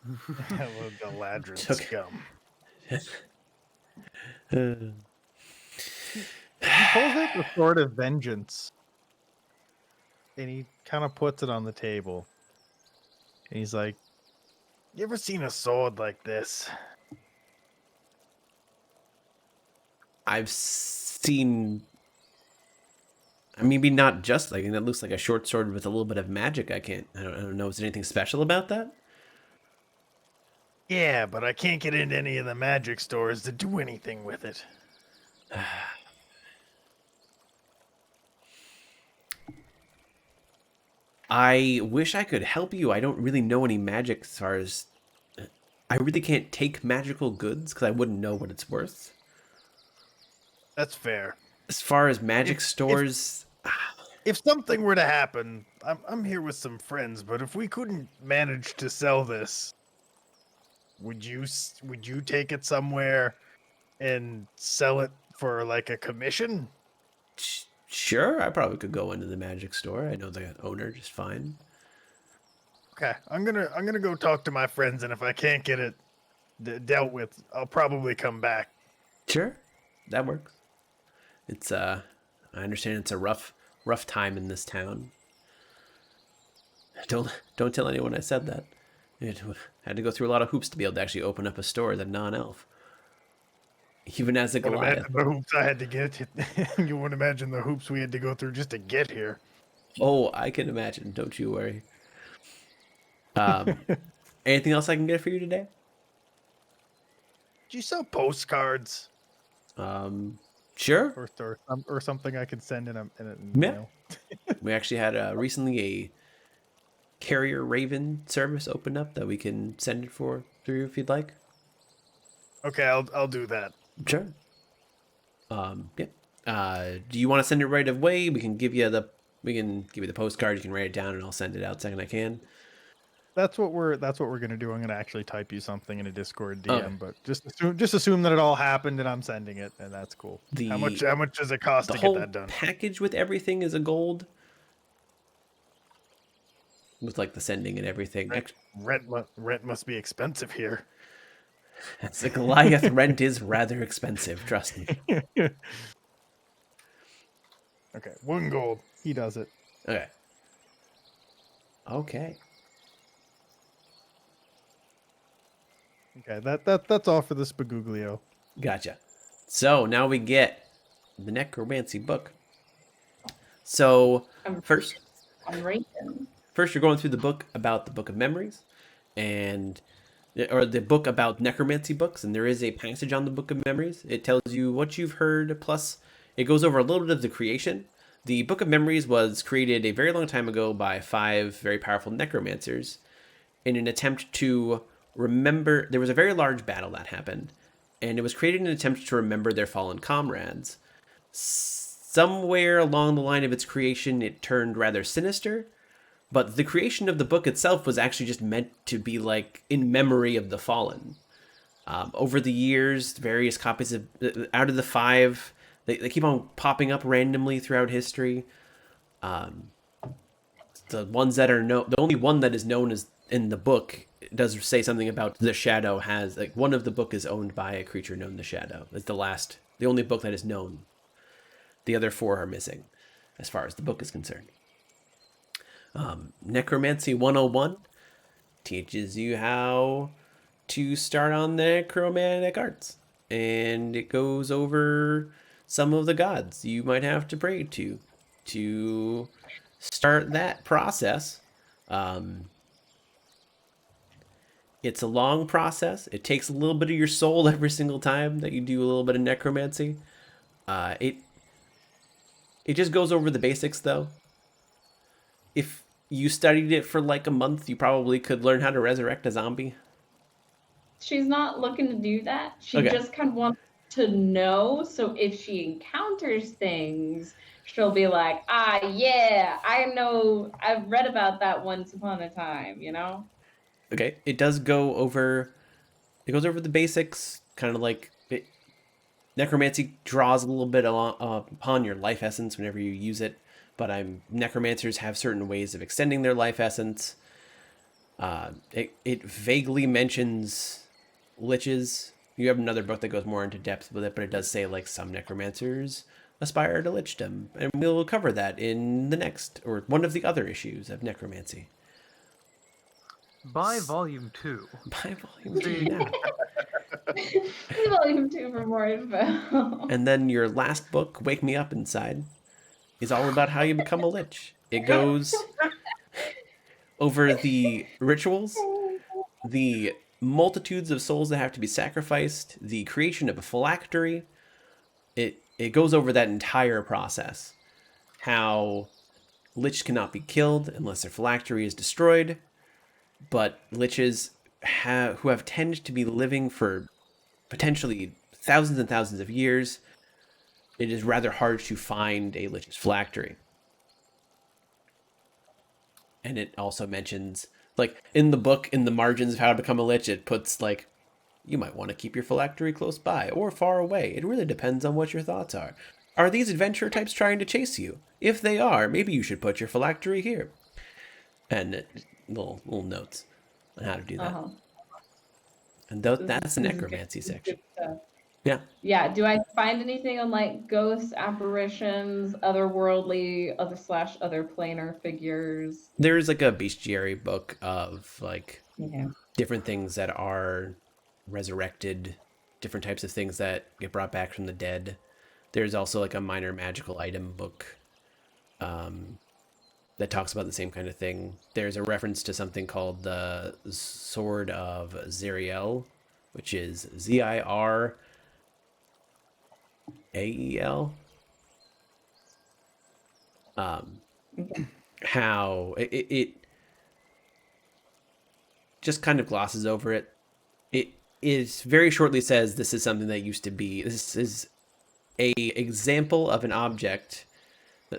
Well, Galadrin Took- scum. He pulls out the Sword of Vengeance. And he kind of puts it on the table. And he's like, You ever seen a sword like this? I've seen... I mean, maybe not just like... that looks like a short sword with a little bit of magic. I don't know. Is there anything special about that? Yeah, but I can't get into any of the magic stores to do anything with it. I wish I could help you. I don't really know any magic as far as... I really can't take magical goods because I wouldn't know what it's worth. That's fair. As far as magic If- stores... If something were to happen, I'm here with some friends, but if we couldn't manage to sell this, would you take it somewhere and sell it for like a commission? Sure, I probably could go into the magic store. I know the owner just fine. Okay, I'm gonna go talk to my friends, and if I can't get it dealt with, I'll probably come back. Sure, that works. It's I understand it's a rough time in this town. Don't tell anyone I said that. It had to go through a lot of hoops to be able to actually open up a store as a non-elf. Even as a You wouldn't Goliath. imagine the hoops I had to get. You wouldn't imagine the hoops we had to go through just to get here. Oh, I can imagine. Don't you worry. Anything else I can get for you today? Do you sell postcards? Sure. or something I could send in an Yeah. email. We actually had recently a carrier raven service open up that we can send it for through if you'd like. Okay, I'll do that. Sure. Yeah. Do you want to send it right away? We can give you the postcard. You can write it down, and I'll send it out second I can. That's what we're gonna do. I'm gonna actually type you something in a Discord DM, Okay. but just assume that it all happened and I'm sending it, and that's cool. How much does it cost The to whole get that done? package with everything is a gold. With like the sending and everything. Rent must be expensive here. That's the Goliath rent is rather expensive. Trust me. Okay, 1 gold. He does it. Okay. Okay. Okay, that's all for the Spaguglio. Gotcha. So now we get the necromancy book. So first you're going through the book about the Book of Memories, or the book about necromancy books, and there is a passage on the Book of Memories. It tells you what you've heard, plus it goes over a little bit of the creation. The Book of Memories was created a very long time ago by 5 very powerful necromancers, in an attempt to remember. There was a very large battle that happened, and it was created in an attempt to remember their fallen comrades. Somewhere along the line of its creation, it turned rather sinister, but the creation of the book itself was actually just meant to be like in memory of the fallen. Over the years, various copies of out of the 5, they keep on popping up randomly throughout history. The ones that are the only one that is known as in the book does say something about the Shadow has like one of the book is owned by a creature known the Shadow. It's the only book that is known. The other 4 are missing, as far as the book is concerned. Necromancy 101 teaches you how to start on the necromantic arts, and it goes over some of the gods you might have to pray to start that process. It's a long process. It takes a little bit of your soul every single time that you do a little bit of necromancy. It just goes over the basics, though. If you studied it for like a month, you probably could learn how to resurrect a zombie. She's not looking to do that. She Okay. just kind of wants to know. So if she encounters things, she'll be like, yeah, I know. I've read about that once upon a time, you know? Okay. It goes over the basics, kind of like necromancy draws a little bit upon your life essence whenever you use it, but necromancers have certain ways of extending their life essence. It vaguely mentions liches. You have another book that goes more into depth with it, but it does say like some necromancers aspire to lichdom, and we'll cover that in the next or one of the other issues of necromancy. Buy volume 2. Buy volume 2 now. Volume 2 for more info. And then your last book, Wake Me Up Inside, is all about how you become a lich. It goes over the rituals, the multitudes of souls that have to be sacrificed, the creation of a phylactery. It goes over that entire process. How lich cannot be killed unless their phylactery is destroyed, but liches who have tended to be living for potentially thousands and thousands of years, it is rather hard to find a lich's phylactery. And it also mentions, like, in the book, in the margins of how to become a lich, it puts, like, you might want to keep your phylactery close by or far away. It really depends on what your thoughts are. Are these adventurer types trying to chase you? If they are, maybe you should put your phylactery here. And little notes on how to do that. Uh-huh. And that's the necromancy section. Yeah. Yeah. Do I find anything on like ghosts, apparitions, otherworldly, other planar figures? There's like a bestiary book of like Yeah. different things that are resurrected, different types of things that get brought back from the dead. There's also like a minor magical item book that talks about the same kind of thing. There's a reference to something called the Sword of Zeriel, which is Zirael. How it just kind of glosses over it. It is very shortly says this is something that used to be. This is a example of an object.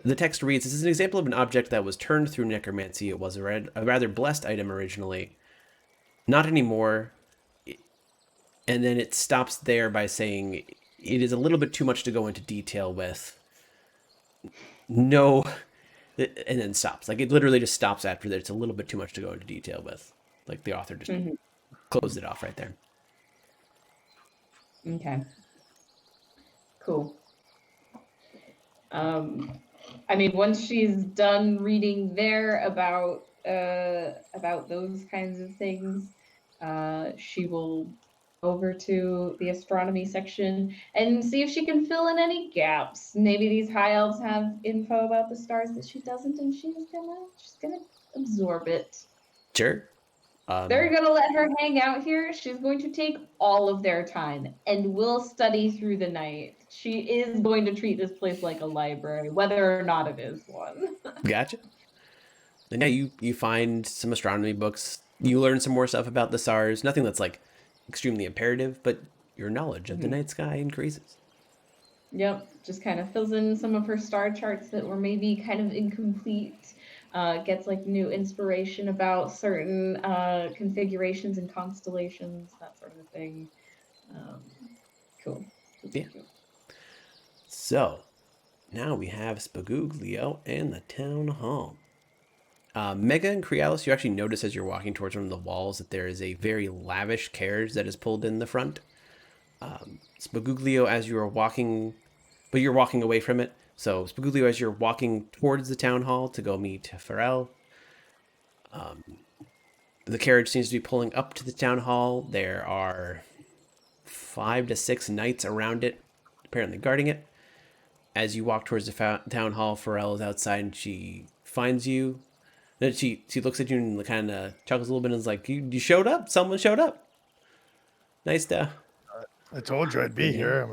The text reads, this is an example of an object that was turned through necromancy. It was a rather blessed item originally. Not anymore. And then it stops there by saying it is a little bit too much to go into detail with. No. And then stops. Like, it literally just stops after that. It's a little bit too much to go into detail with. Like, the author just closed it off right there. Okay. Cool. I mean, once she's done reading there about those kinds of things, she will go over to the astronomy section and see if she can fill in any gaps. Maybe these high elves have info about the stars that she doesn't, and she's gonna absorb it. Sure. They're gonna let her hang out here. She's going to take all of their time and will study through the night. She is going to treat this place like a library, whether or not it is one. Gotcha. And yeah, you find some astronomy books You learn some more stuff about the stars. Nothing that's like extremely imperative, but your knowledge of the night sky increases. Yep, just kind of fills in some of her star charts that were maybe kind of incomplete. Gets like new inspiration about certain configurations and constellations, that sort of thing. Um, cool. Yeah. So now we have Spaguglio and the town hall. Mega and Crealis, you actually notice as you're walking towards one of the walls that there is a very lavish carriage that is pulled in the front. Spaguglio, as you are walking, but you're walking away from it. So Spaguglio, as you're walking towards the town hall to go meet Farrell, the carriage seems to be pulling up to the town hall. There are 5 to 6 knights around it, apparently guarding it. As you walk towards the town hall, Farrell is outside and she finds you. Then she looks at you and kind of chuckles a little bit and is like, you showed up. Someone showed up. Nice to... I told you I'd be here.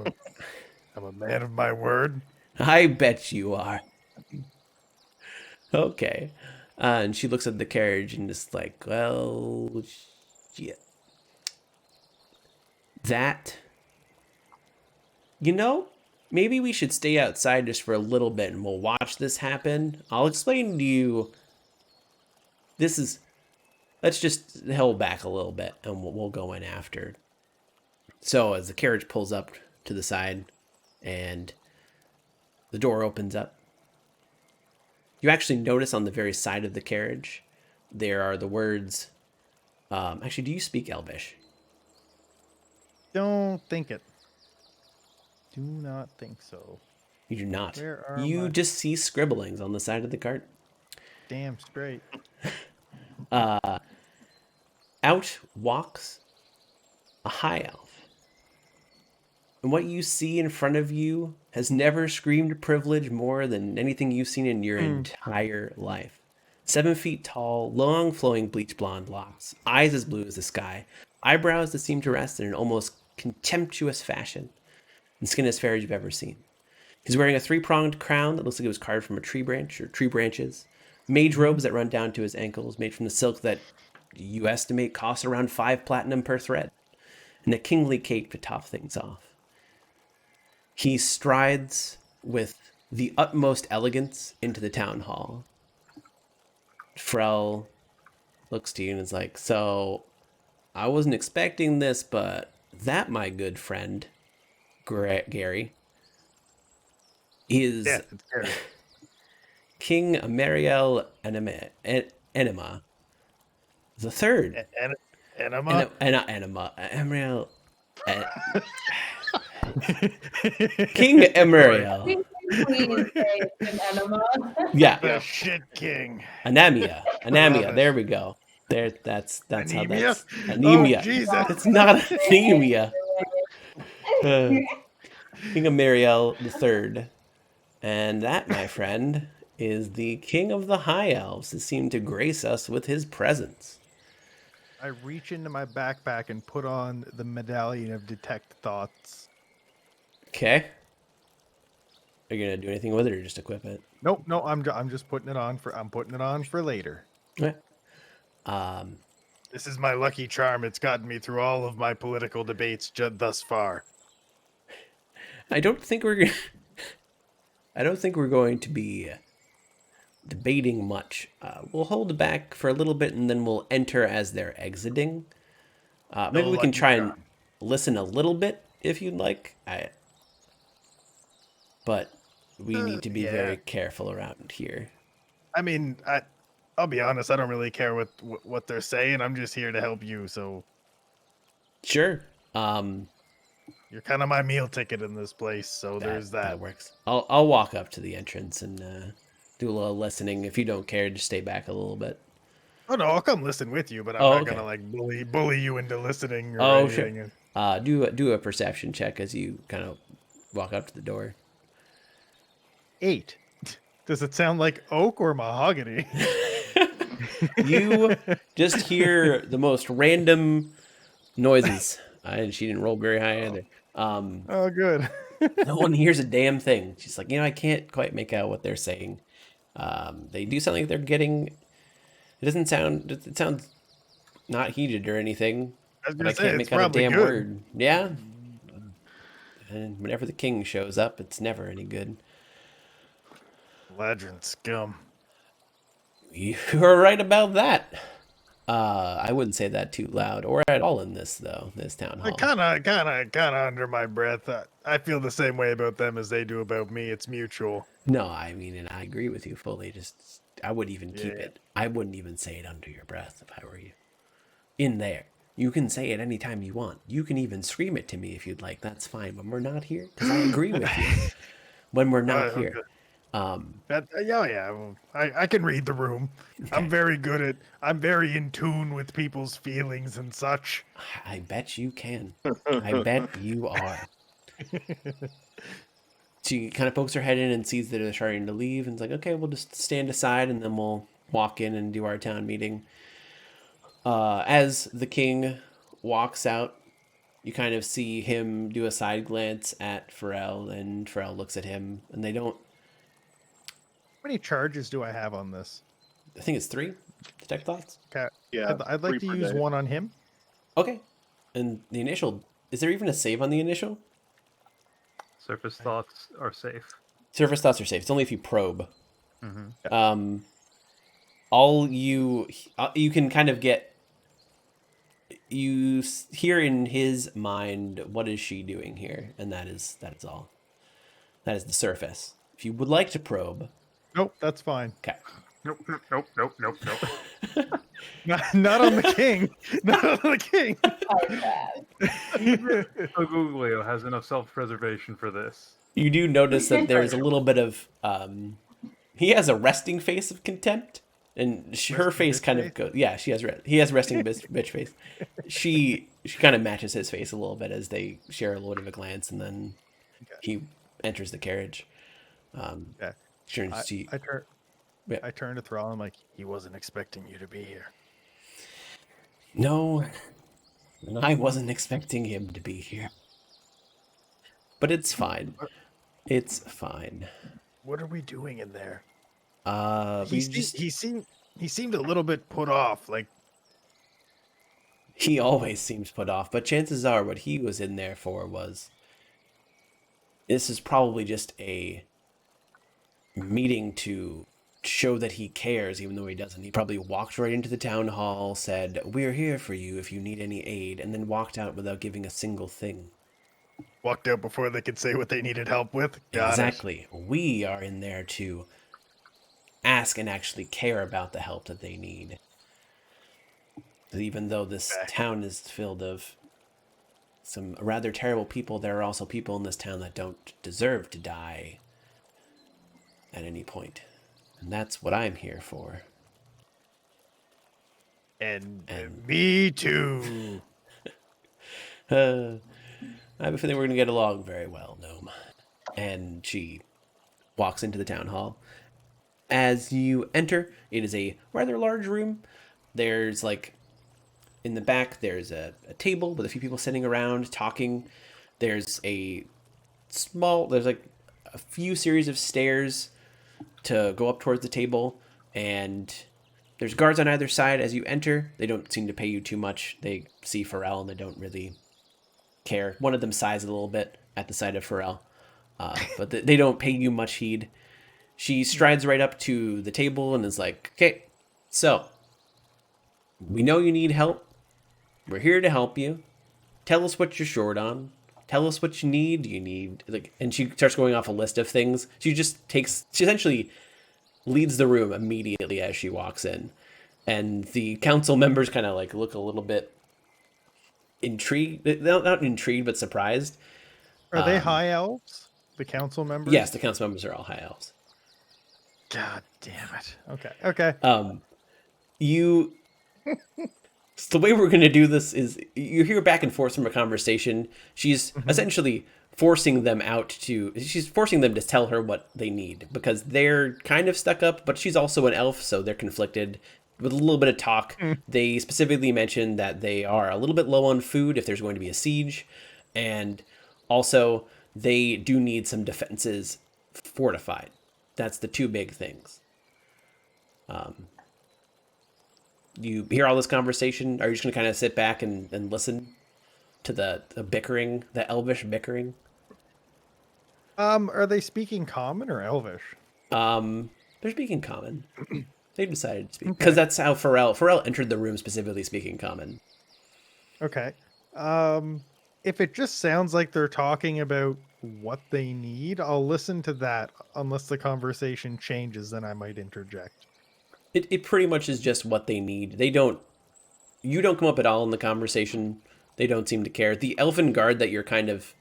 I'm a man of my word. I bet you are. Okay. And she looks at the carriage and is like, well, shit. That... You know, maybe we should stay outside just for a little bit and we'll watch this happen. I'll explain to you. This is... Let's just hold back a little bit and we'll go in after. So as the carriage pulls up to the side and the door opens up, you actually notice on the very side of the carriage, there are the words... actually, do you speak Elvish? Don't think it. Do not think so. You do not. Where are You my- just see scribblings on the side of the cart. Damn straight. Out walks a high elf. And what you see in front of you has never screamed privilege more than anything you've seen in your entire life. 7 feet tall, long flowing bleach blonde locks, eyes as blue as the sky, eyebrows that seem to rest in an almost contemptuous fashion, and skin as fair as you've ever seen. He's wearing a 3-pronged crown that looks like it was carved from a tree branch or tree branches, mage robes that run down to his ankles, made from the silk that you estimate costs around 5 platinum per thread, and a kingly cape to top things off. He strides with the utmost elegance into the town hall. Frel looks to you and is like, so I wasn't expecting this, but that, my good friend, Gary, is Yeah, it's Gary. King Amariel Enema the third. Enema? Enema. Amariel. King Amariel. Please say it's an enema. Yeah. The shit king. Anemia. Love it. There we go. There. That's how Anemia? that's anemia. Oh, Jesus. It's not anemia. King Amariel the third, and that, my friend, is the king of the high elves who seem to grace us with his presence. I reach into my backpack and put on the medallion of detect thoughts. Okay. Are you gonna do anything with it or just equip it? Nope, no, I'm just putting it on for later. Okay. This is my lucky charm. It's gotten me through all of my political debates thus far. I don't think we're going to be debating much. We'll hold back for a little bit and then we'll enter as they're exiting. Maybe we can lucky try and charm. listen a little bit if you'd like. But we need to be yeah. very careful around here. I mean, I'll be honest. I don't really care what they're saying. I'm just here to help you. So Sure. you're kind of my meal ticket in this place. So there's that. That works. I'll walk up to the entrance and do a little listening. If you don't care, just stay back a little bit. Oh no, I'll come listen with you, but I'm Oh, not okay. gonna like bully you into listening or Oh, sure. anything. Do a perception check as you kind of walk up to the door. 8. Does it sound like oak or mahogany? You just hear the most random noises. And she didn't roll very high either. Oh, good. No one hears a damn thing. She's like, I can't quite make out what they're saying. They do sound like they're getting. It doesn't sound. It sounds not heated or anything. I was But gonna I say can't it's make out a probably damn good. word. Yeah. And whenever the king shows up, it's never any good. Ladrin scum. You're right about that. I wouldn't say that too loud or at all in this town I hall. kind of under my breath. I feel the same way about them as they do about me. It's mutual. No, I mean, and I agree with you fully. Just, I would even keep Yeah. it. I wouldn't even say it under your breath if I were you. In there. You can say it anytime you want. You can even scream it to me if you'd like. That's fine. When we're not here, because I agree with you. When we're not here. Yeah. Well, I can read the room. Okay. I'm very in tune with people's feelings and such. I bet you can. I bet you are. She kind of pokes her head in and sees that they're starting to leave and is like, okay, we'll just stand aside and then we'll walk in and do our town meeting. As the king walks out, you kind of see him do a side glance at Pharrell, and Pharrell looks at him, and they don't. How many charges do I have on this? I think it's 3 detect thoughts. Okay. Yeah, I'd like 3 to per use day. one on him. Okay. And the initial, is there even a save on the initial? Surface thoughts are safe. Surface thoughts are safe. It's only if you probe. Mm-hmm. All you can kind of get. You hear in his mind, what is she doing here? And that is all. That is the surface. If you would like to probe. Nope, that's fine. Okay. Nope, nope, nope, nope, nope. Not on the king. Not on the king. Oh, bad. Googleo has enough self-preservation for this. You do notice that there's a little bit of he has a resting face of contempt, and her Resting face bitch kind face? of goes. Yeah, he has resting bitch face. She kind of matches his face a little bit as they share a little bit of a glance, and then he enters the carriage. Yeah. Turns to I turn to Thrall. I'm like, he wasn't expecting you to be here. no, and I wasn't expecting him to be here, but it's fine. It's fine. What are we doing in there? He He seemed a little bit put off. Like, he always seems put off, but chances are what he was in there for was this is probably just a meeting to show that he cares, even though he doesn't. He probably walked right into the town hall, said, "We're here for you if you need any aid," and then walked out without giving a single thing. walked out before they could say what they needed help with. Got it. Exactly. We are in there to ask and actually care about the help that they need. Even though this town is filled of some rather terrible people, there are also people in this town that don't deserve to die at any point. And that's what I'm here for. And me too. I have a feeling we're going to get along very well, Gnome. And she walks into the town hall. As you enter, it is a rather large room. There's in the back, there's a table with a few people sitting around talking. There's a few series of stairs to go up towards the table, and there's guards on either side as you enter. They don't seem to pay you too much. They see Pharrell and they don't really care. One of them sighs a little bit at the sight of Pharrell, but they don't pay you much heed. She strides right up to the table and is like, "Okay, so we know you need help. We're here to help you. Tell us what you're short on. Tell us what you need. Do you need And she starts going off a list of things. She essentially leads the room immediately as she walks in, and the council members kind of look a little bit intrigued. Not intrigued, but surprised. Are they high elves? The council members? Yes, the council members are all high elves. God damn it. Okay. So the way we're going to do this is you hear back and forth from a conversation. She's essentially forcing them she's forcing them to tell her what they need because they're kind of stuck up, but she's also an elf, so they're conflicted. With a little bit of talk, they specifically mentioned that they are a little bit low on food if there's going to be a siege, and also they do need some defenses fortified. That's the two big things. you hear all this conversation? Are you just gonna kind of sit back and listen to the bickering, the elvish bickering? Are they speaking common or elvish? They're speaking common. They decided to speak because that's how Pharrell entered the room specifically speaking common. Okay. If it just sounds like they're talking about what they need, I'll listen to that. Unless the conversation changes, then I might interject. It pretty much is just what they need. You don't come up at all in the conversation. They don't seem to care. The elfin guard that you're kind of,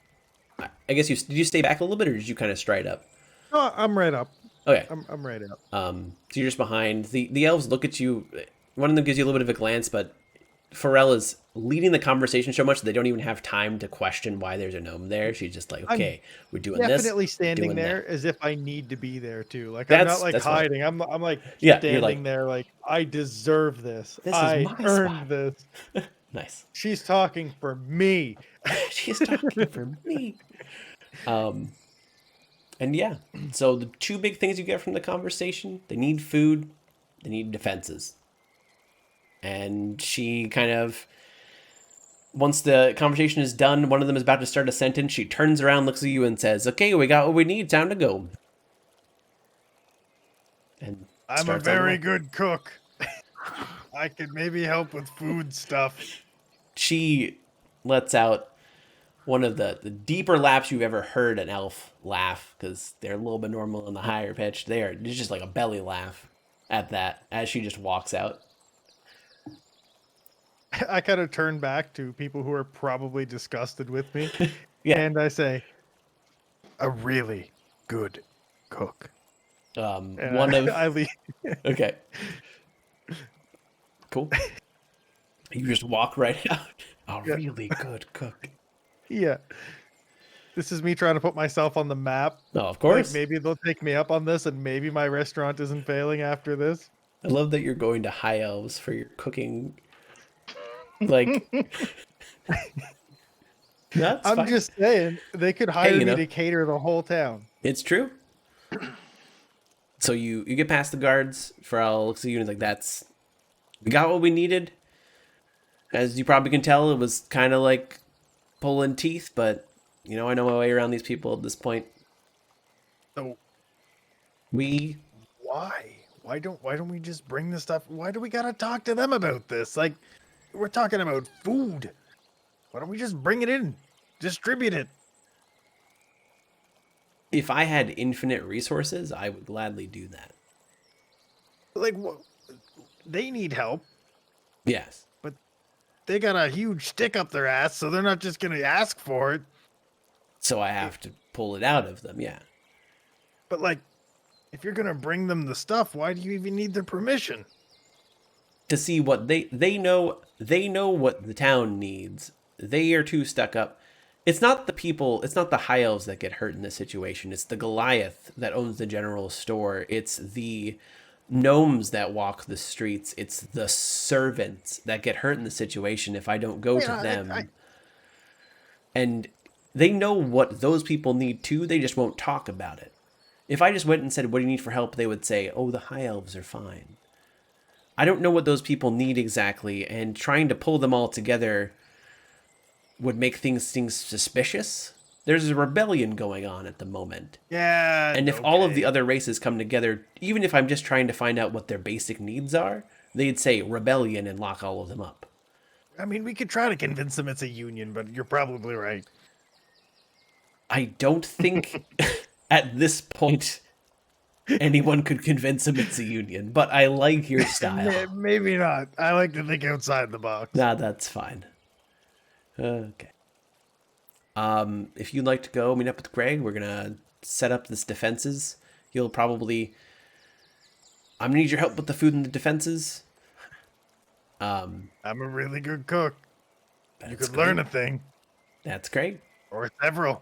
I guess did you stay back a little bit or did you kind of stride up? Oh, I'm right up. Okay. I'm right up. So you're just behind. The elves look at you. One of them gives you a little bit of a glance, but Pharrell is leading the conversation so much they don't even have time to question why there's a gnome there. She's just like, okay, we're doing this. Definitely standing doing there that. as if I need to be there too. Like That's- I'm not like that's fine. hiding. I'm like Yeah, you're standing like- there like I deserve this. This is I my earned spot." this. Nice. She's talking for me. She's talking for me. And yeah, so the two big things you get from the conversation, they need food, they need defenses. And she kind of, once the conversation is done, one of them is about to start a sentence, she turns around, looks at you and says, okay, we got what we need, time to go. And I'm a starts on the very way. good cook. I could maybe help with food stuff. She lets out one of the deeper laughs you've ever heard an elf laugh, because they're a little bit normal in the higher pitch. It's just like a belly laugh at that as she just walks out. I kind of turn back to people who are probably disgusted with me. Yeah. And I say, A really good cook. and One of I leave. okay, cool. You just walk right out. A Yeah. really good cook. Yeah. This is me trying to put myself on the map. Oh, of Like, course. maybe they'll take me up on this and maybe my restaurant isn't failing after this. I love that you're going to high elves for your cooking. Like, that's I'm fine. just saying, they could hire you me know. to cater the whole town. It's true. So you get past the guards. Pharrell looks at you and is like, we got what we needed. As you probably can tell, it was kind of like pulling teeth, but I know my way around these people at this point. So We why? Why don't we just bring the stuff? Why do we gotta talk to them about this? Like, we're talking about food. Why don't we just bring it in, distribute it? if I had infinite resources, I would gladly do that. Like, they need help. Yes. They got a huge stick up their ass, so they're not just gonna ask for it. So I have to pull it out of them, yeah. But like, if you're gonna bring them the stuff, why do you even need their permission? To see what they know what the town needs. They are too stuck up. It's not the high elves that get hurt in this situation. It's the Goliath that owns the general store. It's the gnomes that walk the streets. It's the servants that get hurt in the situation if I don't go to them. And they know what those people need too. They just won't talk about it. If I just went and said, what do you need for help? They would say, oh, the high elves are fine. I don't know what those people need exactly, and trying to pull them all together would make things suspicious. There's a rebellion going on at the moment. Yeah. And if all of the other races come together, even if I'm just trying to find out what their basic needs are, they'd say rebellion and lock all of them up. I mean, we could try to convince them it's a union, but you're probably right. I don't think at this point anyone could convince them it's a union, but I like your style. Maybe not. I like to think outside the box. Nah, that's fine. Okay. If you'd like to go meet up with Greg, we're gonna set up this defenses. I'm gonna need your help with the food and the defenses. I'm a really good cook. You That's could learn great. a thing That's great. or several.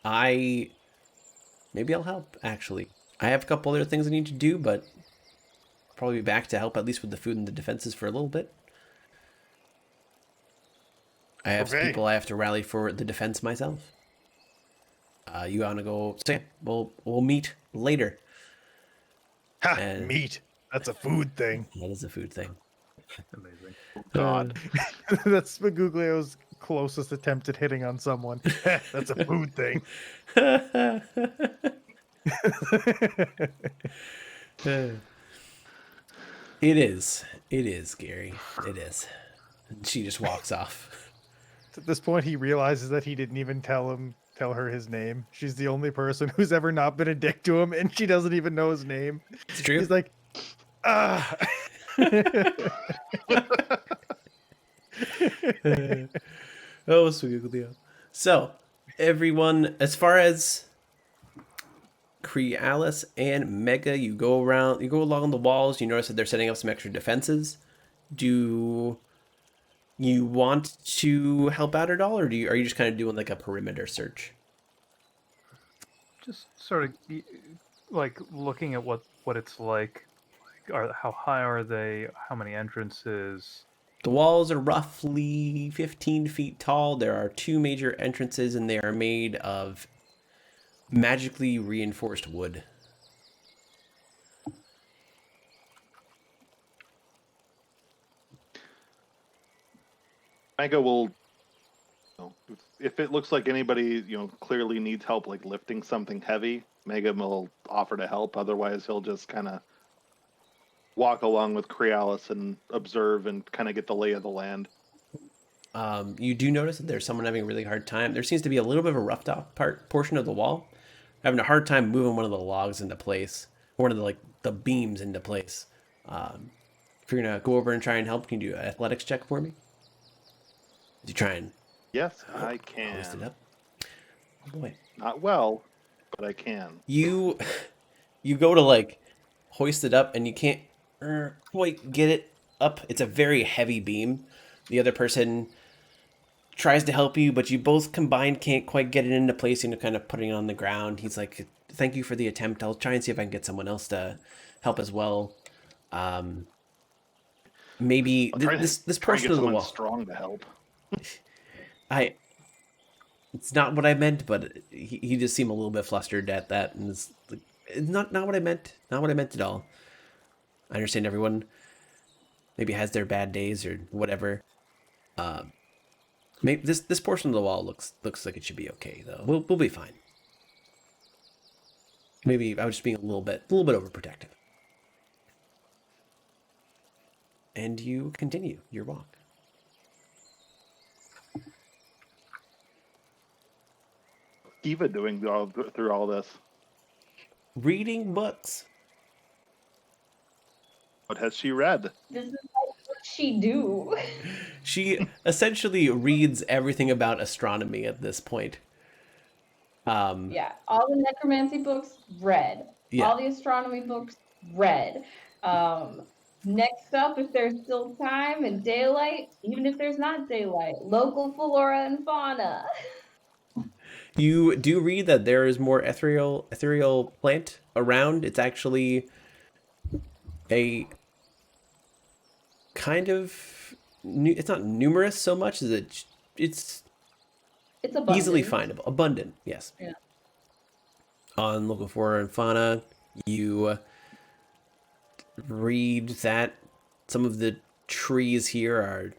Maybe I'll help, actually. I have a couple other things I need to do, but I'll probably be back to help at least with the food and the defenses for a little bit. I have some Okay. people I have to rally for the defense myself. You want to go? So yeah, we'll meet later. Ha, And- meat. That's a food thing. That is a food thing. Amazing. God. That's Spaguglio's closest attempt at hitting on someone. That's a food thing. It is. It is, Gary. It is. And she just walks off. At this point, he realizes that he didn't even tell her his name. She's the only person who's ever not been a dick to him, and she doesn't even know his name. It's true. He's like, ah. Oh, Spaguglio. So, everyone, as far as Crealis and Mega, you go along the walls, you notice that they're setting up some extra defenses. Do you want to help out at all, or are you just kind of doing like a perimeter search? Just sort of like looking at what it's like. How high are they? How many entrances? The walls are roughly 15 feet tall. There are 2 major entrances, and they are made of magically reinforced wood. Mega will, if it looks like anybody, clearly needs help, like lifting something heavy, Mega will offer to help. Otherwise, he'll just kind of walk along with Crealis and observe and kind of get the lay of the land. You do notice that there's someone having a really hard time. There seems to be a little bit of a roughed out portion of the wall, having a hard time moving one of the logs into place, or one of the beams into place. If you're gonna go over and try and help, can you do an athletics check for me? Did you try and Yes, I can. hoist it up? Oh boy. Not well, but I can. You go to hoist it up, and you can't quite get it up. It's a very heavy beam. The other person tries to help you, but you both combined can't quite get it into place, and you're kind of putting it on the ground. He's like, thank you for the attempt. I'll try and see if I can get someone else to help as well. Maybe this portion of the wall. Strong to help. It's not what I meant, but he just seemed a little bit flustered at that, and it's not what I meant. Not what I meant at all. I understand everyone maybe has their bad days or whatever. Maybe this portion of the wall looks like it should be okay though. We'll be fine. Maybe I was just being a little bit overprotective. And you continue your walk. Eva doing through all this? Reading books. What has she read? This is like what she do. She essentially reads everything about astronomy at this point. Yeah, all the necromancy books read. Yeah. All the astronomy books read. Next up, if there's still time and daylight, even if there's not daylight, local flora and fauna. You do read that there is more ethereal plant around. It's actually a kind of it's not numerous so much as it's abundant. easily findable. Abundant, yes. Yeah. On local flora and fauna, you read that some of the trees here are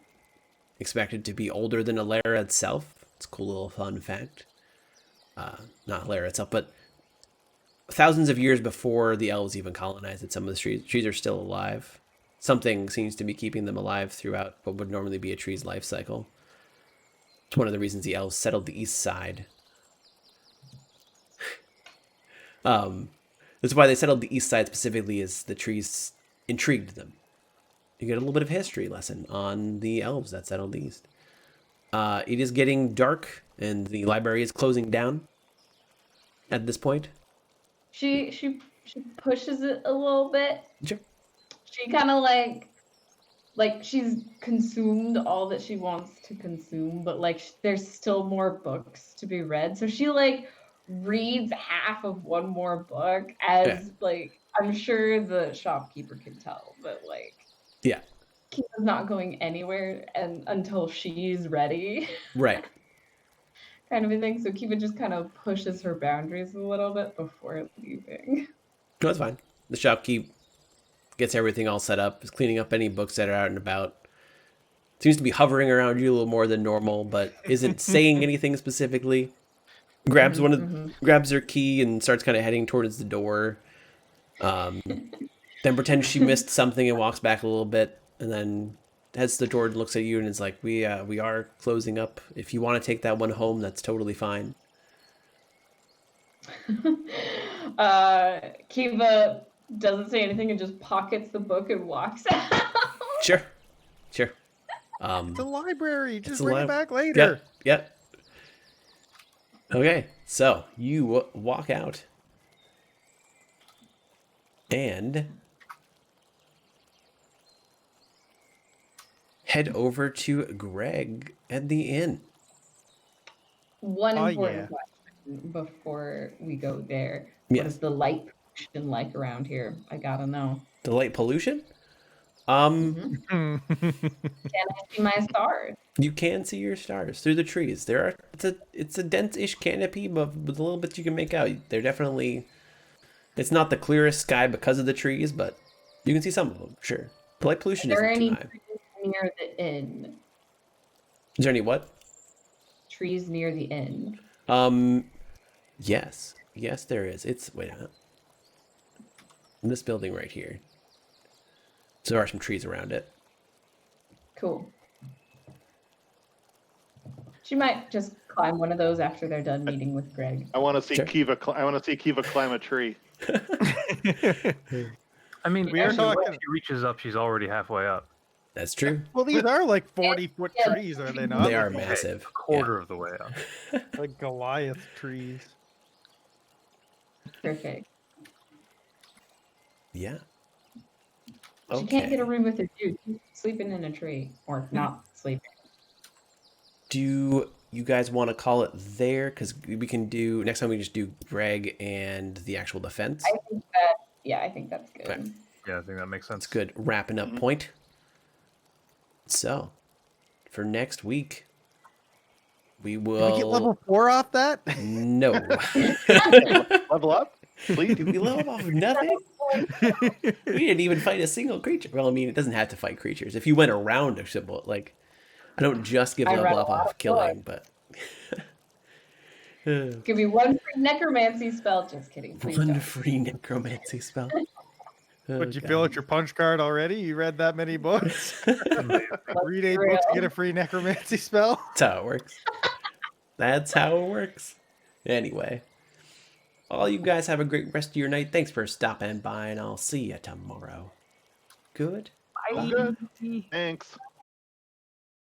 expected to be older than Alara itself. It's a cool little fun fact. Not Alara itself, but thousands of years before the elves even colonized it, some of the trees are still alive. Something seems to be keeping them alive throughout what would normally be a tree's life cycle. It's one of the reasons the elves settled the east side. That's why they settled the east side specifically, is the trees intrigued them. You get a little bit of history lesson on the elves that settled the east. It is getting dark, and the library is closing down at this point. She pushes it a little bit. Sure. She kind of like she's consumed all that she wants to consume, but there's still more books to be read. So she reads half of one more book as I'm sure the shopkeeper can tell, but yeah, Kiva's not going anywhere until she's ready. Right. Kind of a thing. So Kiva just kind of pushes her boundaries a little bit before leaving. No, that's fine. The shopkeep gets everything all set up, is cleaning up any books that are out and about. Seems to be hovering around you a little more than normal, but isn't saying anything specifically. Grabs grabs her key and starts kind of heading towards the door. Then pretends she missed something and walks back a little bit, and then heads to the door and looks at you and is like, "We are closing up. If you want to take that one home, that's totally fine." Kiva doesn't say anything and just pockets the book and walks out. Sure. It's a library. Just It's a bring lib- it back later. Yep. Okay, so you walk out and head over to Greg at the inn. One Oh, important yeah. question before we go there. Yes. What is the light pollution like around here? I gotta know. The light pollution? Can I see my stars? You can see your stars through the trees. It's a dense-ish canopy, but with a little bit you can make out. They're definitely. It's not the clearest sky because of the trees, but you can see some of them. Sure. The light pollution Are there isn't too any high. trees near the inn? Is there any what? Trees near the inn. Yes, there is. Wait a minute. In this building right here. So there are some trees around it. Cool. She might just climb one of those after they're done meeting with Greg. I want to see Sure. Kiva. I want to see Kiva climb a tree. I mean, We are actually, when talking- she reaches up, she's already halfway up. That's true. Well, these are like 40-foot Yeah. trees, are they not? They are Like- massive. A quarter of the way up. Like Goliath trees. Perfect. Yeah. She can't get a room with her dude. She's sleeping in a tree. Or not sleeping. Do you guys want to call it there? Because we can do next time. We just do Greg and the actual defense. I think that's good. Okay. Yeah, I think that makes sense. That's good. Wrapping up point. So, for next week, we will. Did we get level 4 off that? No. Level up, please. Did we level off of nothing? We didn't even fight a single creature. Well, I mean, it doesn't have to fight creatures. If you went around a symbol, like, I don't just give I level read a up lot off of killing, but. Give me one free necromancy spell. Just kidding. Please One don't. free necromancy spell. Would you fill out your punch card already? You read that many books? Read 8 Real. books to get a free necromancy spell? That's how it works. That's how it works. Anyway, all you guys have a great rest of your night. Thanks for stopping by, and I'll see you tomorrow. Good. Good. Thanks.